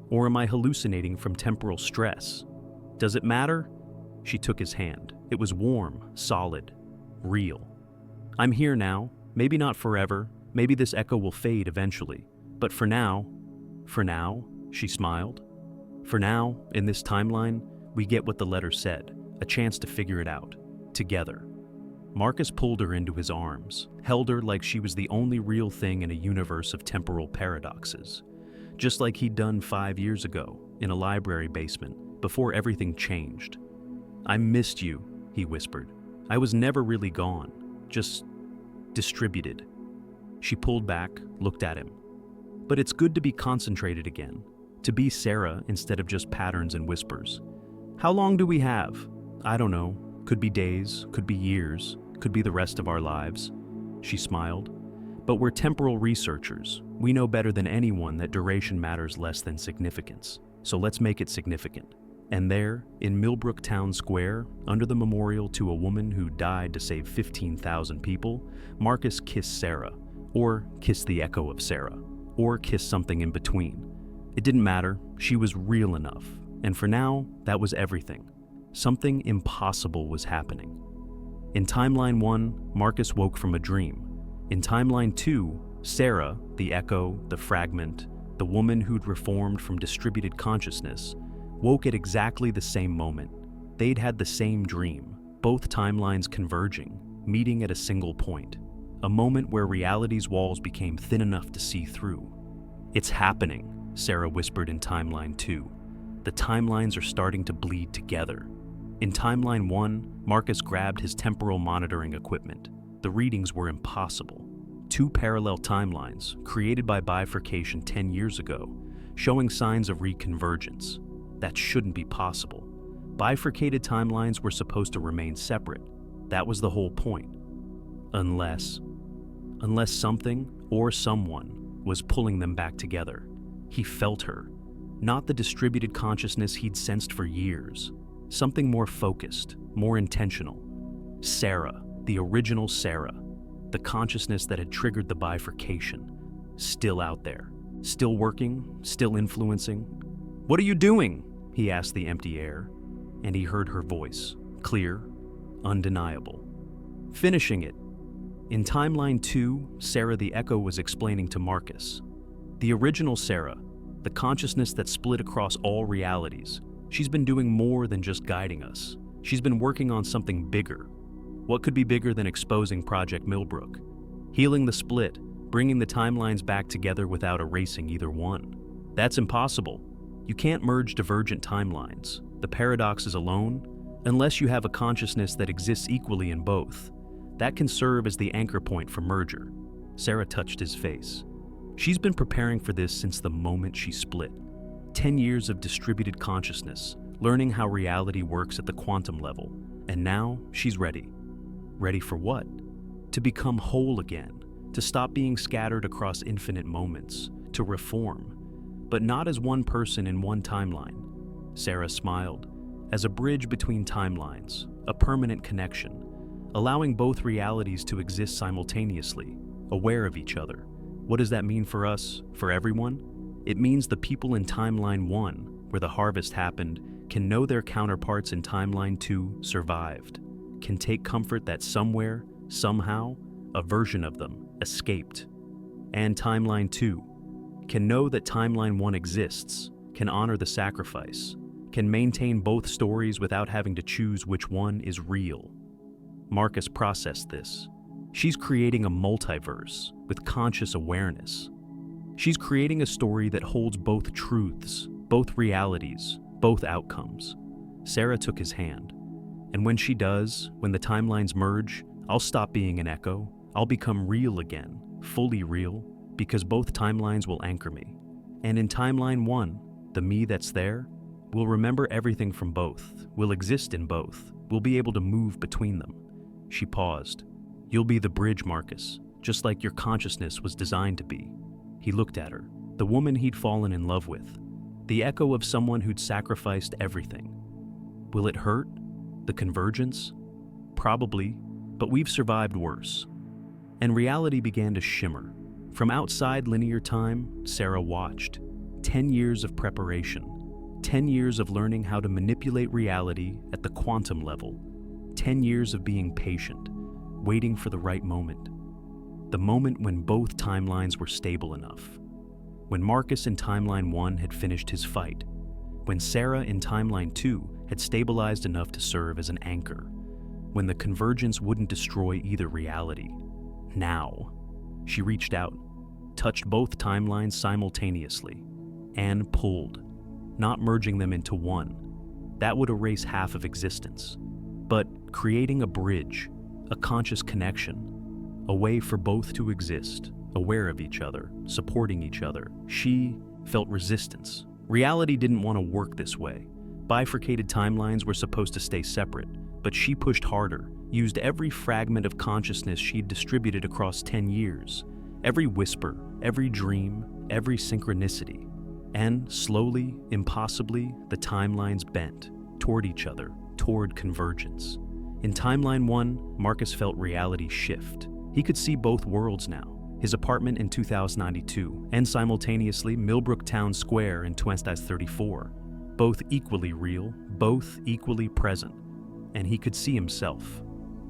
Or am I hallucinating from temporal stress? Does it matter?" She took his hand. It was warm, solid, real. "I'm here now. Maybe not forever. Maybe this echo will fade eventually. But for now," she smiled. "For now, in this timeline, we get what the letter said, a chance to figure it out, together." Marcus pulled her into his arms, held her like she was the only real thing in a universe of temporal paradoxes. Just like he'd done 5 years ago, in a library basement, before everything changed. "I missed you," he whispered. "I was never really gone, just distributed." She pulled back, looked at him. "But it's good to be concentrated again, to be Sarah instead of just patterns and whispers. How long do we have? I don't know. Could be days, could be years, could be the rest of our lives." She smiled. "But we're temporal researchers. We know better than anyone that duration matters less than significance. So let's make it significant." And there, in Millbrook Town Square, under the memorial to a woman who died to save 15,000 people, Marcus kissed Sarah, or kissed the echo of Sarah, or kissed something in between. It didn't matter. She was real enough. And for now, that was everything. Something impossible was happening. In Timeline 1, Marcus woke from a dream. In Timeline 2, Sarah, the echo, the fragment, the woman who'd reformed from distributed consciousness, woke at exactly the same moment. They'd had the same dream, both timelines converging, meeting at a single point. A moment where reality's walls became thin enough to see through. "It's happening," Sarah whispered in Timeline 2. "The timelines are starting to bleed together." In Timeline 1, Marcus grabbed his temporal monitoring equipment. The readings were impossible. 2 parallel timelines, created by bifurcation 10 years ago, showing signs of reconvergence. That shouldn't be possible. Bifurcated timelines were supposed to remain separate. That was the whole point. Unless something or someone was pulling them back together. He felt her. Not the distributed consciousness he'd sensed for years. Something more focused, more intentional. Sarah, the original Sarah. The consciousness that had triggered the bifurcation. Still out there. Still working, still influencing. "What are you doing?" he asked the empty air. And he heard her voice, clear, undeniable. "Finishing it." In Timeline 2, Sarah the Echo was explaining to Marcus. The original Sarah, the consciousness that split across all realities, she's been doing more than just guiding us. She's been working on something bigger. What could be bigger than exposing Project Millbrook? Healing the split, bringing the timelines back together without erasing either one. That's impossible. You can't merge divergent timelines, the paradoxes alone, unless you have a consciousness that exists equally in both. That can serve as the anchor point for merger. Sarah touched his face. She's been preparing for this since the moment she split. 10 years of distributed consciousness, learning how reality works at the quantum level. And now she's ready. Ready for what? To become whole again, to stop being scattered across infinite moments, to reform. But not as one person in one timeline. Sarah smiled. As a bridge between timelines, a permanent connection, allowing both realities to exist simultaneously, aware of each other. What does that mean for us, for everyone? It means the people in Timeline 1, where the harvest happened, can know their counterparts in Timeline 2 survived, can take comfort that somewhere, somehow, a version of them escaped. And Timeline 2 can know that Timeline 1 exists, can honor the sacrifice, can maintain both stories without having to choose which one is real. Marcus processed this. She's creating a multiverse with conscious awareness. She's creating a story that holds both truths, both realities, both outcomes. Sarah took his hand. And when she does, when the timelines merge, I'll stop being an echo. I'll become real again, fully real, because both timelines will anchor me. And in Timeline 1, the me that's there, will remember everything from both, will exist in both, will be able to move between them. She paused. You'll be the bridge, Marcus, just like your consciousness was designed to be. He looked at her, the woman he'd fallen in love with, the echo of someone who'd sacrificed everything. Will it hurt? The convergence? Probably, but we've survived worse. And reality began to shimmer. From outside linear time, Sarah watched. 10 years of preparation. 10 years of learning how to manipulate reality at the quantum level. 10 years of being patient, waiting for the right moment. The moment when both timelines were stable enough. When Marcus in Timeline 1 had finished his fight. When Sarah in Timeline 2 had stabilized enough to serve as an anchor. When the convergence wouldn't destroy either reality. Now. She reached out, touched both timelines simultaneously, and pulled, not merging them into one. That would erase half of existence. But creating a bridge, a conscious connection, a way for both to exist, aware of each other, supporting each other. She felt resistance. Reality didn't want to work this way. Bifurcated timelines were supposed to stay separate, but she pushed harder, used every fragment of consciousness she'd distributed across 10 years, every whisper, every dream, every synchronicity. And slowly, impossibly, the timelines bent toward each other, toward convergence. In Timeline 1, Marcus felt reality shift. He could see both worlds now, his apartment in 2092, and simultaneously Millbrook Town Square in 2034. Both equally real, both equally present. And he could see himself,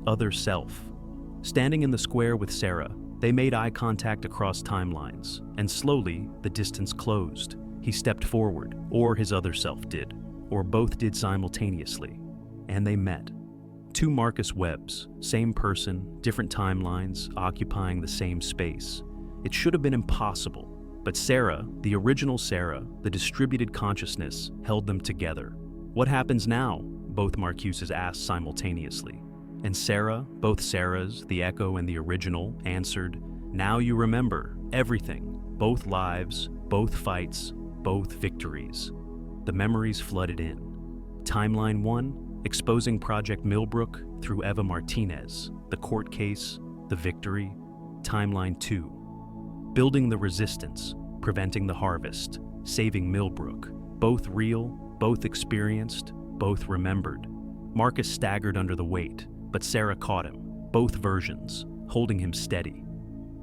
other self. Standing in the square with Sarah, they made eye contact across timelines, and slowly the distance closed. He stepped forward, or his other self did, or both did simultaneously, and they met. Two Marcus Webbs, same person, different timelines, occupying the same space. It should have been impossible, but Sarah, the original Sarah, the distributed consciousness, held them together. What happens now? Both Marcuses asked simultaneously. And Sarah, both Sarahs, the echo and the original, answered, now you remember everything, both lives, both fights, both victories. The memories flooded in. Timeline 1, exposing Project Millbrook through Eva Martinez, the court case, the victory. Timeline 2, building the resistance, preventing the harvest, saving Millbrook. Both real, both experienced, both remembered. Marcus staggered under the weight, but Sarah caught him, both versions, holding him steady.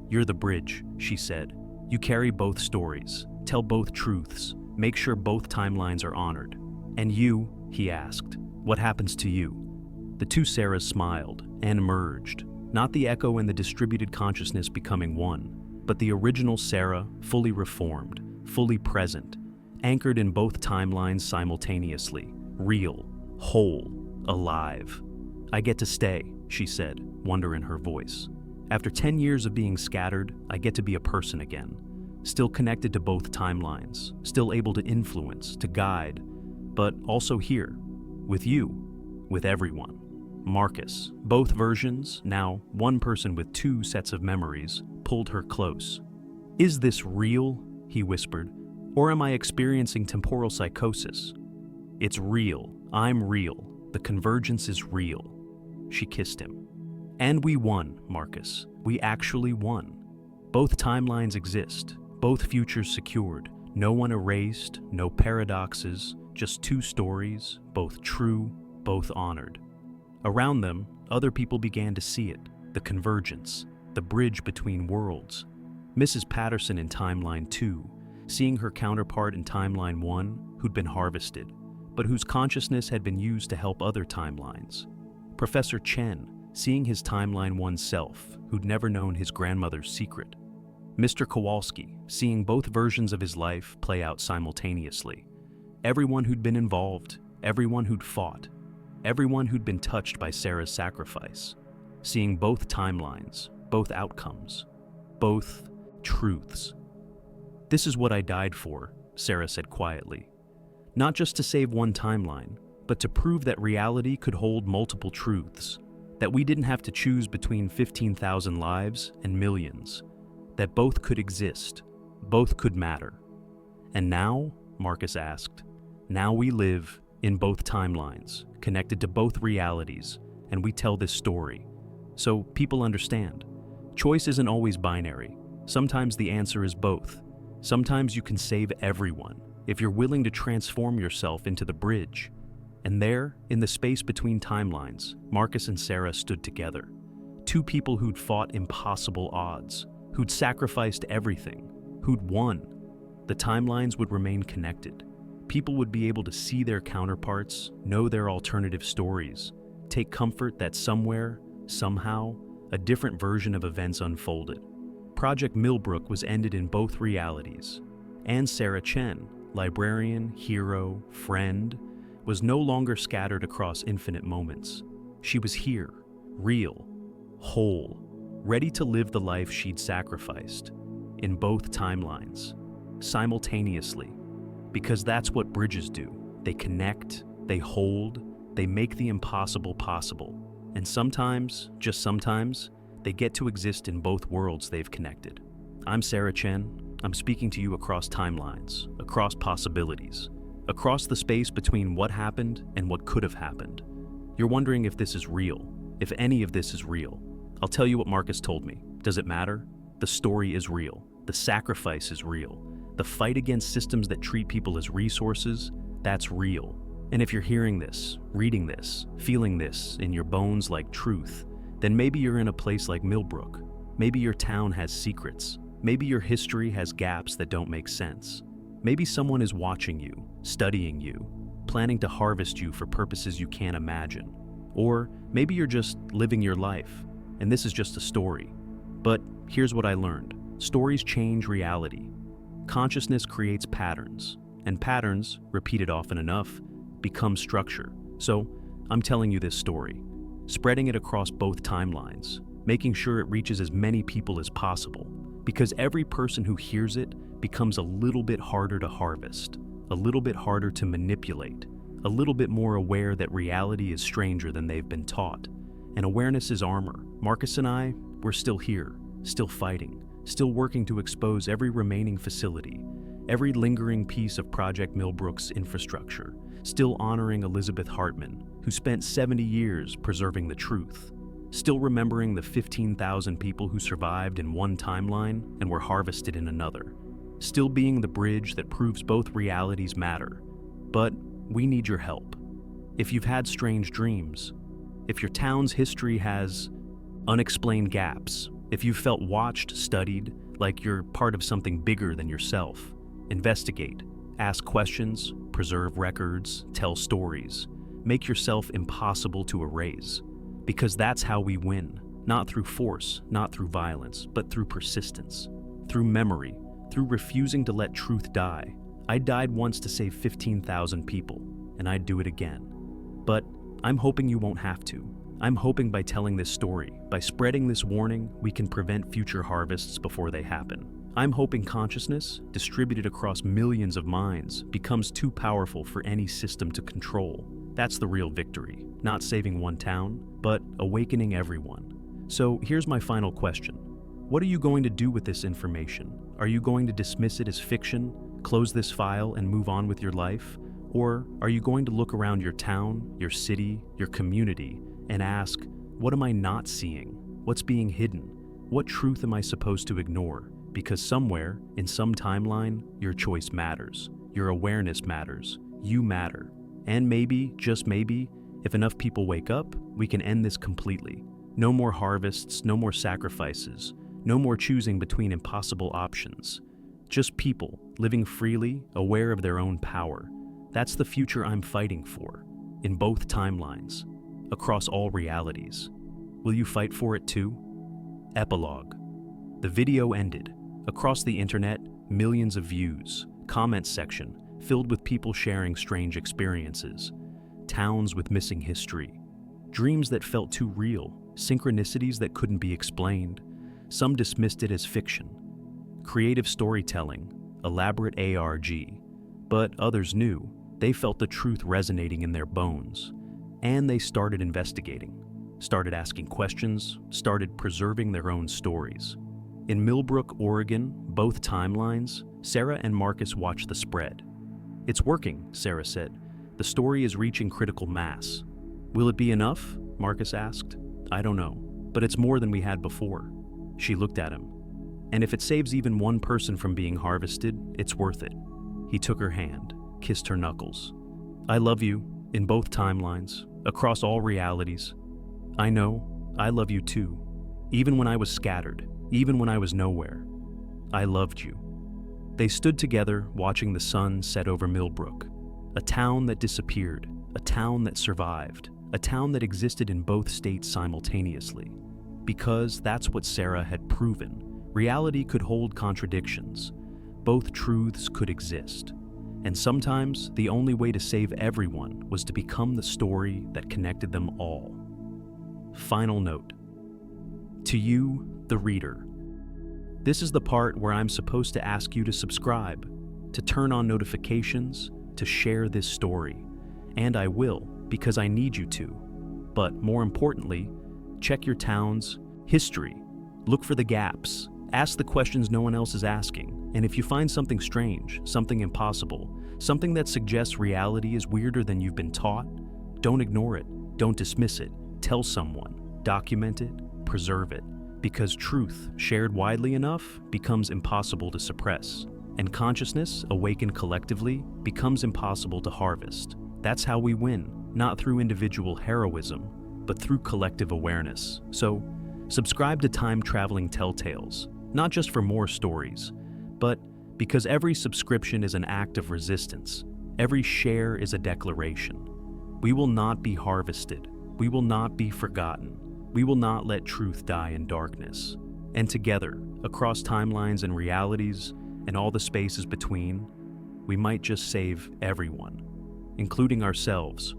You're the bridge, she said. You carry both stories, tell both truths, make sure both timelines are honored. And you, he asked, what happens to you? The two Sarahs smiled and merged, not the echo and the distributed consciousness becoming one, but the original Sarah, fully reformed, fully present, anchored in both timelines simultaneously, real, whole, alive. I get to stay, she said, wonder in her voice. After 10 years of being scattered, I get to be a person again, still connected to both timelines, still able to influence, to guide, but also here, with you, with everyone. Marcus, both versions, now one person with two sets of memories, pulled her close. "Is this real?" he whispered. "Or am I experiencing temporal psychosis?" "It's real. I'm real. The convergence is real." She kissed him. "And we won, Marcus. We actually won. Both timelines exist, both futures secured, no one erased, no paradoxes, just two stories, both true, both honored." Around them, other people began to see it, the convergence, the bridge between worlds. Mrs. Patterson in Timeline 2, seeing her counterpart in Timeline 1, who'd been harvested, but whose consciousness had been used to help other timelines. Professor Chen, seeing his Timeline 1 self, who'd never known his grandmother's secret. Mr. Kowalski, seeing both versions of his life play out simultaneously. Everyone who'd been involved, everyone who'd fought, everyone who'd been touched by Sarah's sacrifice. Seeing both timelines, both outcomes, both truths. "This is what I died for," Sarah said quietly. "Not just to save one timeline, but to prove that reality could hold multiple truths, that we didn't have to choose between 15,000 lives and millions, that both could exist, both could matter." "And now," Marcus asked, "now we live in both timelines, connected to both realities, and we tell this story. So people understand. Choice isn't always binary. Sometimes the answer is both. Sometimes you can save everyone if you're willing to transform yourself into the bridge." And there, in the space between timelines, Marcus and Sarah stood together. Two people who'd fought impossible odds, who'd sacrificed everything, who'd won. The timelines would remain connected. People would be able to see their counterparts, know their alternative stories, take comfort that somewhere, somehow, a different version of events unfolded. Project Millbrook was ended in both realities. And Sarah Chen, librarian, hero, friend, was no longer scattered across infinite moments. She was here, real, whole, ready to live the life she'd sacrificed, in both timelines, simultaneously. Because that's what bridges do. They connect, they hold, they make the impossible possible. And sometimes, just sometimes, they get to exist in both worlds they've connected. I'm Sarah Chen. I'm speaking to you across timelines, across possibilities, across the space between what happened and what could have happened. You're wondering if this is real, if any of this is real. I'll tell you what Marcus told me. Does it matter? The story is real. The sacrifice is real. The fight against systems that treat people as resources, that's real. And if you're hearing this, reading this, feeling this in your bones like truth, then maybe you're in a place like Millbrook. Maybe your town has secrets. Maybe your history has gaps that don't make sense. Maybe someone is watching you, studying you, planning to harvest you for purposes you can't imagine. Or maybe you're just living your life, and this is just a story. But here's what I learned. Stories change reality. Consciousness creates patterns, and patterns, repeated often enough, become structure. So, I'm telling you this story, spreading it across both timelines, making sure it reaches as many people as possible, because every person who hears it becomes a little bit harder to harvest, a little bit harder to manipulate, a little bit more aware that reality is stranger than they've been taught. And awareness is armor. Marcus and I, we're still here, still fighting, still working to expose every remaining facility, every lingering piece of Project Millbrook's infrastructure, still honoring Elizabeth Hartman, who spent 70 years preserving the truth, still remembering the 15,000 people who survived in one timeline and were harvested in another, still being the bridge that proves both realities matter. But we need your help. If you've had strange dreams, if your town's history has unexplained gaps, if you've felt watched, studied, like you're part of something bigger than yourself, investigate, ask questions, preserve records, tell stories. Make yourself impossible to erase. Because that's how we win. Not through force, not through violence, but through persistence, through memory, through refusing to let truth die. I died once to save 15,000 people, and I'd do it again. But I'm hoping you won't have to. I'm hoping by telling this story, by spreading this warning, we can prevent future harvests before they happen. I'm hoping consciousness, distributed across millions of minds, becomes too powerful for any system to control. That's the real victory. Not saving one town, but awakening everyone. So here's my final question. What are you going to do with this information? Are you going to dismiss it as fiction, close this file, and move on with your life? Or are you going to look around your town, your city, your community, and ask, what am I not seeing? What's being hidden? What truth am I supposed to ignore? Because somewhere, in some timeline, your choice matters. Your awareness matters. You matter. And maybe, just maybe, if enough people wake up, we can end this completely. No more harvests, no more sacrifices, no more choosing between impossible options. Just people living freely, aware of their own power. That's the future I'm fighting for, in both timelines, across all realities. Will you fight for it too? Epilogue. The video ended. Across the internet, millions of views, comment section filled with people sharing strange experiences, towns with missing history, dreams that felt too real, synchronicities that couldn't be explained. Some dismissed it as fiction, creative storytelling, elaborate ARG, but others knew. They felt the truth resonating in their bones, and they started investigating, started asking questions, started preserving their own stories. In Millbrook, Oregon, both timelines, Sarah and Marcus watched the spread. It's working, Sarah said. The story is reaching critical mass. Will it be enough? Marcus asked. I don't know, but it's more than we had before. She looked at him. And if it saves even one person from being harvested, it's worth it. He took her hand, kissed her knuckles. I love you, in both timelines, across all realities. I know, I love you too. Even when I was scattered, even when I was nowhere, I loved you. They stood together, watching the sun set over Millbrook, a town that disappeared, a town that survived, a town that existed in both states simultaneously. Because that's what Sarah had proven. Reality could hold contradictions. Both truths could exist. And sometimes, the only way to save everyone was to become the story that connected them all. Final note. To you, the reader. This is the part where I'm supposed to ask you to subscribe, to turn on notifications, to share this story. And I will, because I need you to. But more importantly, check your town's history. Look for the gaps. Ask the questions no one else is asking. And if you find something strange, something impossible, something that suggests reality is weirder than you've been taught, don't ignore it. Don't dismiss it. Tell someone. Document it. Preserve it. Because truth, shared widely enough, becomes impossible to suppress. And consciousness, awakened collectively, becomes impossible to harvest. That's how we win, not through individual heroism, but through collective awareness. So, subscribe to Time-Traveling Telltales, not just for more stories, but because every subscription is an act of resistance. Every share is a declaration. We will not be harvested. We will not be forgotten. We will not let truth die in darkness. And together, across timelines and realities, and all the spaces between, we might just save everyone, including ourselves,